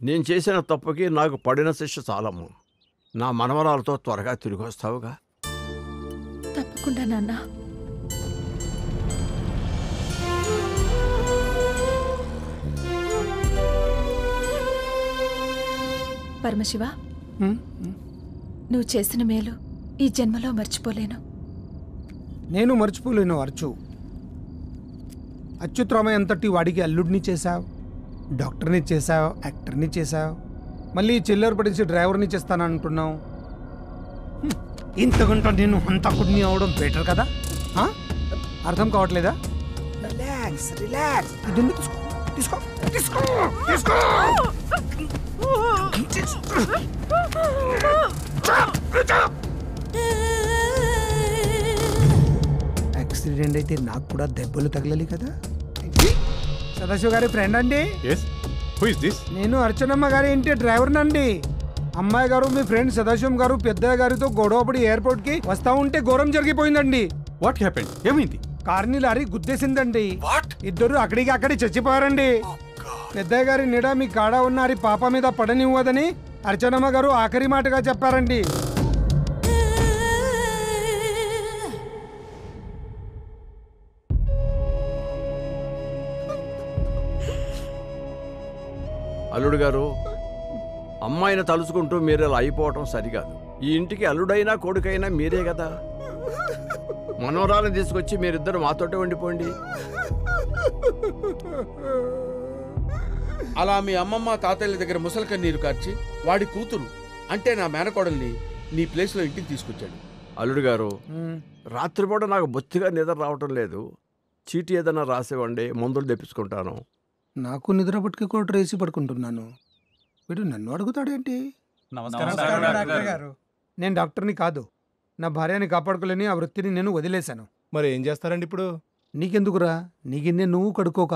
నేను చేసిన తప్పుకి నాకు పడిన శిక్ష చాలమ్మా. నా మనవరాలతో త్వరగా తిరిగి వస్తావుగా? తప్పకుండా నాన్న. పరమశివ, నువ్వు చేసిన మేలు ఈ జన్మలో మర్చిపోలేను. నేను మర్చిపోలేను అర్చు. అచ్యుతరామయ్య అంతటి వాడికి అల్లుడిని చేశావు, డాక్టర్ని చేశావు, యాక్టర్ని చేశావు, మళ్ళీ చిల్లర పడిచి డ్రైవర్ని చేస్తానంటున్నావు. ఇంతకంటే నేను హంతకుడిని అవడం బెటర్ కదా? అర్థం కావట్లేదా? Relax relax. ఇది తీసుకో తీసుకో తీసుకో తీసుకో. యాక్సిడెంట్ అయితే నాకు కూడా దెబ్బలు తగలాలి కదా. సదాశివ గారి ఫ్రెండ్ అండి. నేను అర్చనమ్మ గారి ఇంటి డ్రైవర్ని అండి. అమ్మాయి గారు మీ ఫ్రెండ్ సదాశివం గారు పెద్దయ్య గారితో గొడవపడి ఎయిర్పోర్ట్ కి వస్తా ఉంటే ఘోరం జరిగిపోయిందండి. What happened? ఏమైంది? కార్ని లారీ గుద్దేసిందండి. ఇద్దరు అక్కడికి అక్కడి చచ్చిపోయారండి. పెద్దయ్య గారి నీడ మీ కాడ ఉన్న పాప మీద పడనివ్వదని అర్చనమ్మ గారు ఆఖరి మాటగా చెప్పారండి. అల్లుడు గారు, అమ్మాయిని తలుచుకుంటూ మీరు ఇలా అయిపోవటం సరికాదు. ఈ ఇంటికి అల్లుడైనా కొడుకైనా మీరే కదా. మనవరాలను తీసుకొచ్చి మీరిద్దరు మాతోటే ఉండిపోండి. అలా మీ అమ్మమ్మ తాతయ్యల దగ్గర ముసలి కన్నీరు కార్చి వాడి కూతురు అంటే నా మేనకోడల్ని నీ ప్లేస్లో ఇంటికి తీసుకొచ్చాడు. అల్లుడు గారు, రాత్రిపూట నాకు బొత్తిగా నిద్ర రావటం లేదు. చీటీ ఏదైనా రాసేవండి, మందులు తెప్పించుకుంటాను. నాకు నిద్ర పట్టుకు కూడా రేసి పడుకుంటున్నాను. వీడు నన్ను అడుగుతాడేంటి? నేను డాక్టర్ని కాదు. నా భార్యని కాపాడుకోలేని ఆ వృత్తిని నేను వదిలేశాను. మరి ఏం చేస్తారండి ఇప్పుడు? నీకెందుకురా, నీ గిన్నె నువ్వు కడుక్కోక.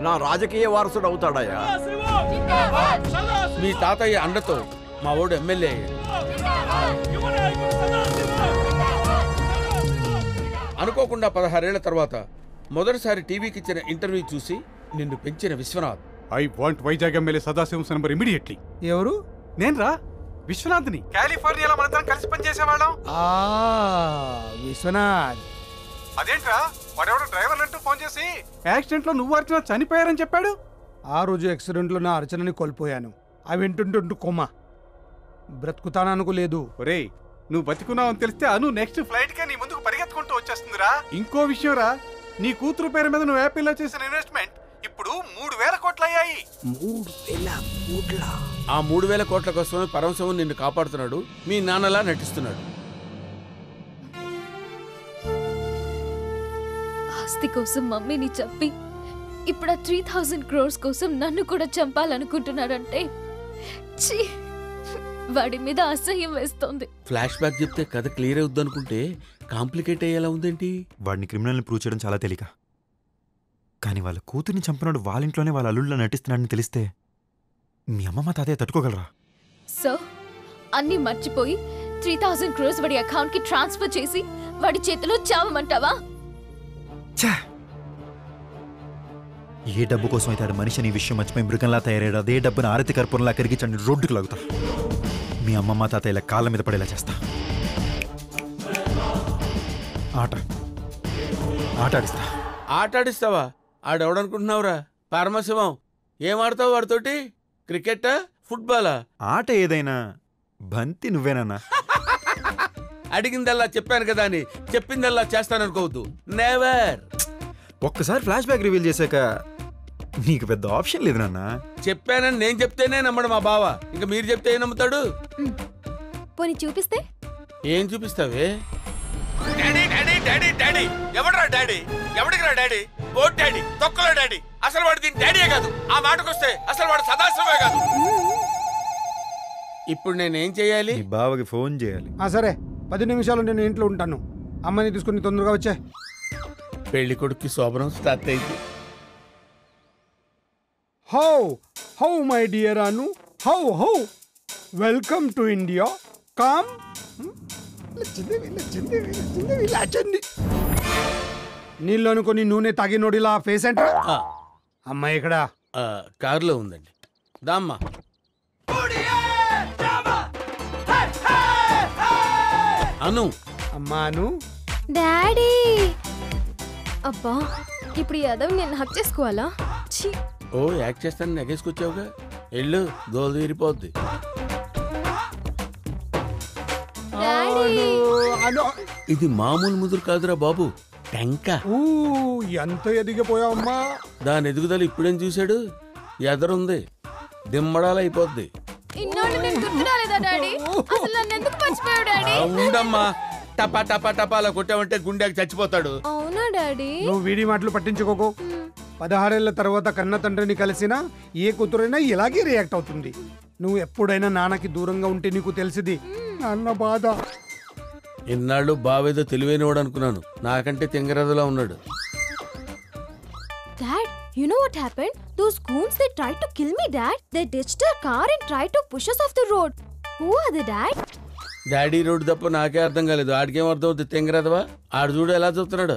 నా రాజకీయ వారసుడు అవుతాడయ్యా. మీ తాతయ్య అండతో మా వాడు ఎమ్మెల్యే అయ్యాడు. అనుకోకుండా 16 ఏళ్ల తర్వాత మొదటిసారి టీవీకి ఇచ్చిన ఇంటర్వ్యూ చూసి నిన్ను పెంచిన Vishwanath. I want Vizag MLA Sadasivam number immediately. ఎవరు? నేను రా, విశ్వనాథ్ని. కాలిఫోర్నియాలో మనందరం కలిసి పనిచేసేవాళ్ళం. విశ్వనాథ్. అదేంట్రా, వాడెవడో డ్రైవర్ అంటూ ఫోన్ చేసి యాక్సిడెంట్ లో నువ్వు అర్చన చనిపోయారని చెప్పాడు. ఆ రోజు యాక్సిడెంట్ లో నా అర్చనని కోల్పోయాను. అవి వింటుంటుంటూ కొమ్మ బ్రతుకుతాననుకోలేదు. ఒరేయ్, నువ్వు బతికున్నావు అని తెలిస్తే అను నెక్స్ట్ ఫ్లైట్ కే నీ ముందుకు పరిగెత్తుకుంటూ వచ్చేస్తుందిరా. ఇంకో విషయం రా, నీ కూతురు పేరు మీద నువ్వు యాపిల్లో చేసిన ఇన్వెస్ట్మెంట్ ఇప్పుడు 3,000 కోట్లు అయ్యాయి. 3,000 కోట్ల? ఆ 3,000 కోట్ల కోసమే పరమశివం నిన్ను కాపాడుతున్నాడు. మీ నాన్నలా నటిస్తున్నాడు. ఆస్తి కోసం మమ్మీని చంపి ఇప్పుడు 3,000 crores కోసం నన్ను కూడా చంపాలనుకుంటున్నాడంటే ఛీ, వాడి మీద అసహ్యం వేస్తోంది. ఫ్లాష్ బ్యాక్ చెప్తే కథ క్లియర్ అవుద్ది అనుకుంటే కాంప్లికేట్ అయ్యేలా ఉందేంటి? వాడిని క్రిమినల్ని ప్రూవ్ చేయడం చాలా తేలిక. కానీ వాళ్ళ కూతుర్ని చంపినాడు వాళ్ళ ఇంట్లోనే వాళ్ళ అల్లుళ్ళ నటిస్తున్నాడని తెలిస్తే మీ అమ్మమ్మ తాతయ్య తట్టుకోగలరా? సో అన్నీ మర్చిపోయి 3,000 crores వాడి అకౌంట్ కి ట్రాన్స్ఫర్ చేసి వాడి చేతిలో చావమంటావా? ఏ డబ్బు కోసం అయితే మనిషిని విషయం మర్చిపోయి మృగంలా తయారయ్యాడు, అదే డబ్బును ఆరతి కర్పూరంలా కరిగించండి రోడ్డుకు లాగుతా. మీ అమ్మమ్మ తాతయ్యల కాళ్ళ మీద పడేలా చేస్తా. ఆటాడిస్తా. ఆటాడిస్తావా? ఆడెవడనుకుంటున్నావురా? పరమశివం. ఏం ఆడతావు వాడితోటి? క్రికెటా, ఫుట్బాలా? ఆట ఏదైనా బంతి నువ్వేనన్నా. అడిగిందల్లా చెప్పాను కదా అని చెప్పిందల్లా చేస్తాననుకోవద్దు. నెవర్. ఒక్కసారి ఫ్లాష్ బ్యాక్ రివీల్ చేశాక నీకు పెద్ద ఆప్షన్ లేదు నాన్న. చెప్పానని నేను చెప్తేనే నమ్మడు మా బావ. ఇంకా మీరు చెప్తే ఏం నమ్ముతాడు? పోనీ చూపిస్తే? ఏం చూపిస్తావే? Daddy daddy daddy daddy. ఎవడరా డాడీ? ఎవడికి రా డాడీ? ఓ డాడీ, తొక్కలో డాడీ. అసలు వాడు దీని డాడీయే కాదు. ఆ మాటకొస్తే అసలు వాడు సదాశివే కాదు. ఇప్పుడు నేనేం చేయాలి? బావకి ఫోన్ చేయాలి. సరే, 10 నిమిషాలు నేను ఇంట్లో ఉంటాను. అమ్మని తీసుకుని తొందరగా వచ్చే. పెళ్లి కొడుక్కి శోభనం స్టార్ట్ అయింది. How my dear Anu, how welcome to India. Come. నీళ్ళు అనుకుని నూనె తాగినోడిలా ఫేస్ ఏంట్రా? అమ్మాయి ఇక్కడ కారులో ఉందండి. దామ్మా. అను. అమ్మా అను. డాడీ. అబ్బా, ఇప్పుడు యాదవ్ నేను హక్ చేసుకోవాలా? ఓ యాక్ట్ చేస్తాను నెగేసుకొచ్చావుగా. ఎల్లు, దోలు తీరిపోద్ది. ఇది మామూలు ముదురు కాదురా బాబు, టెంక. ఎంత ఎదిగిపోయావమ్మా. దాని ఎదుగుదల ఇప్పుడేం చూశాడు? ఎదరుంది, దిమ్మడాలైపోద్ది. ఉండమ్మా, టపా టపా టపాలా కొట్టావంటే గుండెకి చచ్చిపోతాడు. అవునా డాడీ? నువ్వు వీడి మాటలు పట్టించుకోకు. 16 ఏళ్ల తర్వాత కన్న తండ్రిని కలిసినా ఏ కూతురైనా ఇలాగే రియాక్ట్ అవుతుంది. నువ్వు ఎప్పుడైనా నాన్నకి దూరంగా ఉంటే నీకు తెలిసింది అన్న బాధ. ఇన్నాళ్ళు బావేదో తెలివైనవాడు అనుకున్నాను. నాకంటే తింగరదలా ఉన్నాడు. Dad, you know what happened? Those goons, they tried to kill me, Dad. They ditched our car and tried to push us off the road. Who are they, Dad? Daddy road తప్ప నాకే అర్థం కాలేదు. ఆడికేం అర్థం అవుతుంది? తింగరదవా. ఆడు చూడు ఎలా చూస్తున్నాడు.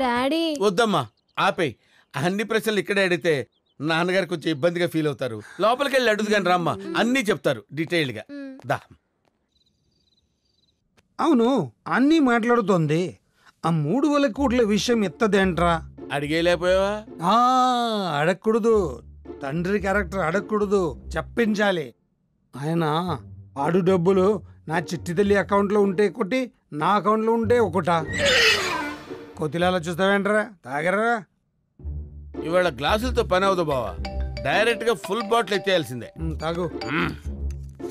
డాడీ వద్దమ్మా, ఆపేయి. అన్ని ప్రశ్నలు ఇక్కడే అడిగితే నాన్నగారు కొంచెం ఇబ్బందిగా ఫీల్ అవుతారు. లోపలికి వెళ్ళి అడుగు కానీ రామ్మా, అన్నీ చెప్తారు డీటెయిల్డ్గా. దా. అవును, అన్నీ మాట్లాడుతోంది. ఆ 3,000 కోట్ల విషయం ఎత్తదేంట్రా? అడిగేలేకపోయావా? అడగకూడదు, తండ్రి క్యారెక్టర్ అడగకూడదు, చెప్పించాలి. ఆయన ఆడు డబ్బులు నా చిట్టి తల్లి అకౌంట్లో ఉంటే ఒకటి, నా అకౌంట్లో ఉంటే ఒకటా? కొద్దిలా చూస్తావేంట్రా? తాగరా? ఇవాళ గ్లాసులతో పని అవదు బావా, డైరెక్ట్ గా ఫుల్ బాటిల్ ఎత్తేయాల్సిందే. తాగు.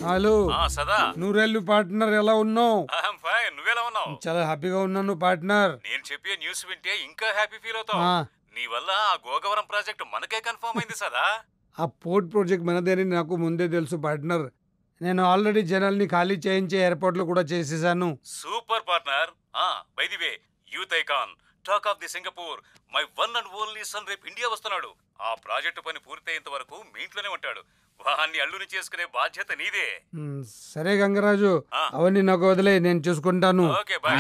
హలో సదా, నూరెళ్ళు పార్ట్నర్, ఎలా ఉన్నావు? నువ్వెలా ఉన్నావు? చాలా హ్యాపీగా ఉన్నాను పార్ట్నర్. నేను చెప్పే న్యూస్ వింటే ఇంకా హ్యాపీ ఫీల్ అవుతావు. నీ వల్ల ఆ గోగవరం ప్రాజెక్ట్ మనకే కన్ఫర్మ్ అయింది సదా. ఆ పోర్ట్ ప్రాజెక్ట్ మనదేని నాకు ముందే తెలుసు పార్ట్నర్. నేను ఆల్రెడీ జనాల్ని ఖాళీ చేయించే ఏర్పాట్లు కూడా చేసేసాను. Super partner. By the way, youth icon, talk of the Singapore, my one and only sun రేపు ఇండియా వస్తున్నాడు. ఆ ప్రాజెక్టు పని పూర్తయ్యేంత వరకు మీ ఇంట్లోనే ఉంటాడు. వాన్ని అల్లుని చేసుకునే బాధ్యత నీదే. సరే గంగరాజు, అవన్నీ నాకు వదిలే, నేను చూసుకుంటాను.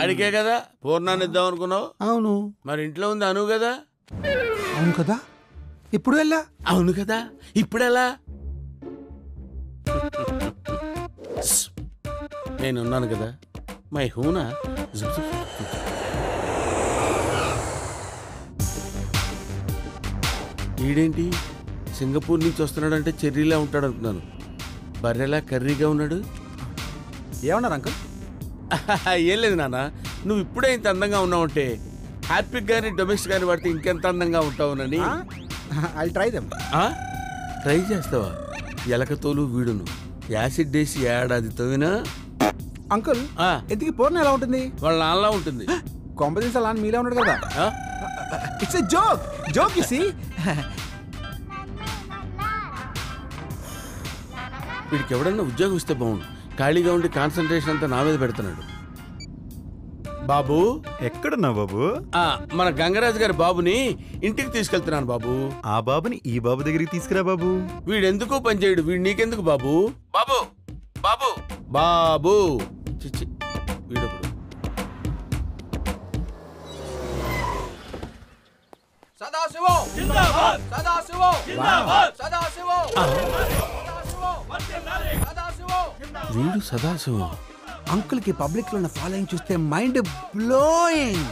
ఆడికే కదా పూర్ణాన్ని ఇద్దాం అనుకున్నావు? అవును. మరి ఇంట్లో ఉంది అను కదా? అవును కదా, ఇప్పుడు ఎలా? అవును కదా, ఇప్పుడెలా? నేనున్నాను కదా, మై హూనా. ఈడేంటి సింగపూర్ నుంచి వస్తున్నాడంటే చెర్రీలా ఉంటాడు అనుకున్నాను. బర్రెలా కర్రీగా ఉన్నాడు. ఏమన్నారు అంకుల్? ఏం లేదు నాన్న, నువ్వు ఇప్పుడే ఇంత అందంగా ఉన్నావంటే హ్యాపీగా కానీ డొమెస్టిక్ కానీ వాడితే ఇంకెంత అందంగా ఉంటావునని. I try them. ట్రై చేస్తావా? ఎలకతోలు వీడును యాసిడ్ వేసి ఏడాది తోవినా. అంకుల్, ఎందుకు పూర్ణ ఎలా ఉంటుంది? వాళ్ళ నాన్నలా ఉంటుంది. కాంపిటీషన్ అలా మీలా ఉన్నాడు కదా. It's a joke, joke you see. వీడికి ఎవడన్నా ఉద్యోగం ఇస్తే బాగుండు. ఖాళీగా ఉండి కాన్సన్ట్రేషన్ అంతా నా మీద పెడుతున్నాడు. బాబు ఎక్కడున్నా బాబు? మన గంగరాజు గారి బాబుని ఇంటికి తీసుకెళ్తున్నాను బాబు. ఆ బాబుని ఈ బాబు దగ్గరికి తీసుకురా బాబు. వీడెందుకు పనిచేయడు, వీడు నీకెందుకు బాబు? బాబు బాబు బాబు చిచ్చి వీడప్పుడు. సదాశివో జిందాబాద్, సదాశివో జిందాబాద్, సదాశివో వీడు సదాశివం. అంకుల్ కి పబ్లిక్ లో ఉన్న ఫాలోయింగ్ చూస్తే మైండ్ బ్లోయింగ్.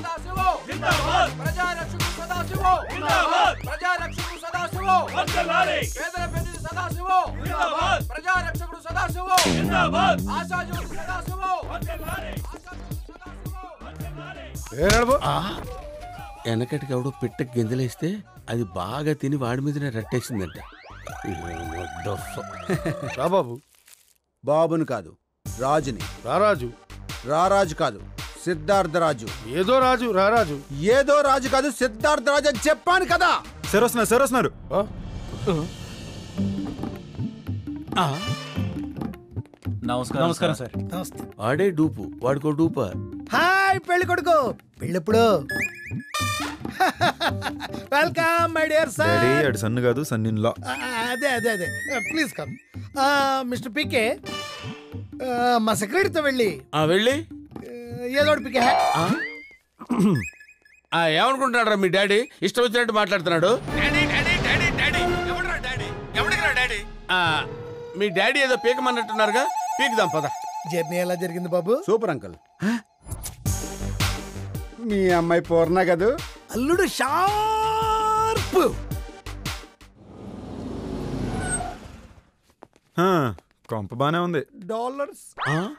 వెనకటికి ఎవడో పెట్ట గింజలేస్తే అది బాగా తిని వాడి మీదనే రట్టేసిందంట. రాబాబు, బాబుని కాదు రాజుని. రారాజు. రారాజు కాదు, సిద్ధార్థరాజు. ఏదో రాజు, రారాజు. ఏదో రాజు కాదు, సిద్ధార్థరాజు అని చెప్పాను కదా. సార్ వస్తున్నారు, సార్ వస్తున్నారు. నమస్కారం సార్. వాడే డూపు, వాడికో డూపా. హాయ్ పెళ్లి కొడుకు, పెళ్ళెప్పుడు? Welcome my dear son. Daddy అడు సన్ను కాదు, సన్ ఇన్ లా. అదే అదే అదే, ప్లీజ్ కమ్. మిస్టర్ పీకే, మా సెక్రటరీతో వెళ్ళి వెళ్ళి ఏదో పీకే. ఏమనుకుంటున్నాడు మీ డాడీ? ఇష్టం వచ్చినట్టు మాట్లాడుతున్నాడు. మీ డాడీ ఏదో పీకమన్నట్టున్నారుగా, పీకుదాం పద. జర్నీ ఎలా జరిగింది బాబు? Super uncle. మీ అమ్మాయి పూర్ణ కదూ? అల్లుడు షార్ప్. కొంప బానే ఉంది. డాలర్స్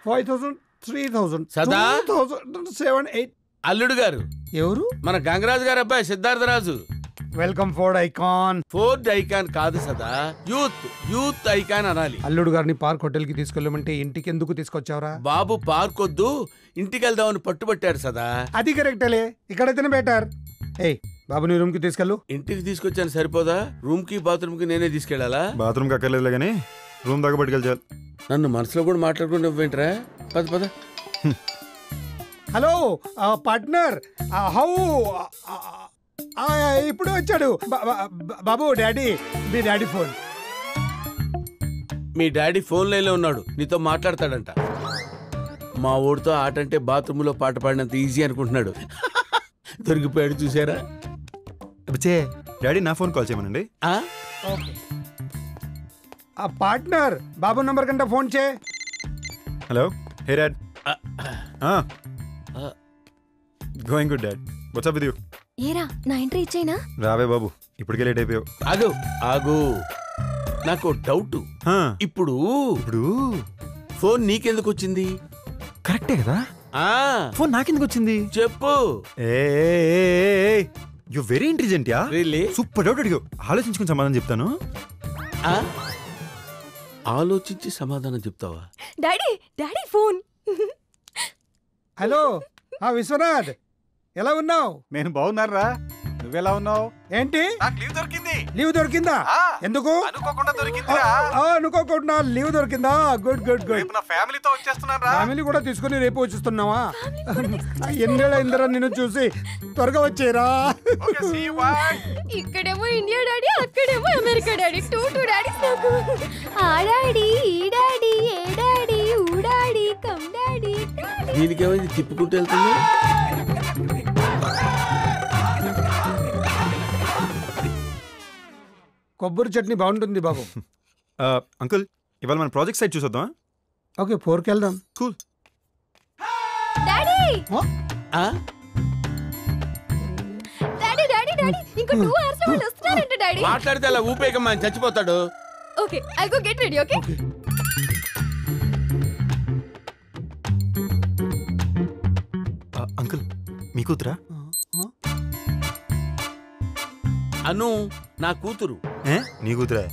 5,000, 3,000, సదా 2,000, 7, 8. అల్లుడు గారు ఎవరు? మన గంగరాజు గారు అబ్బాయి Siddhartharaju. Welcome Ford Icon. Ford Icon కాదు సదా, యూత్ ఐకాన్ అనాలి. అల్లుడు గారిని పార్క్ హోటల్ కి తీసుకెళ్ళమంటే ఇంటికి ఎందుకు తీసుకొచ్చావరా? బాబు పార్క్ వద్దు, ఇంటికి వెళ్దామని పట్టుబట్టారు సదా. అది కరెక్టలే, ఇక్కడైతేనే బెటర్. ఏయ్ బాబుని రూమ్ కి తీసుకెళ్ళు. ఇంటికి తీసుకొచ్చాను సరిపోదా? రూమ్ కి బాత్రూమ్ కి నేనే తీసుకెళ్లాలా? బాత్రూమ్ కి అక్కర్లేదులే కానీ రూమ్ దాకా పట్టుకెళ్ళాలి. నన్ను మనసులో కూడా మాట్లాడుకుంటూ నువ్వేంట్రా? పద పద. Hello partner, how? ఇప్పుడు వచ్చాడు బాబు. డాడీ, మీ డాడీ ఫోన్. మీ డాడీ ఫోన్ లైన్లో ఉన్నాడు, నీతో మాట్లాడతాడంట. మా ఊడితో ఆట అంటే బాత్రూంలో పాట పాడినంత ఈజీ అనుకుంటున్నాడు. దొరికిపోయాడు చూసారా? డాడీ నా ఫోన్ కాల్ చేయమనండి. పార్ట్నర్, బాబు నంబర్ కంటే ఫోన్ చే. Hello, hey dad. Going good dad. What's up with you? ఏరా నా ఎంట్రీ ఇచ్చేనా? రావే బాబు, ఇప్పటికే లేట్ అయిపోయావు. ఆగు నాకు డౌట్. ఇప్పుడు ఫోన్ నీకెందుకు వచ్చింది? కరెక్టే కదా, ఫోన్ నాకెందుకు వచ్చింది చెప్పు. యు వెరీ ఇంటెలిజెంట్ యా. రియల్లీ? సూపర్ డౌట్ అడిగావు. ఆలోచించుకుని సమాధానం చెప్తాను. ఆలోచించి సమాధానం చెప్తావా? Daddy daddy phone. Hello Vishwanath, ఎలా ఉన్నావు? నేను బాగున్నారా, నువ్వెలా ఉన్నావు? ఏంటి నాకు లీవ్ దొరికింది. లీవ్ దొరికిందా? ఎందుకు? అనుకోకుండా దొరికిందిరా. అనుకోకుండా లీవ్ దొరికిందా? Good good good. రేపు నా ఫ్యామిలీతో వచ్చేస్తున్నారా? ఫ్యామిలీ కూడా తీసుకుని రేపు వచ్చేస్తున్నావా? ఎన్నేళ్ళైందిరా నిన్ను చూసి, త్వరగా వచ్చేరా. ఇక్కడేమో ఇండియా డాడీ, అక్కడేమో అమెరికా డాడీ. టూ డాడీస్ నాకు. ఆ డాడీ, ఈ డాడీ, ఏ డాడీ, ఊ డాడీ, కమ్ డాడీ. దీనికేమైంది తిప్పుకుంటూ వెళ్తుంది? కొబ్బరి చట్నీ బాగుంటుంది బాబు. అంకుల్, ఇవాళ మన ప్రాజెక్ట్ సైట్ చూసొద్దాం. ఓకే, 4కి వెళ్దాం. Cool. Daddy daddy daddy daddy, ఇంకో 2 hours లో వాళ్ళు వస్తున్నారంట డాడీ. మాట్లాడితే అలా ఊపేకమ్మా, చచ్చిపోతాడు. Okay, I'll go get ready. Okay. Uncle, మీ కూతురా? అను నా కూతురు. నీ కూతురా?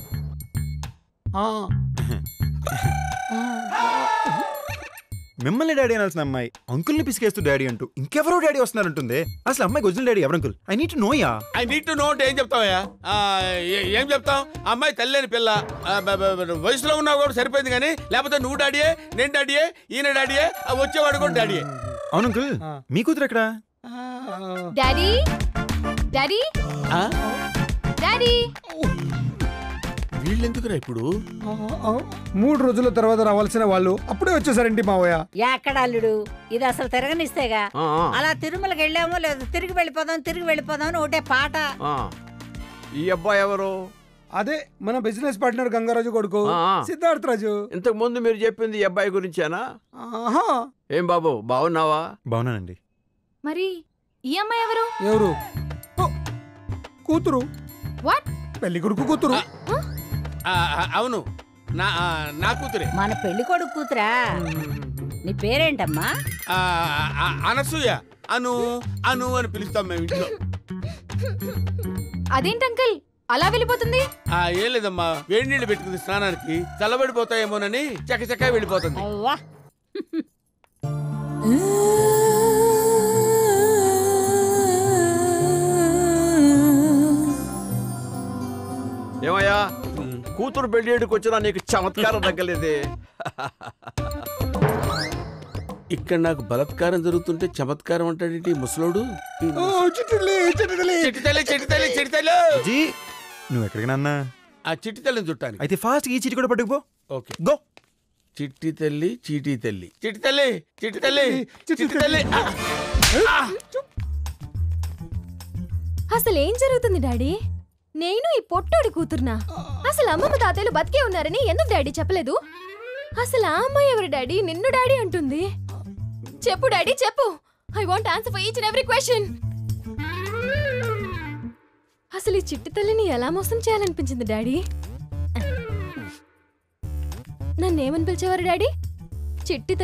మిమ్మల్ని డాడీ అనాల్సిన అమ్మాయి అంకుల్ని పిసికేస్తూ డాడీ అంటూ ఇంకెవరో డాడీ వస్తున్నారంటుంది. అసలు అమ్మాయి ఒరిజినల్ డాడీ ఎవరు uncle? I need to know yeah. I need to know అంటే ఏం చెప్తావయ్యా? ఏం చెప్తాం? అమ్మాయి తల్లిని పిల్ల, వయసులో ఉన్నావు కూడా సరిపోయింది. కానీ లేకపోతే నువ్వు డాడీయే, నేను డాడీయే, ఈయన డాడీయే, వచ్చేవాడు కూడా డాడీయే. అవును అంకుల్, మీ కూతురు ఎక్కడా? Daddy daddy daddy. వీళ్ళెందుకురా ఇప్పుడు? 3 రోజుల తర్వాత రావాల్సిన వాళ్ళు అప్పుడే వచ్చేసారండి మావయ్య. ఎక్కడ అల్లుడు, ఇది అసలు తిరగనిస్తేగా. అలా తిరుమలకి వెళ్ళామో లేదు, తిరిగి వెళ్ళిపోదాం అని ఒకటే పాట. ఈ అబ్బాయి ఎవరు? అదే మన బిజినెస్ పార్ట్నర్ గంగారాజు కొడుకు సిద్ధార్థ రాజు. ఇంతకు ముందు మీరు చెప్పింది ఈ అబ్బాయి గురించేనా? ఏం బాబు, బాగున్నావా? బాగున్నానండి. మరి ఈ అమ్మాయి ఎవరు? ఎవరు? కూతురు. వాట్? పెళ్లి కొడుకు కూతురు. అవును, నా కూతురే. మన పెళ్లి కొడుకు కూతురా? నీ పేరేంటమ్మా? అనసూయ. అను అను అని పిలుస్తాం మేము ఇంట్లో. అదేంటి అంకుల్ అలా వెళ్ళిపోతుంది? ఏం లేదమ్మా, వేడి నీళ్ళు పెట్టుకుంది స్నానానికి, చల్లబడిపోతాయేమోనని చక్కచక్క వెళ్ళిపోతుంది. ఏమయ్యా, కూతురు పెళ్ళిడికి వచ్చినా నీకు చమత్కారం తగ్గలేదే. ఇక్కడ నాకు బలత్కారం జరుగుతుంటే చమత్కారం అంటాడేంటి ముసలోడు? నువ్వు ఎక్కడికి నాన్న? ఆ చిట్టి తల్లిని చుట్టాను. అయితే ఫాస్ట్ ఈ చీటి కూడా పట్టుకుపో. Okay, go. చిట్టి తల్లి, చీటీ తల్లి, చిట్టి తల్లి, చిట్టి తల్లి, చిట్టి తల్లి. అసలు ఏం జరుగుతుంది డాడీ? నేను ఈ పొట్టోడి కూతురునా? అసలు అమ్మమ్మ తాతయ్యలు బతికే ఉన్నారని ఎందుకు డాడీ చెప్పలేదు? అసలు ఆ అమ్మాయి ఎవరు డాడీ? నిన్ను డాడీ అంటుంది. చెప్పు డాడీ చెప్పు. I want answer for each and every question. అసలు ఈ చిట్టి తల్లిని ఎలా మోసం చేయాలనిపించింది డాడీ? నన్నేమని పిలిచేవారు డాడీ? చిట్టి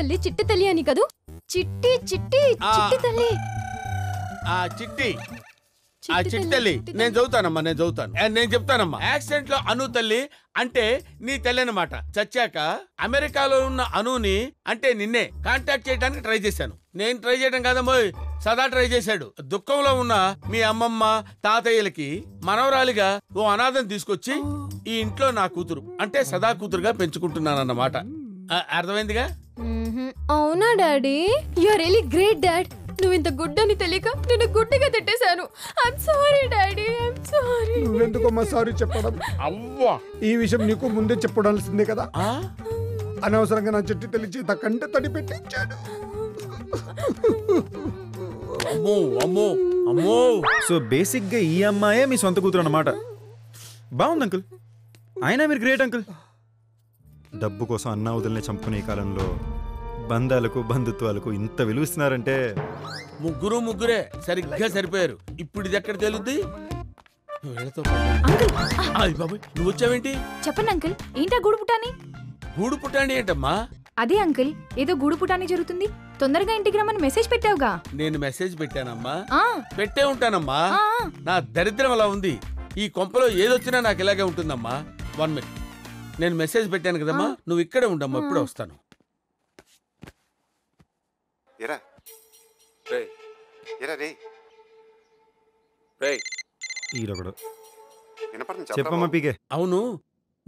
తల్లి అని కదూ? చిట్టి చిట్టి చిట్టి తల్లి. చిట్టి ఆ చిట్టి తల్లి నేను చదువుతానమ్మా, నేను చెప్తానమ్మా. యాక్సిడెంట్ లో అను తల్లి అంటే నీ తల్లి అన్నమాట. చచ్చాక అమెరికాలో ఉన్న అనుని అంటే నిన్నే కాంటాక్ట్ చేయడానికి ట్రై చేశాను. నేను ట్రై చేయడం కాదమ్మా, సదా ట్రై చేశాడు. దుఃఖంలో ఉన్న మీ అమ్మమ్మ తాతయ్యలకి మనవరాలిగా ఓ అనాథం తీసుకొచ్చి ఈ ఇంట్లో నా కూతురు అంటే సదా కూతురుగా పెంచుకుంటున్నానన్నమాట. అర్థమైందిగా? అవునా daddy? You are really great dad. నువ్వు ఇంత గుడ్ అని తెలియక నేను గుడ్డిగా తిట్టేశాను. I'm sorry daddy, I'm sorry. నువ్వెందుకమ్మా సారీ చెప్పడం? అవ్వా, ఈ విషయం నీకు ముందే చెప్పడాల్సిందే కదా. అనవసరంగా నా చెట్టు తల్లి చేత కంట తడి పెట్టించాడు. సో బేసిక్ గా ఈ అమ్మాయే మీ సొంత కూతురు అన్నమాట. బాగుంది అంకుల్, అయినా మీరు గ్రేట్ అంకుల్. డబ్బు కోసం అన్నా వదిలిని చంపుకునే కాలంలో బంధాలకు బంధుత్వాలకు ఇంత విలువిస్తున్నారంటే ముగ్గురే సరిగ్గా సరిపోయారు. ఇప్పుడు ఇది ఎక్కడ తెలుద్ది? నువ్వు వచ్చావేంటి? చెప్పండి అంకుల్, ఏంటా గూడు పుటాని? గూడు పుటాని ఏంటమ్మా? అదే అంకుల్, ఏదో గూడు పుటాని జరుగుతుంది, తొందరగా ఇంటికి రమ్మని మెసేజ్ పెట్టావుగా. నేను మెసేజ్ పెట్టానమ్మా? పెట్టే ఉంటానమ్మా. నా దరిద్రం అలా ఉంది. ఈ కొంపలో ఏదొచ్చినా నాకు ఇలాగే ఉంటుందమ్మా. 1 minute, నేను మెసేజ్ పెట్టాను కదమ్మా, నువ్వు ఇక్కడే ఉండమ్మా, ఇప్పుడే వస్తాను. చెప్పమ్మా పీకే. అవును,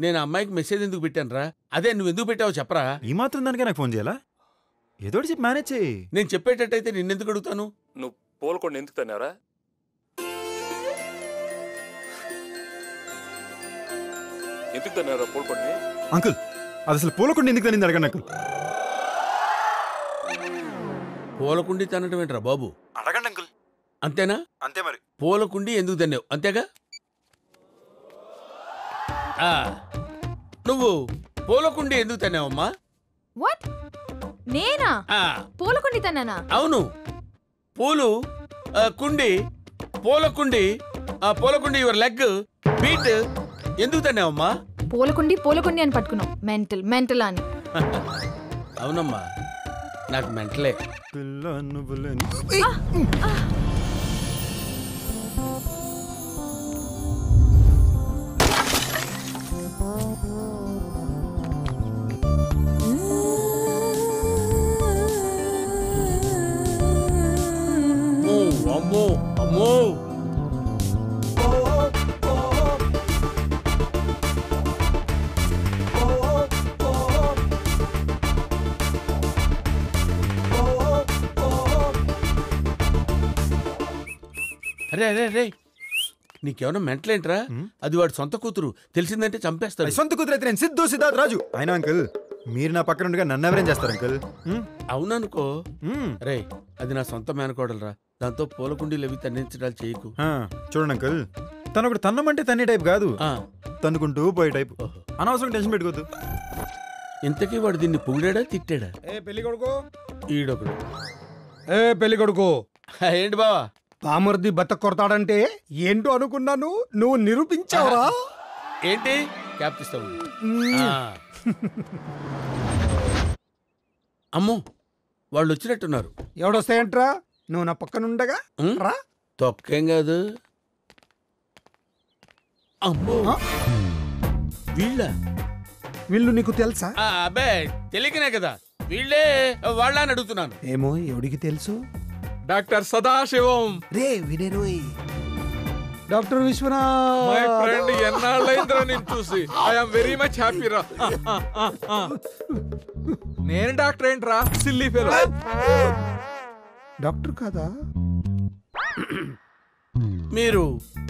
నేను అమ్మాయికి మెసేజ్ ఎందుకు పెట్టాను రా? అదే నువ్వు ఎందుకు పెట్టావో చెప్పరా. ఈ మాత్రం దానికే నాకు ఫోన్ చేయాలా? ఏదో చెప్పి మేనేజ్ చేయి. నేను చెప్పేటట్టయితే నిన్నెందుకు అడుగుతాను? నువ్వు పోల్కొండ ఎందుకు తన్నారా? ఎందుకు తన్నారా పోల్కొండని? అంకుల్, అది అసలు పూలకుండి ఎందుకు తనింది అడగండి అంకుల్. పూలకుండి తనటం ఏంట్రా బాబు? అడగండి అంకుల్. అంతేనా? అంతే మరి. పూలకుండి ఎందుకు తన్నావు అంతేగా? నువ్వు పూలకుండి ఎందుకు తన్నావమ్మా? వాట్? నేనా పూలకుండి తన్నానా? అవును, పూలు కుండి, పూలకుండి, పూలకుండి యువర్ లెగ్ బీట్ ఎందుకు తన్నావమ్మా? పూలకుండి అని పట్టుకున్నావు. మెంటల్ అని. అవునమ్మా, నాకు మెంటలే. అమ్మో అమ్మో, అరే నీకేమన్నా మెంటలేంట్రా? అది వాడి సొంత కూతురు, తెలిసిందంటే చంపేస్తాడు. సొంత కూతురు అయితే నేను సిద్ధు సిద్ధార్థ్ రాజు. అయినా అంకుల్, మీరు నా పక్కన ఉండగా నన్ను ఎవరేం చేస్తారు అంకుల్? అవుననుకో. రే, అది నా సొంత మేనకోడలరా, దాంతో పూలకుండీలు అవి తన్నించడాలు చేయకు. చూడండి అంకుల్, తను ఒకటి తన్నమంటే తన్నే టైప్ కాదు, తన్నుకుంటూ పోయే టైప్. అనవసరం టెన్షన్ పెట్టుకోవద్దు. ఇంతకీ వాడు దీన్ని పొగిడాడా తిట్టాడా? పెళ్లి కొడుకు ఈడొకడు. పెళ్లి కొడుకు ఏంటి బావా? పామర్ది బతక కొడతాడంటే ఏంటో అనుకున్నాను, నువ్వు నిరూపించావురా. ఏంటి క్యాప్ తీస్తావు? అమ్మో, వాళ్ళు వచ్చినట్టున్నారు. ఎవడొస్తాయంట్రా? నువ్వు నా పక్కనుండగా రా. తొక్కేం కాదు. అమ్మో, వీళ్ళు నీకు తెలుసా? అబ్బే, తెలియకనే కదా. వీళ్ళే వాళ్ళ అని అడుగుతున్నాను. ఏమో, ఎవడికి తెలుసు? డాక్టర్ సదాశివం. రే వినేరోయ్, డాక్టర్ విశ్వనాథ్ మై ఫ్రెండ్. ఎన్నాళ్ళైందిరా నేను చూసి. I am very much happy రా. నేను డాక్టర్ ఏంట్రా, సిల్లీ ఫెలో. డాక్టర్ కాదా? మీరు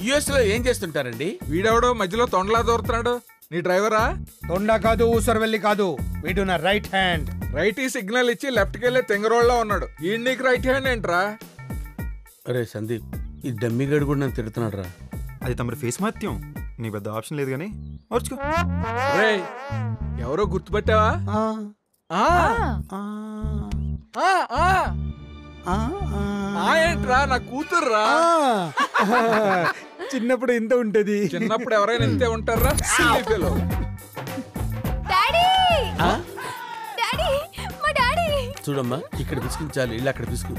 యుఎస్ లో ఏం చేస్తుంటారండి? వీడెవడో మధ్యలో తొండలా దూరుతున్నాడు. నీ డ్రైవరా? తొండ కాదు, ఊసరవెల్లి కాదు, వీడు నా రైట్ హ్యాండ్. రైట్ ఈ సిగ్నల్ ఇచ్చి లెఫ్ట్కి వెళ్ళే తెంగరోళ్ళ ఉన్నాడు. ఈ నీకు రైట్ హ్యాండ్ ఏంట్రా? అరే సందీప్, ఈ డమ్మిగడు కూడా నన్ను తిడుతున్నాడు రా. అది తమరి ఫేస్ మాత్యం, నీ పెద్ద ఆప్షన్ లేదు కానీ వచ్చుకో. రే, ఎవరో గుర్తుపట్టావా? ఏంట్రా, నా కూతుర్రా. చిన్నప్పుడు ఇంత ఉంటది. చిన్నప్పుడు ఎవరైనా ఇంతే ఉంటారా? చూడమ్మా, ఇక్కడ పిసికించాలి, ఇల్లు అక్కడ పిసుకు.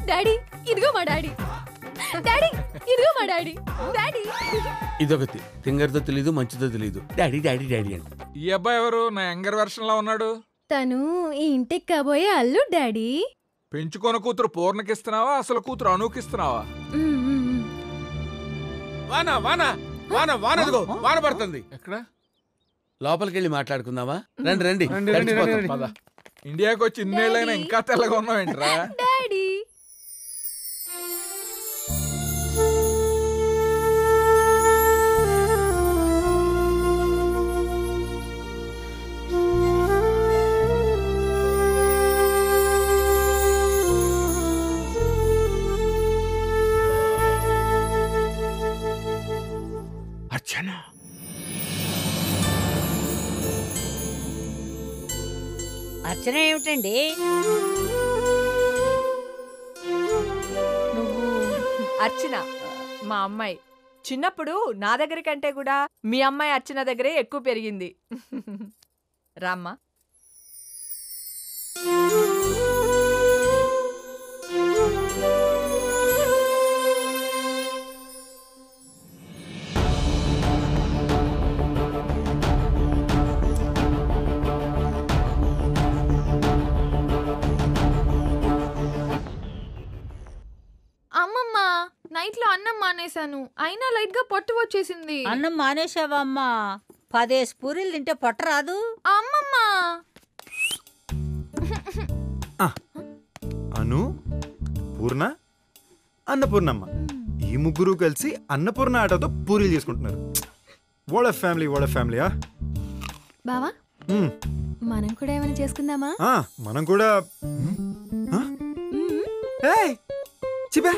డాడీ ఇదిగో మా డాడీ. డాడీ ఇదిగో మా డాడీ. డాడీ ఇదొకటి తింగర్తో తెలీదు, మంచిదో తెలీదు. డాడీ డాడీ డాడీ అండి. ఈ అబ్బాయి ఎవరు? నా యంగర్ వెర్షన్ లా ఉన్నాడు. తను ఈ ఇంటికి కాబోయే అల్లు డాడీ. పెంచుకొని కూతురు పూర్ణకిస్తున్నావా, అసలు కూతురు అనుకిస్తున్నావా? వాన వాన వాన వాన ఎదుగో, వాన పడుతుంది. ఎక్కడ? లోపలికి వెళ్ళి మాట్లాడుకుందామా? రండి రండి. ఇండియాకి వచ్చి ఇన్నేళ్ళైనా ఇంకా తెల్లగా ఉన్నావేంట్రా? డాడీ అర్చన ఏమిటండి? అర్చన మా అమ్మాయి. చిన్నప్పుడు నా దగ్గర కంటే కూడా మీ అమ్మాయి అర్చన దగ్గరే ఎక్కువ పెరిగింది. రామ్మా. అమ్మమ్మ, నైట్ లో అన్నం మానేశాను, అయినా లైట్ గా పొట్టు వచ్చేసింది. అన్నం మానేశావా అమ్మా? 10 పూరీలు తింటే పొట్ట రాదు అమ్మమ్మ. అను, పూర్ణ, అన్నపూర్ణమ్మ ఈ ముగ్గురు కలిసి అన్నపూర్ణ ఆటతో పూరీలు చేసుకుంటున్నారు. వాడ ఫ్యామిలీ. బావా, మనం కూడా ఏమైనా చేసుకుందామా? మనం కూడా. చిబా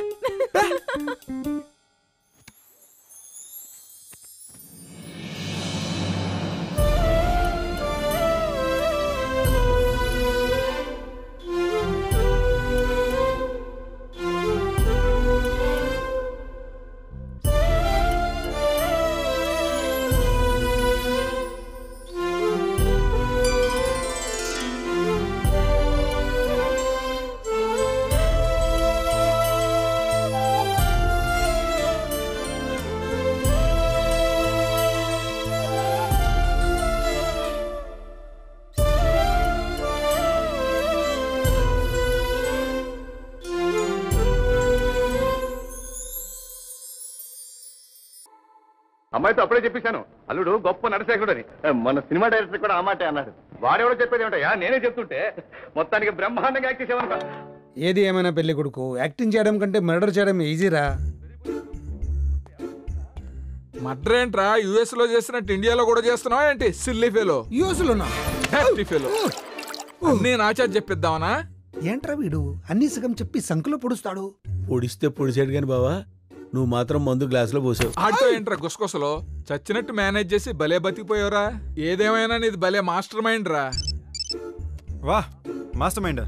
అమ్మాయితో అప్పుడే చెప్పేశాను, అల్లుడు గొప్ప నరసేకుడు అని. మన సినిమా డైరెక్టర్ కూడా ఆ మాటే అన్నాడు. వాడెవడో చెప్పేది ఏమిటయ్యా, నేనే చెప్తుంటే మొత్తానికి బ్రహ్మాండంగా యాక్ట్ చేసావనుకో. ఏది ఏమైనా పెళ్లి కొడుకు, యాక్టింగ్ చేయడం కంటే మర్డర్ చేయడం ఈజీరా. మర్డర్ ఏంట్రా, యుఎస్ లో చేసినట్టు ఇండియాలో కూడా చేస్తున్నావా ఏంటి? Silly fellow. యుఎస్ లోనా? Happy fellow. నేను ఆచార్య చెప్పిద్దామనా? ఏంట్రా వీడు అన్ని సగం చెప్పి సంకులో పొడుస్తాడు. పొడిస్తే పొడిచాడు కాని బావా, నువ్వు మాత్రం మందు గ్లాసులో పోసావు. ఆడితో ఏంట్రా గుసగుసలో చచ్చినట్టు మేనేజ్ చేసి భలే బతికిపోయావురా. ఏదేమైనా నీది భలే మాస్టర్ మైండ్ రా. వా, మాస్టర్ మైండ్.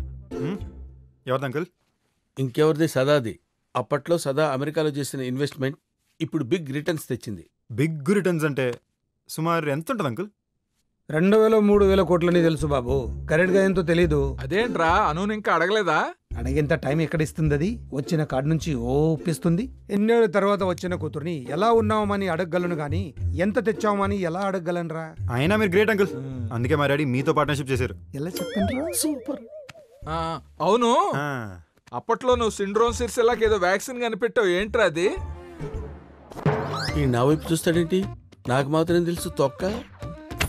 ఎవరిది అంకుల్? ఇంకెవరిది? సదాది. అప్పట్లో సదా అమెరికాలో చేసిన ఇన్వెస్ట్మెంట్ ఇప్పుడు బిగ్ రిటర్న్స్ తెచ్చింది. బిగ్ రిటర్న్స్ అంటే సుమారు ఎంత ఉంటుంది అంకుల్? 2000-3000 కోట్లని తెలుసు బాబు, కరెక్ట్ గా ఎంతో తెలీదు. అదేంట్రా, అనుని ఇంకా అడగలేదా? అడిగేంత టైం ఎక్కడ ఇస్తుంది? అది వచ్చిన కార్డు నుంచి ఒప్పిస్తుంది. ఎన్నేళ్ళ తర్వాత వచ్చిన కూతుర్ని ఎలా ఉన్నామని అడగగలను గాని ఎంత తెచ్చామని ఎలా అడగగలనరా? అయినా మీరు గ్రేట్ అంకుల్, అందుకే మా డాడీ మీతో పార్ట్నర్షిప్ చేశారు. ఎలా చెప్పండి? సూపర్. అవును, అప్పట్లో నువ్వు సిండ్రోమ్ సిర్సిలాకి ఏదో వ్యాక్సిన్ కనిపెట్టావు, ఏంట్రా అది? ఈ నా వైపు చూస్తాడేంటి? నాకు మాత్రం తెలుసు తొక్క.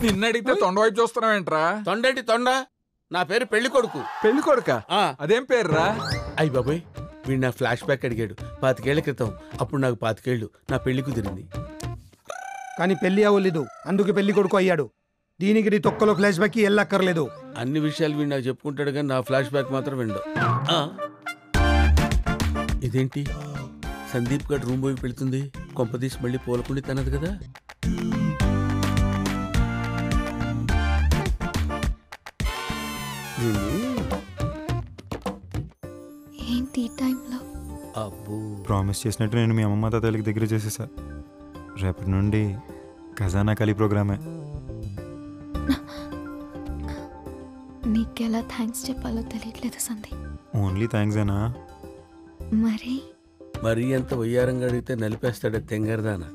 నిన్న అడిగితే తొండ వైపు చూస్తున్నావేంట్రా? తొండేంటి తొండ? నా పేరు పెళ్లి కొడుకు. పెళ్లి కొడుక? అదేం పేర్రా? అయ్యి బాబాయ్, వీడు నా ఫ్లాష్ బ్యాక్ అడిగాడు 25 ఏళ్ల క్రితం. అప్పుడు నాకు 25 ఏళ్ళు, నా పెళ్లి కుదిరింది. కానీ పెళ్లి అవ్వలేదు, అందుకు పెళ్లి కొడుకు అయ్యాడు. దీనికి తొక్కలో ఫ్లాష్ బ్యాక్ వెళ్ళక్కర్లేదు. అన్ని విషయాలు వీడు నాకు చెప్పుకుంటాడు కానీ నా ఫ్లాష్ బ్యాక్ మాత్రం విండు. ఇదేంటి సందీప్ గడ్ రూమ్ పోయి పెడుతుంది? కొంపదీసి మళ్ళీ పూలకుండి తనదు కదా. ఏంటి ఈ టైంలో? అబ్బో, ప్రామిస్ చేసినట్టు నేను మీ అమ్మమ్మ తాతయ్యకి దగ్గర చేసేసా. రేపటి నుండి ఖజానా ఖాళీ ప్రోగ్రామే. నీకెలా థ్యాంక్స్ చెప్పాలో తెలియట్లేదు సందీప్. ఓన్లీ థ్యాంక్స్ ఏనా? మరీ ఎంత వయ్యారంగా అడిగితే నలిపేస్తాడే తెంగరదానా.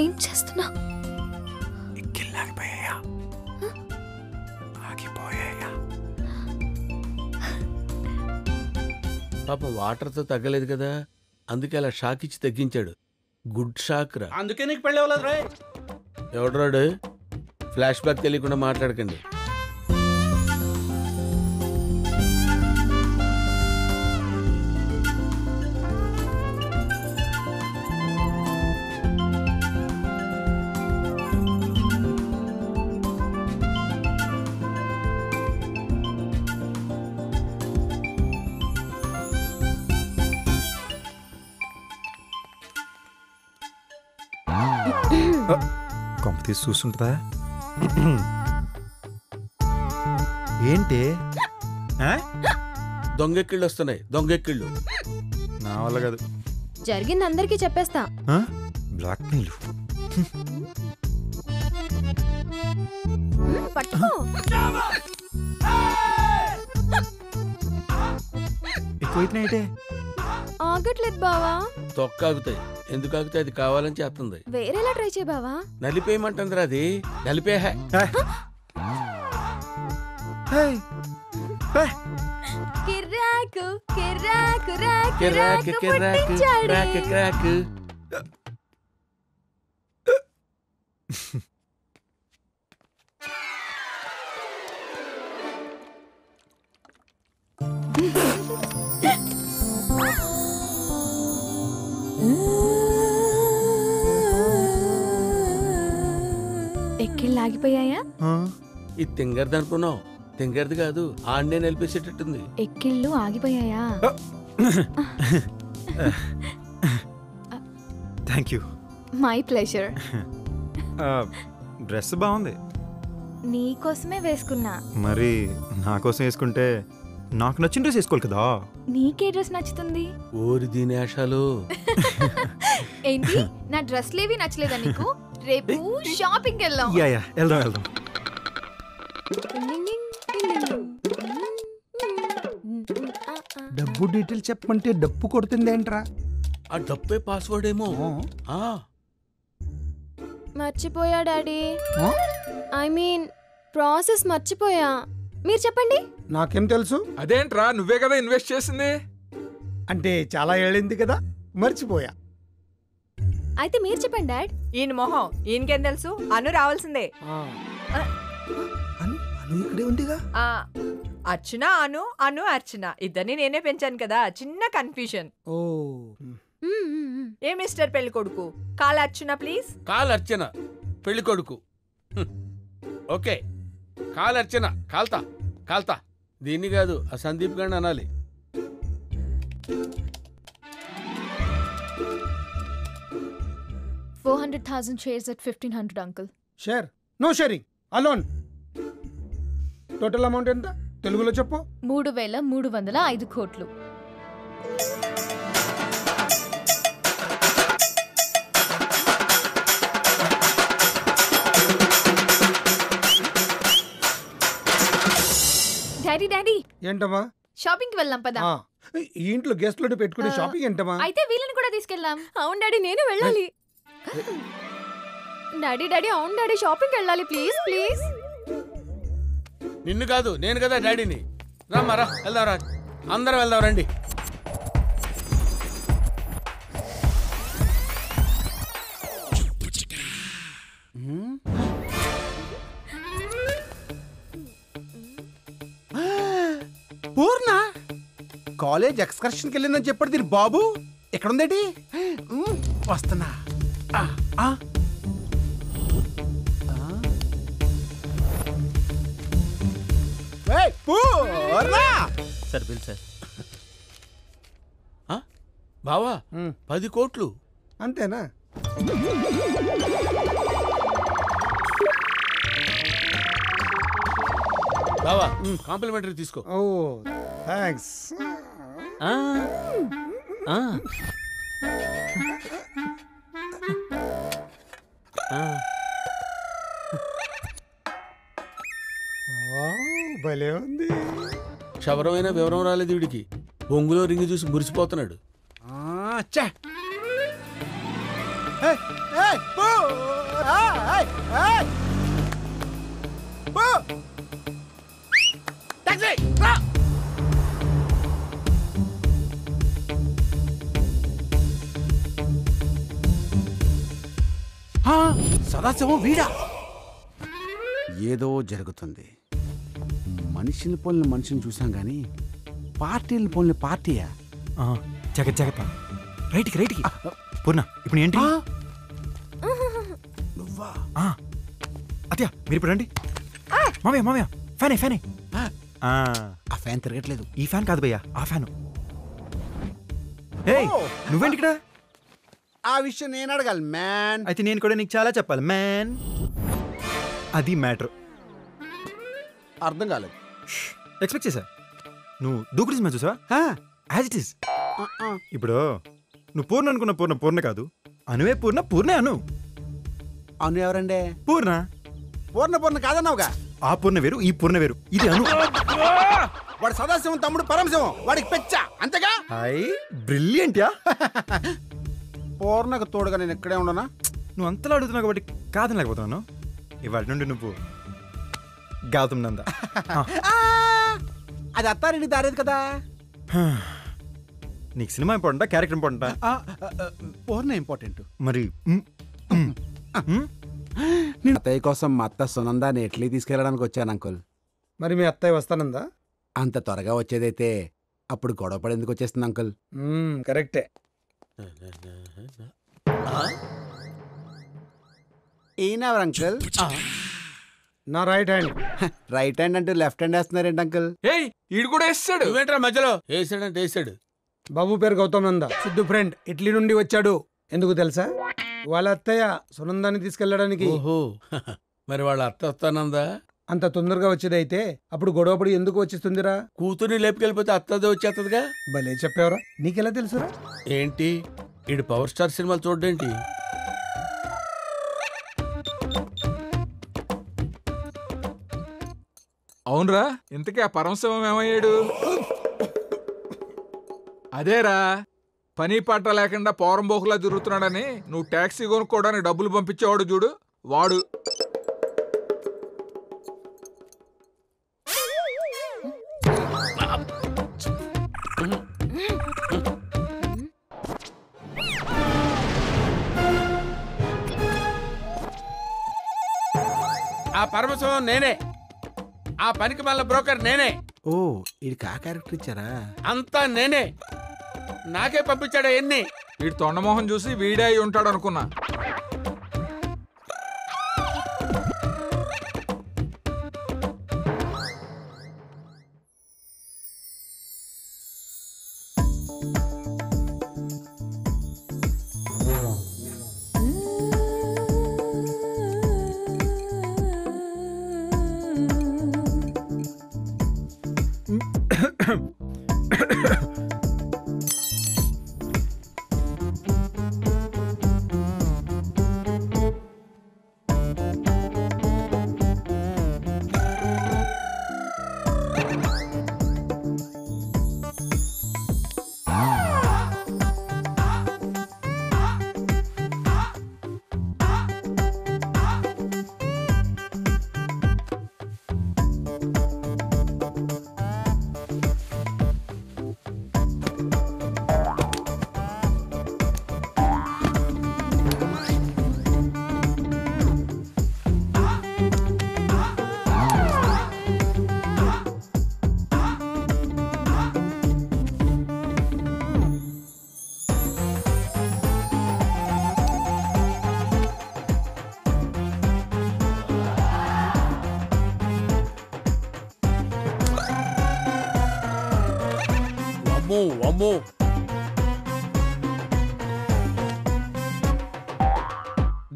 ఏం చేస్తున్నా? పాప వాటర్తో తగ్గలేదు కదా, అందుకే అలా షాక్ ఇచ్చి తగ్గించాడు. గుడ్ షాక్ రా. అందుకే నీకు పెళ్ళి అవ్వలేదు రా. ఎవడరాడు? ఫ్లాష్ బ్యాక్ తెలియకుండా మాట్లాడకండి. కొంప తీసి చూస్తుంటుందా ఏంటి? దొంగెక్కిళ్ళు వస్తున్నాయి, దొంగెక్కిళ్ళు. నా వల్ల కాదు. జరిగింది అందరికీ చెప్పేస్తా. బ్లాక్మెయిల్. పట్టుకో. ఎక్కువైతే ఆగట్లేదు బావా. తొక్కాగుతాయి. ఎందుకు ఆగుతాయి? అది కావాలని చేస్తుంది. వేరేలా ట్రై చేయ బావా. నలిపేయమంటుందిరా అది. నలిపే కిర్రాకు కిర్రాకు రాకు కిరాక్ రాకు కిరాక్ పుట్టించాడే. Crack crack. ఎక్కిళ్ళు ఆగిపోయాయా? ఇది తింగర్ది అనుకున్నావు. తింగర్ది కాదు, ఆన్నే నిలిపేసేటట్టుంది. ఎక్కిళ్ళు ఆగిపోయాయా? Thank you. My pleasure. Dress బాగుంది. నీకోసమే వేసుకున్నా. మరి నా కోసం వేసుకుంటే నాకు నచ్చిన డ్రెస్ వేసుకోవాలి కదా. నీకే డ్రెస్ నచ్చుతుంది? ఓరి దీని ఆశాలు. ఏంటి నా డ్రెస్లేవి నచ్చలేదా నీకు? రేపు షాపింగ్ వెళ్దాం. వెళ్దాం. డబ్బు డీటెయిల్ చెప్పమంటే డప్పు కొడుతుంది ఏంట్రా? ఆ డబ్బే పాస్వర్డ్ ఏమో. మర్చిపోయా డాడీ. ఐ మీన్ ప్రాసెస్ మర్చిపోయా. మీరు చెప్పండి. నాకేం తెలుసు? అదేంట్రా, నువ్వే కదా ఇన్వెస్ట్ చేసింది. అంటే చాలా ఏళ్ళింది కదా, మర్చిపోయా. అయితే మీరు చెప్పండి డాడ్. ఈయన మొహం ఈయనకేం తెలుసు? అను రావాల్సిందే. ఇక్కడే ఉందిగా. అర్చన అను, అను అర్చన ఇద్దరిని నేనే పెంచాను కదా. చిన్న కన్ఫ్యూజన్. ఓ ఏ మిస్టర్ పెళ్లి కొడుకు, కాల్ అర్చన ప్లీజ్. కాల్ అర్చన పెళ్లి కొడుకు. ఓకే, కాల్ అర్చన. కాల్తా కాల్తా. దీన్ని కాదు, ఆ సందీప్ గారిని అనాలి. $400,000 shares at 1,500, uncle. Share no sharing, alone. Total amount ఎంత? తెలుగులో చెప్పు. 3,305 కోట్లు. డాడీ డాడీ ఏంటమ్మా? షాపింగ్ కి వెళ్దాం పదా. ఈ ఇంట్లో గెస్ట్లను పెట్టుకునే షాపింగ్ ఏంటమ్మా? అయితే వీళ్ళని కూడా తీసుకెళ్దాం. అవును డాడీ, నేను వెళ్ళాలి. డాడీ డాడీ అవును డాడీ, షాపింగ్ వెళ్ళాలి ప్లీజ్ ప్లీజ్. నిన్ను కాదు, నేను కదా డాడీని. రామారా, వెళ్దాం రా, అందరం వెళ్దాం రండి. పూర్ణ కాలేజ్ ఎక్స్కర్షన్కి వెళ్ళిందని చెప్పాడు దీని బాబు. ఎక్కడుందేటి? వస్తున్నా. Sir bill sir. బావా 10 కోట్లు అంతేనా? బావా కాంప్లిమెంటరీ తీసుకో. ఓ థ్యాంక్స్. భలే ఉంది. క్షవరమైన వివరం రాలేదు వీడికి. బొంగులో రింగు చూసి మురిసిపోతున్నాడు. సదాశివం వీడా? ఏదో జరుగుతుంది. మనిషిని పోలిన మనిషిని చూసాం కానీ పార్టీని పోలిన పార్టీయా? జాగ్రత్త జాగ్రత్త. రైట్కి పూర్ణ ఇప్పుడు ఏంటి? నువ్వా? అత్యా మీరు ఇప్పుడు రండి. మామయ్య ఫ్యానే. ఆ ఫ్యాన్ తిరగట్లేదు. ఈ ఫ్యాన్ కాదు భయ్యా, ఆ ఫ్యాను. ఏయ్ నువ్వేంటి ఇక్కడ? ఆ విషయం నేను అడగాలి మ్యాన్. అయితే నేను కూడా నీకు చాలా చెప్పాలి మ్యాన్. అది మ్యాటర్. అర్థం కాలేదు. ఎక్స్పెక్ట్ చేశా. నువ్వు దూకుడు సినిమా చూసావా? As it is. ఇప్పుడు నువ్వు పూర్ణ అనుకున్న పూర్ణ కాదు, అనువే పూర్ణే అను. అను ఎవరండి? పూర్ణ కాదన్నావుగా. ఆ పూర్ణ వేరు, ఈ పూర్ణ వేరు. ఇది అను. వాడు సదాశివం తమ్ముడు పరమశివం. వాడికి పెచ్చా అంతేగా. Brilliant yeah. పూర్ణకు తోడుగా నేను ఇక్కడే ఉండనా? నువ్వు అంతలా అడుగుతున్నావు కాబట్టి కాదని లేకపోతున్నాను. ఇవాటి నుండి నువ్వు గౌతమ్ నంద. అది అత్తారెడ్డి దారేది కదా. నీకు సినిమా ఇంపార్టెంటా, క్యారెక్టర్ ఇంపార్టెంటా? పూర్ణ ఇంపార్టెంట్. మరి అత్తయ్య కోసం మా అత్త సునందాన్ని ఎట్లీ తీసుకెళ్ళడానికి వచ్చాను అంకుల్. మరి మీ అత్తయ్య వస్తానందా? అంత త్వరగా వచ్చేదైతే అప్పుడు గొడవ పడేందుకు వచ్చేస్తుంది అంకుల్. కరెక్టే. ఈయనెవరు అంకుల్? నా రైట్ హ్యాండ్. రైట్ హ్యాండ్ అంటే లెఫ్ట్ హ్యాండ్ వేస్తున్నారేంటి అంకుల్? ఈడు కూడా వేస్తాడు. నువ్వేంట్రా మధ్యలో? వేసాడంటే వేసాడు. బాబు పేరు గౌతమ్ నంద, సిద్ధు ఫ్రెండ్. ఇటలీ నుండి వచ్చాడు. ఎందుకు తెలుసా? వాళ్ళ అత్తయ్య సునందాన్ని తీసుకెళ్లడానికి. ఓహో, మరి వాళ్ళ అత్త వస్తానందా? అంత తొందరగా వచ్చేదైతే అప్పుడు గొడవపడి ఎందుకు వచ్చేస్తుందిరా? కూతుర్ని లేపుకెళ్ళిపోతే అత్తదే వచ్చేస్తుందిగా. భలే చెప్పేవరా. నీకెలా తెలుసురా? ఏంటి ఈడు పవర్ స్టార్ సినిమాలు చూడేంటి? అవునరా, ఇంతకీ ఆ పరమశివం ఏమయ్యాడు? అదేరా, పని పాట లేకుండా పోరంబోకులా తిరుగుతున్నాడని నువ్వు ట్యాక్సీ కొనుక్కోవడానికి డబ్బులు పంపించేవాడు చూడు, వాడు. ఆ పరమశివం నేనే. ఆ పనికి మళ్ళీ బ్రోకర్ నేనే. ఓ, వీడికి ఆ క్యారెక్టర్ ఇచ్చారా? అంతా నేనే. నాకే పంపించాడా ఎన్ని? వీడు తొండమోహన్ చూసి వీడే అయి ఉంటాడు అనుకున్నా. అమ్మో,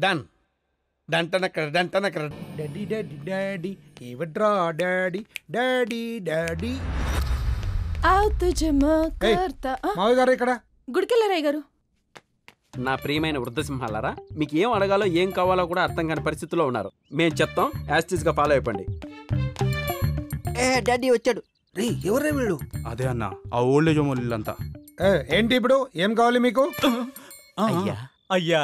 డన్. డంటనక్కడ డాడీ డాడీ డాడీ ఏవడ్రా డాడీ డాడీ డాడీ. మావయ్య గారు ఇక్కడ. గుడికెళ్ళారయ్య గారు. నా ప్రియమైన వృద్ధసింహాలారా, మీకు ఏం అడగాలో ఏం కావాలో కూడా అర్థం కాని పరిస్థితిలో ఉన్నారు. మేము చెప్తాం, యాస్టీస్గా ఫాలో అయిపోండి. డాడీ వచ్చాడు. రే, ఎవరే వీడు? అదే అన్న, ఆ ఓల్డ్ ఏజ్ హోమ్ అంతా. ఏంటి ఇప్పుడు ఏం కావాలి మీకు? అయ్యా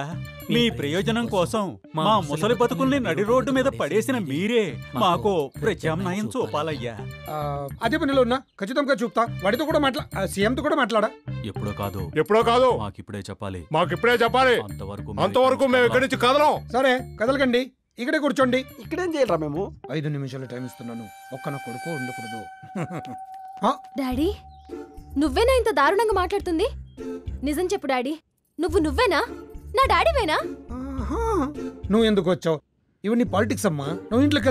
మీ ప్రయోజనం కోసం మా ముసలి బతుకుల్ని నడి రోడ్డు మీద పడేసిన మీరే మాకు ప్రత్యామ్నాయం చూపాలయ్యా. అదే పనిలో ఉన్నా, ఖచ్చితంగా చూపుతా. వాడితో కూడా సీఎంతో కూడా మాట్లాడా. ఎప్పుడో కాదు మాకిప్పుడే చెప్పాలి. అంతవరకు మేము ఇక్కడి నుంచి కదలం. సరే కదలకండి, ఇక్కడే కూర్చోండి. ఇక్కడేం చేయాలరా మేము? 5 నిమిషాలు టైం ఇస్తున్నాను. ఒక్కన కొడుకు ఉండకూడదు. డాడీ, నువ్వేనా ఇంత దారుణంగా మాట్లాడుతుంది? నిజం చెప్పు డాడీ, నువ్వేనా? నా డాడీవేనా? నువ్వు ఎందుకు వచ్చావు? ఇవన్నీ పాలిటిక్స్ అమ్మా. నువ్వు ఇంట్లోకి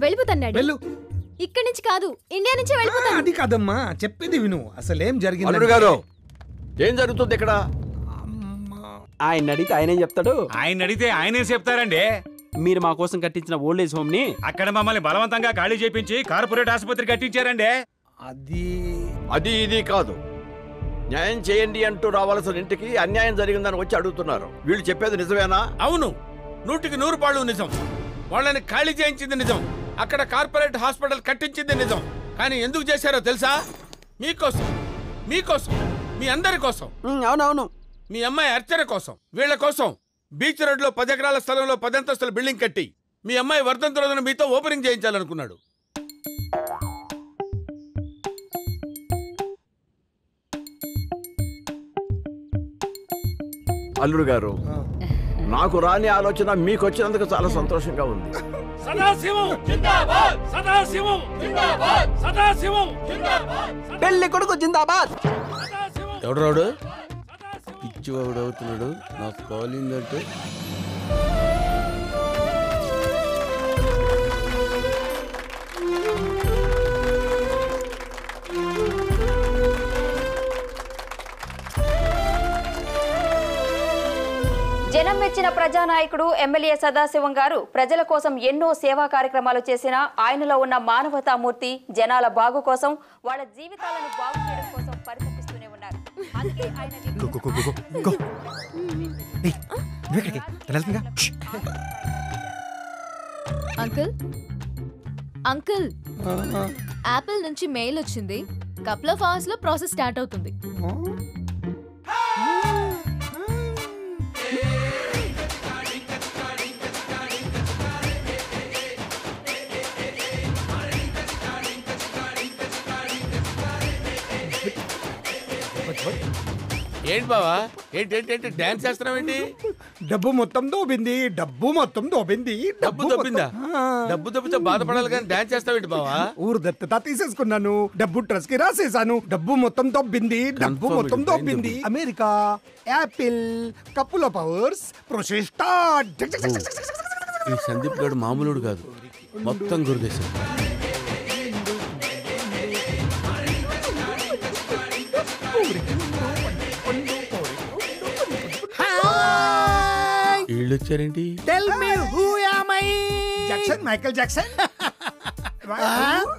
వెళ్ళిపోతాను డాడీ. వెళ్ళు. ఇక్కడి నుంచి కాదు, ఇండియా నుంచి వెళ్ళిపోతాను. అది కాదమ్మా, చెప్పేది విను. అసలేం జరిగింది? అల్లుడు గారు, ఏం జరుగుతుంది ఇక్కడ? ఆయన అడిగితే ఆయనేం చెప్తాడు? ఆయన అడిగితే ఆయనే చెప్తారండి. మీరు మా కోసం కట్టించిన ఓల్డ్ ఏజ్ హోమ్ ని అక్కడ మమ్మల్ని బలవంతంగా ఖాళీ చేపించి కార్పొరేట్ ఆసుపత్రి కట్టించారండి. అది ఇది కాదు. న్యాయం చేయండి అంటూ రావాల్సిన ఇంటికి అన్యాయం జరిగిందని వచ్చి అడుగుతున్నారు. వీళ్ళు చెప్పేది నిజమేనా? అవును, 100% నిజం. వాళ్ళని ఖాళీ చేయించింది నిజం. అక్కడ కార్పొరేట్ హాస్పిటల్ కట్టించింది నిజం. కానీ ఎందుకు చేశారో తెలుసా? మీకోసం, మీ అందరి కోసం. అవునవును, మీ అమ్మాయి అర్చన కోసం, వీళ్ళ కోసం. బీచ్ రోడ్ లో 10 ఎకరాల స్థలంలో 10 అంతస్తుల బిల్డింగ్ కట్టి మీ అమ్మాయి వర్ధంతి రోజున మీతో ఓపెనింగ్ చేయించాలనుకున్నాడు. అల్లుడు గారు, నాకు రాని ఆలోచన మీకు వచ్చినందుకు చాలా సంతోషంగా ఉంది. పెళ్లి కొడుకు జిందాబాద్. ఎవడు పిచ్చివాడు అవుతున్నాడు. నాకు కాలిందంటే జనం మెచ్చిన ప్రజానాయకుడు ఎమ్మెల్యే సదాశివం గారు ప్రజల కోసం ఎన్నో సేవా కార్యక్రమాలు చేసిన ఆయనలో ఉన్న మానవతామూర్తి జనాల బాగు కోసం, వాళ్ళ జీవితాలను బాగు చేయడం కోసం పరితపిస్తూనే ఉన్నారు. అందుకే ఆయన అంకుల్ యాపిల్ నుంచి మెయిల్ వచ్చింది. కపుల్ ఆఫ్ అవర్స్ లో ప్రాసెస్ స్టార్ట్ అవుతుంది. ఏంటి బావా? ఏంటి డాన్స్ చేస్తున్నావేంటి? డబ్బు మొత్తం దోబింది. డబ్బు దొబ్బిందా? డబ్బు దొబ్బితో బాధపడాలి కానీ డాన్స్ చేస్తావేంటి బావా? ఊరు దత్తత తీసేసుకున్నాను. డబ్బు ట్రస్ట్ కి రాసేసాను. డబ్బు మొత్తం దొబ్బింది. America, apple, couple of hours, process start. ఈ సందీప్ గారు మామూలుడు కాదు, మొత్తం గురుదేశం. వీళ్ళు వచ్చారేంటి? Tell me who am I? Jackson, Michael Jackson.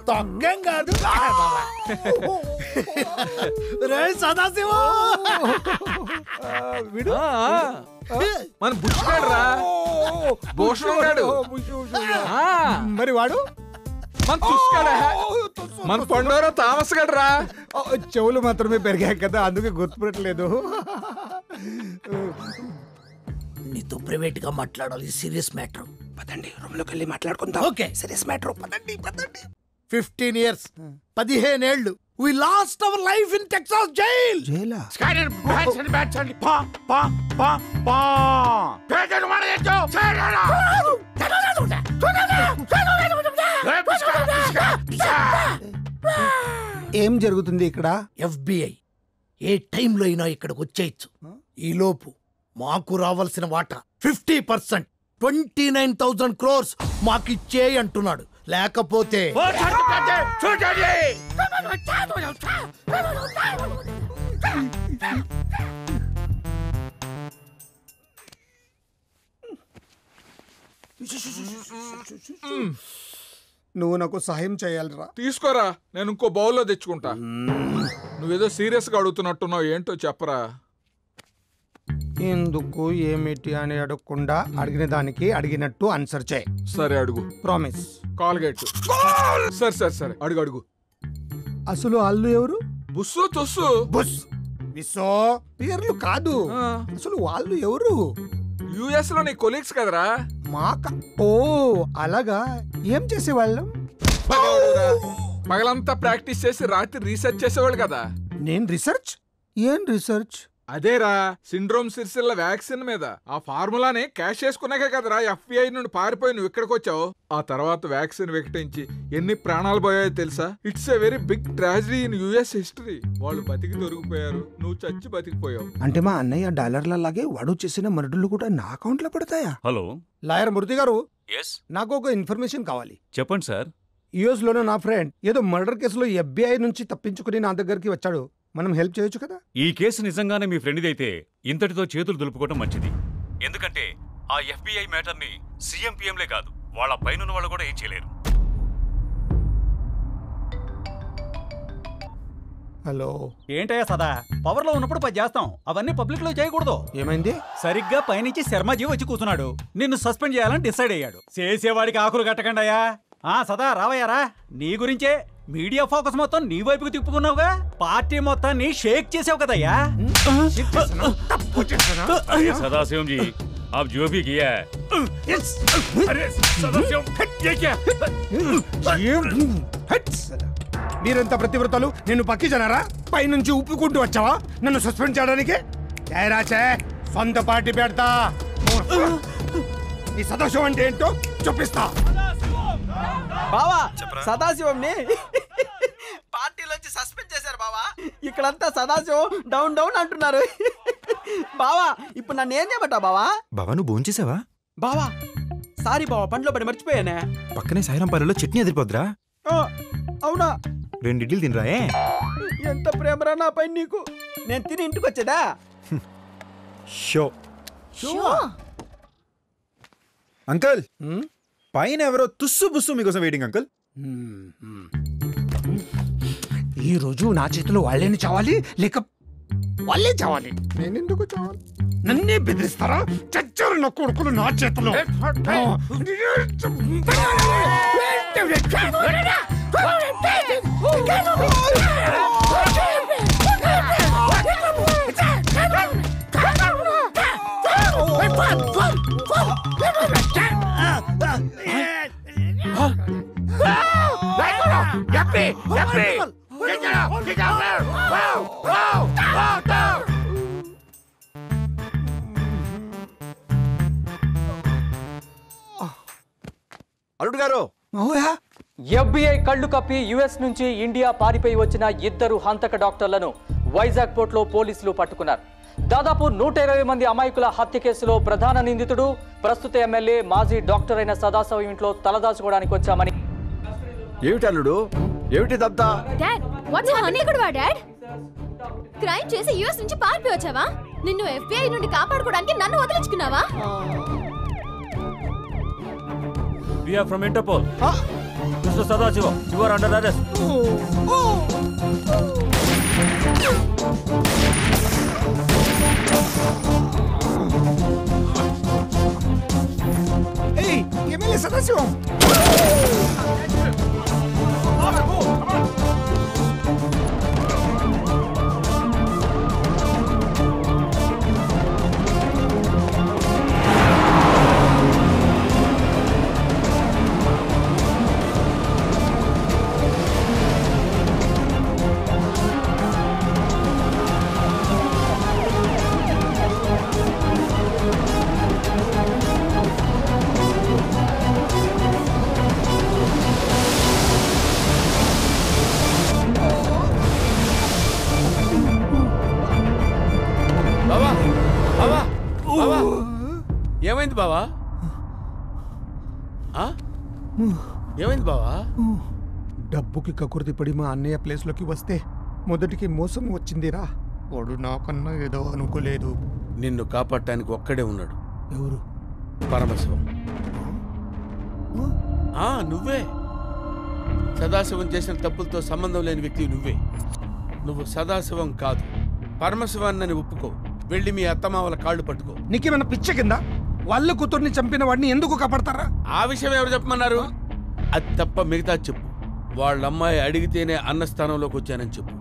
తొగ్గం కాదు రే సదాశివ. మన బుష్గాడురా, భూషణం గాడు. మరి వాడు మన తుస్కాడా, మన పండోరా తామస్ గడరా. చెవులు మాత్రమే పెరిగాయి కదా, అందుకే గుర్తుపట్టలేదు. నీతో ప్రైవేట్ గా మాట్లాడాలి. Serious matter. పదండి, రూమ్ లోకి వెళ్ళి మాట్లాడుకుందాం. Okay, serious matter. పదండి. 15 years, 15 ఏళ్ళు. We lost our life in Texas jail. జైలా? ఏం జరుగుతుంది ఇక్కడ? FBI ఏ టైంలో అయినా ఇక్కడికి వచ్చేయచ్చు. ఈలోపు మాకు రావాల్సిన వాటా 50%, 29,000 crores మాకిచ్చే అంటున్నాడు. లేకపోతే నువ్వు నాకు సహాయం చేయాలిరా. తీసుకోరా, నేను ఇంకో బౌల్లో తెచ్చుకుంటా. నువ్వేదో సీరియస్ గా అడుగుతున్నట్టున్నావు. ఏంటో చెప్పరా. ఎందుకు ఏమిటి అని అడగకుండా అడిగిన దానికి అడిగినట్టు ఆన్సర్ చేయి. సరే అడుగు. ప్రామిస్. కాల్గేట్. సరే అడుగు. అసలు వాళ్ళు ఎవరు? బుస్సు తుస్సు. బుస్ విసో పేర్లు కాదు, అసలు వాళ్ళు ఎవరు? యుఎస్ లో నీ కొలీగ్స్ కదరా. ఓ అలాగా. ఏం చేసేవాళ్ళం? పగలంతా ప్రాక్టీస్ చేసి రాత్రి రీసెర్చ్ చేసేవాళ్ళు కదా. నేను రీసెర్చ్? ఏం రీసెర్చ్? అదేరా సిండ్రోమ్ సిర్సిల్ల వ్యాక్సిన్ మీద. ఆ ఫార్ములాని క్యాష్ చేసుకున్నాకే కదరా FBI నుండి పారిపోయి నువ్వు ఇక్కడికి వచ్చావు. ఆ తర్వాత వ్యాక్సిన్ వికటించి ఎన్ని ప్రాణాలు పోయాయో తెలుసా? It's a very big tragedy in US history. వాళ్ళు బతికి దొరికిపోయారు, నువ్వు చచ్చి బతికిపోయావు. అంటే మా అన్నయ్య డాలర్లలాగే వాడు చేసిన మర్డర్లు కూడా నా అకౌంట్ లో పడతాయా? హలో లాయర్ మూర్తి గారు, ఎస్ నాకు ఒక ఇన్ఫర్మేషన్ కావాలి. చెప్పండి సార్. యుఎస్ లోనే నా ఫ్రెండ్ ఏదో మర్డర్ కేసులో FBI నుంచి తప్పించుకుని నా దగ్గరికి వచ్చాడు. మనం హెల్ప్ చేయొచ్చు కదా? ఈ కేసు నిజంగానే మీ ఫ్రెండ్దైతే ఇంతటితో చేతులు దులుపుకోవడం మంచిది. ఎందుకంటే ఆ FBI మ్యాటర్ని CMPMలే కాదు, వాళ్ళ పైన వాళ్ళు కూడా ఏం చేయలేరు. హలో. ఏంటయ్యా సదా, పవర్ లో ఉన్నప్పుడు పది చేస్తాం, అవన్నీ పబ్లిక్ లో చేయకూడదు. ఏమైంది? సరిగ్గా పైనుంచి శర్మాజీ వచ్చి కూర్చున్నాడు, నిన్ను సస్పెండ్ చేయాలని డిసైడ్ అయ్యాడు. చేసేవాడికి ఆకులు కట్టకండి అయ్యా. సదా రావయ్యారా, నీ గురించే మీడియా ఫోకస్ మొత్తం నీ వైపుకి తిప్పుకున్నావుగా. పార్టీ మొత్తాన్ని షేక్ చేసావు కదయ్యా. సదాశివం జీ, आप जो भी किया है, अरे सदाशिव, ये क्या? మీరంతా ప్రతివ్రతలు నిన్ను పక్కి జనారా? పైనుంచి ఉప్పుకుంటూ వచ్చావా నన్ను సస్పెండ్ చేయడానికి? రాచే సొంత పార్టీ పెడతా. ఈ సదాశివం అంటే ఏంటో చూపిస్తా. బావా సదాశివంని పార్టీలోంచి సస్పెండ్ చేశారు బావా. ఇక్కడంతా సదాశివం డౌన్ డౌన్ అంటున్నారు. బావా ఇప్పుడు నన్ను ఏం చేయమంటావు బావా? బావా నువ్వు భోంచేసావా? బావా సారీ బావా, పండ్లో పడి మర్చిపోయానే. పక్కనే సాయిరాం పాలలో చట్నీ ఎదిరిపోద్రా. అవునా? 2 ఇడ్లీలు తినరా. ఎంత ప్రేమరా నా పైన నీకు. నేను తిని ఇంటికి వచ్చేదా? షో అంకల్, పైన ఎవరో తుస్సు బుస్సు మీకోసం వెయిటింగ్ అంకల్. ఈ రోజు నా చేతిలో వాళ్ళేని చావాలి లేక వాళ్ళే చావాలి? నేనెందుకు చావాలి? నన్నే బెదిరిస్తారా? చచ్చారు నా కొడుకులు నా చేతిలో. అల్లుడు గారు, FBI కళ్ళు కప్పి యుఎస్ నుంచి ఇండియా పారిపోయి వచ్చిన 2 హంతక డాక్టర్లను వైజాగ్ పోర్టులో పోలీసులు పట్టుకున్నారు. దాదాపు 120 మంది అమాయకుల హత్య కేసులో ప్రధాన నిందితుడు ప్రస్తుత ఎమ్మెల్యే మాజీ డాక్టర్ అయిన సదాశివం ఇంట్లో తలదాచుకోవడానికి వచ్చామని. ఏమిటి అల్లుడు, ఏమిటిదంతా? Dad, what's happening? Dad, crime చేసి యుఎస్ నుంచి పారిపోయి వచ్చావా? నిన్ను FBI నుండి కాపాడుకోవడానికి నన్ను వదిలించుకున్నావా? We are from Interpol. Mr. Sadashivam, you are under arrest. Hey, MLA Sadasivam. ఏమైంది బావా? ఏమైంది బావా? డబ్బుకి కకుర్తి పడి మా అన్నయ్య ప్లేస్లోకి వస్తే మొదటికి మోసం వచ్చిందిరా. వాడు నాకన్నా ఏదో అనుకోలేదు. నిన్ను కాపాడటానికి ఒక్కడే ఉన్నాడు. ఎవరు? పరమశివం. నువ్వే. సదాశివం చేసిన తప్పులతో సంబంధం లేని వ్యక్తి నువ్వే. నువ్వు సదాశివం కాదు, పరమశివాన్ని ఒప్పుకో. వెళ్ళి మీ అత్తమావల కాళ్ళు పట్టుకో. నీకేమైనా పిచ్చ కింద? వాళ్ళ కూతుర్ని చంపిన వాడిని ఎందుకు కాపాడతారా? ఆ విషయం ఎవరు చెప్పమన్నారు? అది తప్ప మిగతా చెప్పు. వాళ్ళ అమ్మాయి అడిగితేనే అన్న స్థానంలోకి వచ్చానని చెప్పు.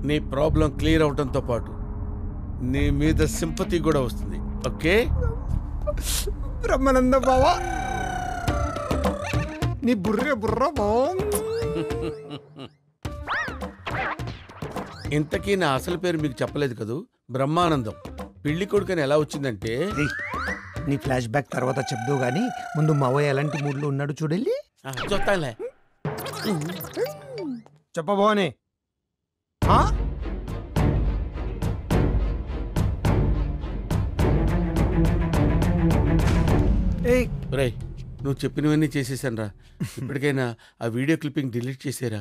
నీ ప్రాబ్లం క్లియర్ అవడంతో పాటు నీ మీద సింపతి కూడా వస్తుంది. ఓకే బ్రహ్మానంద బావా, నీ బుర్ర బావా. ఇంతకీ నా అసలు పేరు మీకు చెప్పలేదు కదూ, బ్రహ్మానందం. పెళ్లి కొడుకని ఎలా వచ్చిందంటే, నీ ఫ్లాష్ బ్యాక్ తర్వాత చెప్దు గానీ ముందు మావయ్య ఎలాంటి మూడ్లో ఉన్నాడు చూడెళ్ళి. చూస్తానులే. చెప్పబోనే రేయ్, నువ్వు చెప్పినవన్నీ చేసేసాను రా. ఇప్పటికైనా ఆ వీడియో క్లిప్పింగ్ డిలీట్ చేసేరా.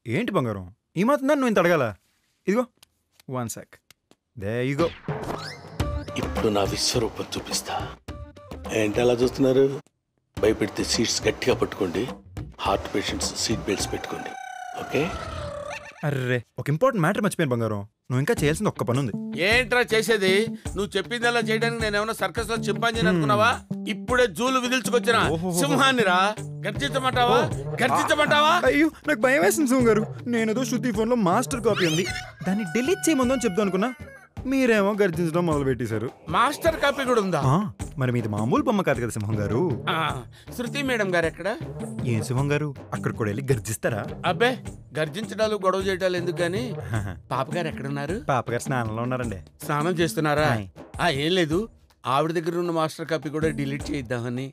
ఏంటి బంగారం, ఈ మాత్రం నువ్వు ఇంత అడగాల? ఇదిగో 1 sec. దే ఇగో. ఇప్పుడు నా విశ్వరూపం చూపిస్తా. ఏంటి అలా చూస్తున్నారు? భయపెడితే సీట్స్ గట్టిగా పట్టుకోండి. హార్ట్ పేషెంట్స్ సీట్ బెల్ట్స్ పెట్టుకోండి. ఓకే? అర్రే, ఒక ఇంపార్టెంట్ మ్యాటర్ మర్చిపోయాను బంగారం. నువ్వు ఇంకా చేయాల్సింది ఒక్క పని ఉంది. ఏంట్రా చేసేది? నువ్వు చెప్పిందలా చేయడానికి నేనేమన్నా సర్కస్ లో చింపాంజీని అనుకున్నావా? ఇప్పుడే జూలు విదిల్చుకొచ్చిన సింహాన్ని రా. గర్జించమంటావా? గర్జించమంటావా? అయ్యో, నాకు భయం వేసింది సింహం గారు. నేనేదో శృతి ఫోన్ లో మాస్టర్ కాపీ ఉంది, దాన్ని డిలీట్ చేయమందని చెప్తాను అనుకున్నా. మీరేమో గర్జించడం మొదలు పెట్టేశారు. మాస్టర్ కాపీ కూడా ఉందా? మరి మీది మామూలు బొమ్మ కాదు కదా సింహం గారు. శృతి మేడం గారు ఎక్కడ? ఏం సింహం గారు, అక్కడ కూడా వెళ్ళి గర్జిస్తారా? అబ్బే, గర్జించడాలు గొడవ చేయటాలు ఎందుకు గాని. పాపగారు ఎక్కడున్నారు? పాపగారు స్నానంలో ఉన్నారండి. స్నానం చేస్తున్నారా? ఏం లేదు, ఆవిడ దగ్గర ఉన్న మాస్టర్ కాపీ కూడా డిలీట్ చేయిద్దామని.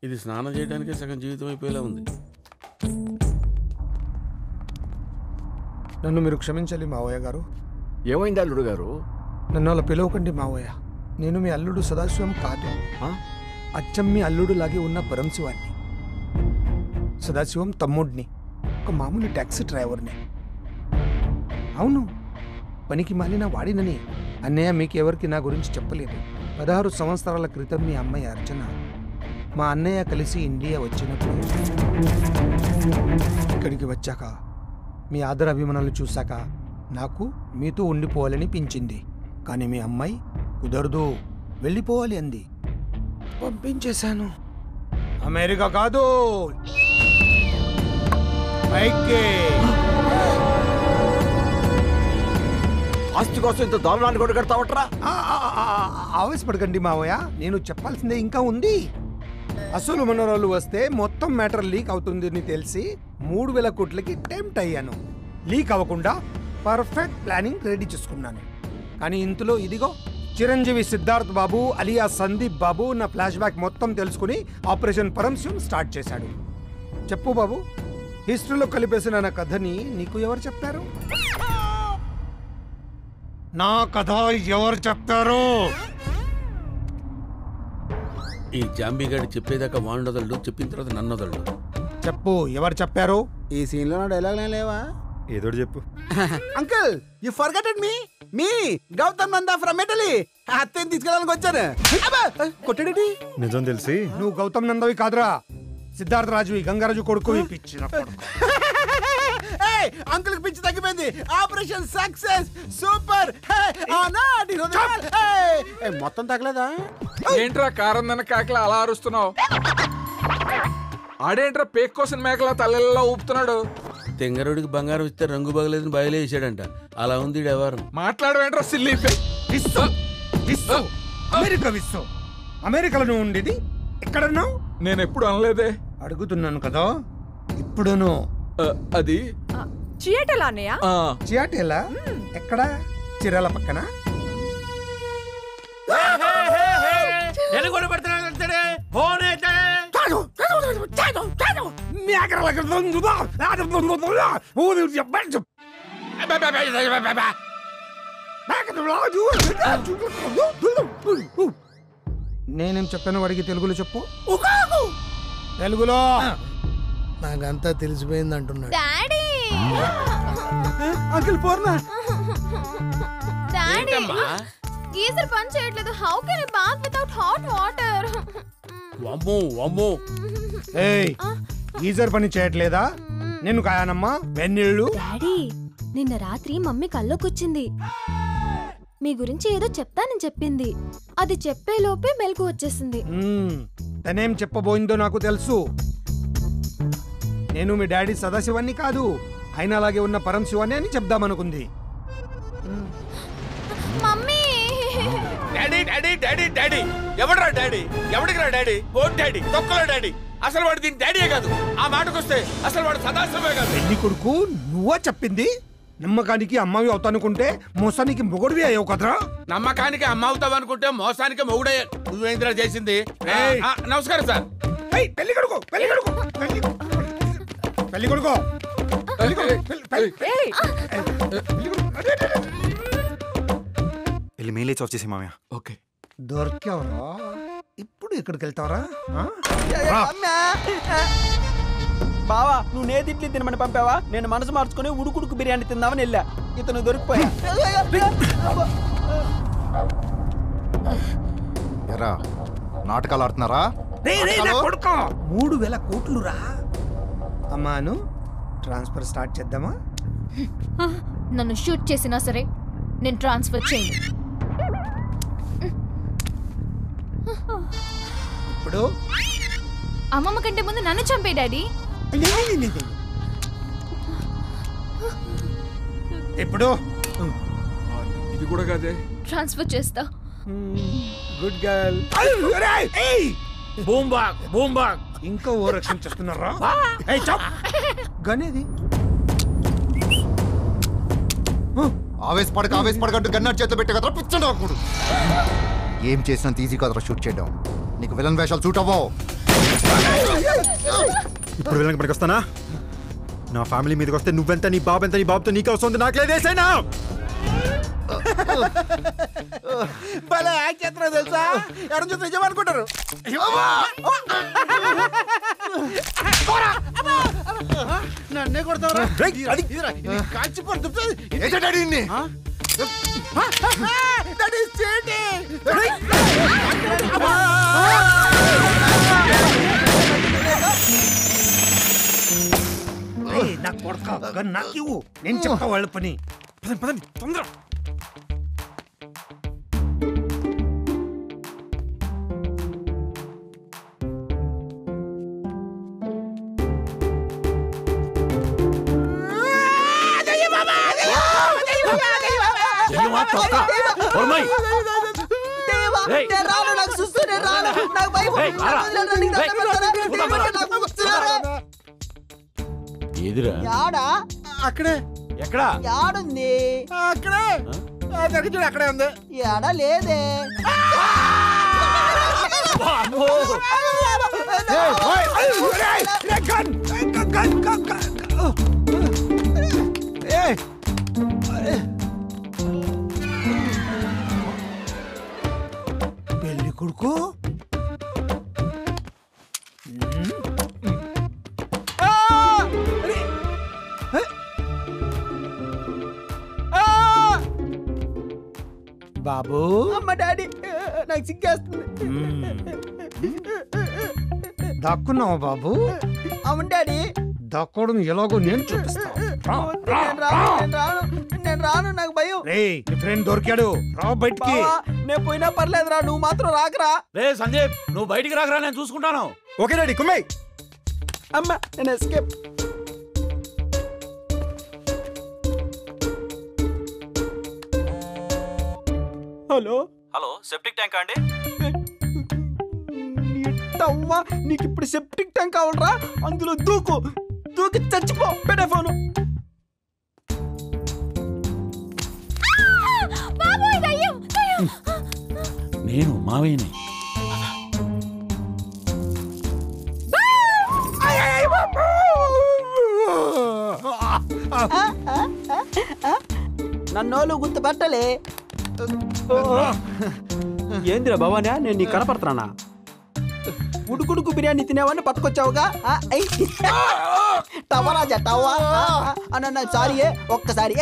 ఇది స్నానం చేయడానికి సగం జీవితం అయిపోయేలా ఉంది. నన్ను మీరు క్షమించాలి మావయ్య గారు. ఏమైంది అల్లుడు గారు? నన్ను అలా పిలవకండి మావయ్య. నేను మీ అల్లుడు సదాశివం కాదు. అచ్చం మీ అల్లుడు లాగే ఉన్న పరమశివాన్ని. సదాశివం తమ్ముడిని, ఒక మామూలు ట్యాక్సీ డ్రైవర్ని. అవును, పనికి మాలిన వాడినని అన్నయ్య మీకెవరికి నా గురించి చెప్పలేదు. 16 సంవత్సరాల క్రితం మీ అమ్మాయి అర్చన మా అన్నయ్య కలిసి ఇండియా వచ్చినప్పుడు ఇక్కడికి వచ్చాక మీ ఆదర అభిమానాలు చూశాక నాకు మీతో ఉండిపోవాలనిపించింది. కానీ మీ అమ్మాయి కుదరదు, వెళ్ళిపోవాలి అంది. పంపించేశాను. అమెరికా కాదు, ఆస్తి కోసం ఇంత దారుణాన్ని కూడా కడతావట్రా? ఆవేశపడకండి మావయ్య, నేను చెప్పాల్సిందే ఇంకా ఉంది. అసలు మనోరాలు వస్తే మొత్తం మ్యాటర్ లీక్ అవుతుందని తెలిసి 3000 కోట్లకి టెంప్ట్ అయ్యాను. లీక్ అవ్వకుండా పర్ఫెక్ట్ ప్లానింగ్ రెడీ చేసుకున్నాను. కానీ ఇంతలో ఇదిగో చిరంజీవి సిద్ధార్థ్ బాబు అలియా సందీప్ బాబు నా ఫ్లాష్ బ్యాక్ మొత్తం తెలుసుకుని ఆపరేషన్ పరమశివం స్టార్ట్ చేశాడు. చెప్పు బాబు, హిస్టరీలో కలిపేసిన నా కథని నీకు ఎవరు చెప్పారు? నా కథ ఎవరు చెప్పారు? ఈ జాంబీగాడు చెప్పేదాకా వాణ్ణొదళ్ళు, చెప్పిన తర్వాత నన్నొదళ్ళు. చెప్పు, ఎవరు చెప్పారు? ఈ సీన్ లో డైలాగ్ లేవా? ఏదో చెప్పు. Uncle, you forgotted me Gautam Nanda from Italy. అత్తేని తీసుకెళ్ళడానికి వచ్చాను. కొట్టడేటి? నిజం తెలిసి నువ్వు గౌతమ్ నందవి కాదురా, సిద్ధార్థ రాజువి, గంగారాజు కొడుకు. అంకుల్ కి పిచ్చి తగ్గిపోయింది. Operation success, super. మొత్తం తగ్గలేదా? ఏంట్రా కారందన కాకలా అలా అరుస్తున్నావు? ఆడేంట్రా పేక్ కోసం మేకలా తల్లెల్లా ఊపుతున్నాడు? తెంగరుడికి బంగారం ఇస్తే రంగు బాగలేదని బయలు వేసాడంట. అలా ఉంది వ్యవహారం. మాట్లాడవేంట్రా సిల్లీ? అమెరికా విశ్వం, అమెరికాలో నువ్వు ఉండేది ఎక్కడన్నావు? నేను ఎప్పుడు అనలేదే. అడుగుతున్నాను కదా ఇప్పుడును. అది చియాటెలా అన్నయ్య? చియాటెలా ఎక్కడ? చిరాల పక్కన. నేనేం చెప్పాను వాడికి తెలుగులో చెప్పు. తెలుగులో నాకంతా తెలిసిపోయింది అంటున్నాడు. Daddy, uncle Purna, daddy geyser పని చేయట్లేదు. How can I bath without hot water? ఏయ్, గీజర్ పని చేయట్లేదా? నేను కాయానమ్మా వెన్నీళ్ళు. డాడీ, నిన్న రాత్రి మమ్మీ కల్లోకొచ్చింది. మీ గురించి ఏదో చెప్తానని చెప్పింది. అది చెప్పేలోపే మెలకు వచ్చేసింది. తనేం చెప్పబోయిందో నాకు తెలుసు. నేను మీ డాడీ సదాశివాన్ని కాదు, ఆయన అలాగే ఉన్న పరమశివాన్ని అని చెప్దామనుకుంది. Mummy daddy daddy daddy daddy ఎవడరా డాడీ? ఎవడికి రా డాడీ? ఓ డాడీ తొక్కలో డాడీ. అసలు వాడు దీని డాడీయే కాదు. ఆ మాటకొస్తే అసలు వాడు సదాశివే కాదు. పెళ్లి కొడుకు నువ్వా చెప్పింది? నమ్మకానికి అమ్మాయి అవుతానుకుంటే మోసానికి మొగుడివి అయ్యావు కదరా. నమ్మకానికి అమ్మ అవుతావు అనుకుంటే మోసానికి మొగుడయ్యా. నువ్వేంద్రా చేసింది? నమస్కారం సార్. పెళ్లి కొడుకు పెళ్లి కొడుకు పెళ్లి కొడుకు వెళ్ళి మెయిల్ ఆఫ్ చేసి మామయ్య. ఓకే దొరికావరా? ఇప్పుడు ఎక్కడికి వెళ్తావరా? బావా నువ్వు నేతిడ్లీ తినమని పంపావా? నేను మనసు మార్చుకుని ఉడుకుడుకు బిర్యానీ తిందామని వెళ్ళా. ఇతను దొరికిపోయా. ఎరా నాటకాలు ఆడుతున్నారా? 3,000 కోట్లు రా. అమ్మాను ట్రాన్స్ఫర్ స్టార్ట్ చేద్దామా? నన్ను షూట్ చేసినా సరే నేను ట్రాన్స్ఫర్ చేయను. ఇప్పుడు అమ్మమ్మ కంటే ముందు నన్ను చంపే డాడీ. ఇప్పుడు ఇది కూడా కాదే. ట్రాన్స్ఫర్ చేస్తా. Good girl. బూమ్ బాక్ బూమ్ బాక్. ఇంకా ఓ రక్షణ చేస్తున్నారా? గనేది ఆవేశపడకంటూ గన్నర్ చేతిలో పెట్టే కదరా పుచ్చండి. ఏం చేసినంత ఈజీ కదరా షూట్ చేయడం. నీకు విలన్ వేషాలు సూట్ అవ్వవు. ఇప్పుడు విలన్ పనికి వస్తానా? నా ఫ్యామిలీ మీదకి వస్తే నువ్వెంత, నీ బాబు ఎంత, నీ బాబుతో నీకు వస్తుంది, నాకు లేదేసైనా. భలే యాక్ట్ చేస్తున్నా తెలుసా? ఎవరు చూసి నిజం అనుకుంటారు. నన్నే కొడతావరా? కాల్చిపోతుంది. నాకు కొడక నాకు ఇవ్వు, నేను చెప్తా వాళ్ళ పని. పదండి పదండి తొందర. ఎదురా అక్కడే. ఎక్కడా? యాడుంది? అక్కడే. చూడు అక్కడే ఉంది. యాడ లేదే. పెళ్లి కొడుకు బాబు. అమ్మ డాడీ నాకు సిగ్గేస్తుంది. దాక్కున్నావా బాబు? అవును డాడీ. దాక్కోవడం ఎలాగో నేను చూపిస్తా. నేను రాను నాకు భయం. నీ ఫ్రెండ్ దొరికాడు, రా బయటికి. నేను పోయినా పర్లేదురా, నువ్వు మాత్రం రాకరా. రే సందీప్ నువ్వు బయటికి రాకరా, నేను చూసుకుంటాను. ఓకే డాడీ కుమ్మై. అమ్మ నేను escape. Hello hello septic tank అండి? అవ్వా నీకు ఇప్పుడు సెప్టిక్ ట్యాంక్ కావాలరా? అందులో దూకు, దూకి చచ్చిపో. పెట్టే ఫోను. నేను మావయ్యని. నన్నోళ్ళు గుర్తుపట్టలే. ఏందిరా భవానా, నేను నీకు కనపడుతున్నానా? ఉడుకుడుకు బిర్యానీ తినేవాడిని పట్టుకొచ్చావుగా. టవరాజా టవా అన్న. సారీ ఒక్కసారి.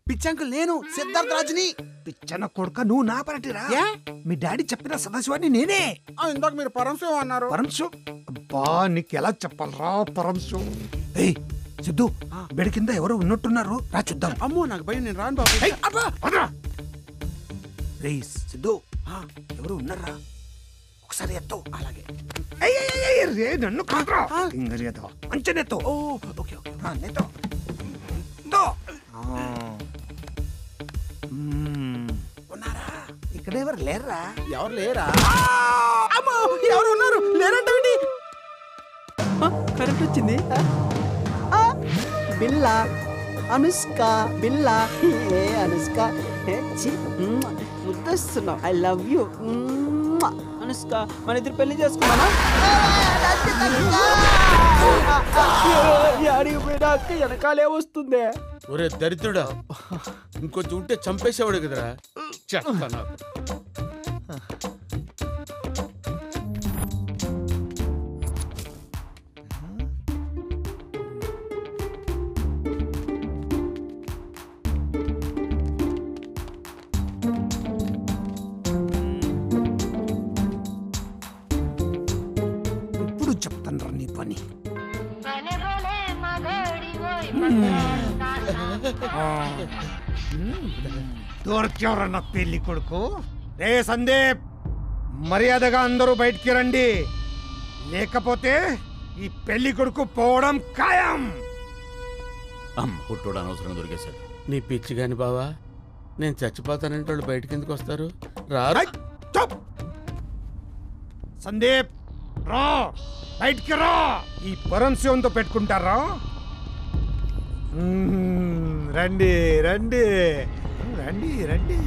పిచ్చంకుల్ నేను సిద్ధార్థ రాజుని. పిచ్చన కొడుక నువ్వు నా పరటిరా. మీ డాడీ చెప్పిన సదాశివాన్ని నేనే. ఇందాక మీరు పరమశివం అన్నారు. పరమశివం? అబ్బా నీకు ఎలా చెప్పాలరా పరమశివం. ఏయ్ సిద్ధు, బెడ్ కింద ఎవరో ఉన్నట్టున్నారు, రా చూద్దాం. అమ్మో నాకు భయం, నేను రాను బాబు. రేయ్ సిద్ధు, ఎవరు ఉన్నారా? ఒకసారి ఎత్తో. అలాగే. రే నన్ను కాదురా, ఇంగరియదో అంచెనెత్తో. Okay okay నెత్తో. ఇక్కడ ఎవరు లేరా? ఎవరు లేరా? అమ్మో, ఎవరు ఉన్నారు? లేరంటే కరెంట్ వచ్చింది. బిల్లా అనుష్క బిల్లా ఏ అనుష్క ముద్దస్తున్నావు. I love you Anushka. మన ఇద్దరు పెళ్లి చేసుకున్నామా? అడిగిపోయినా అక్క వెనకాలే వస్తుందే. ఒరే దరిద్రుడా, ఇంకొంచెం ఉంటే చంపేసేవాడు కదరా. చెత్త నాకు. ఇప్పుడు చెప్తాను నీ పని. దొరికేవరన్న పెళ్లి కొడుకు. రే సందీప్, మర్యాదగా అందరూ బయటికి రండి, లేకపోతే ఈ పెళ్లి కొడుకు పోవడం ఖాయం. పుట్టోడు అనవసరంగా దొరికేశాడు. నీ పిచ్చి కాని బావా, నేను చచ్చిపోతానంటే వాళ్ళు బయటకి ఎందుకు వస్తారు? రారా. సందీప్ రా, బయటికి రా. ఈ పరంశంతో పెట్టుకుంటారా? రండి రండి రండి రండి.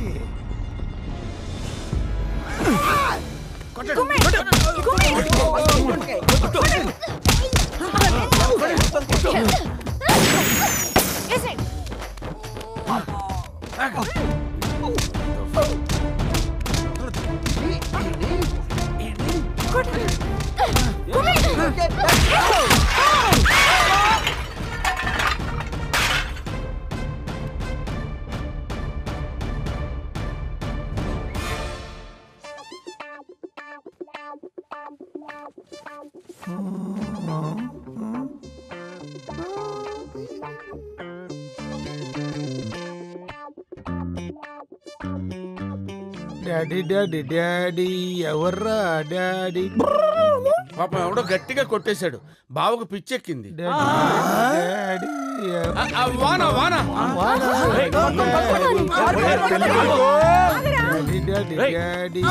డాడీ డాడీ డాడీ ఎవర్రా డాడీ? పాపం ఎవడో గట్టిగా కొట్టేశాడు. బావకు పిచ్చెక్కింది. వాన వాన డాడీ డాడీ డాడీ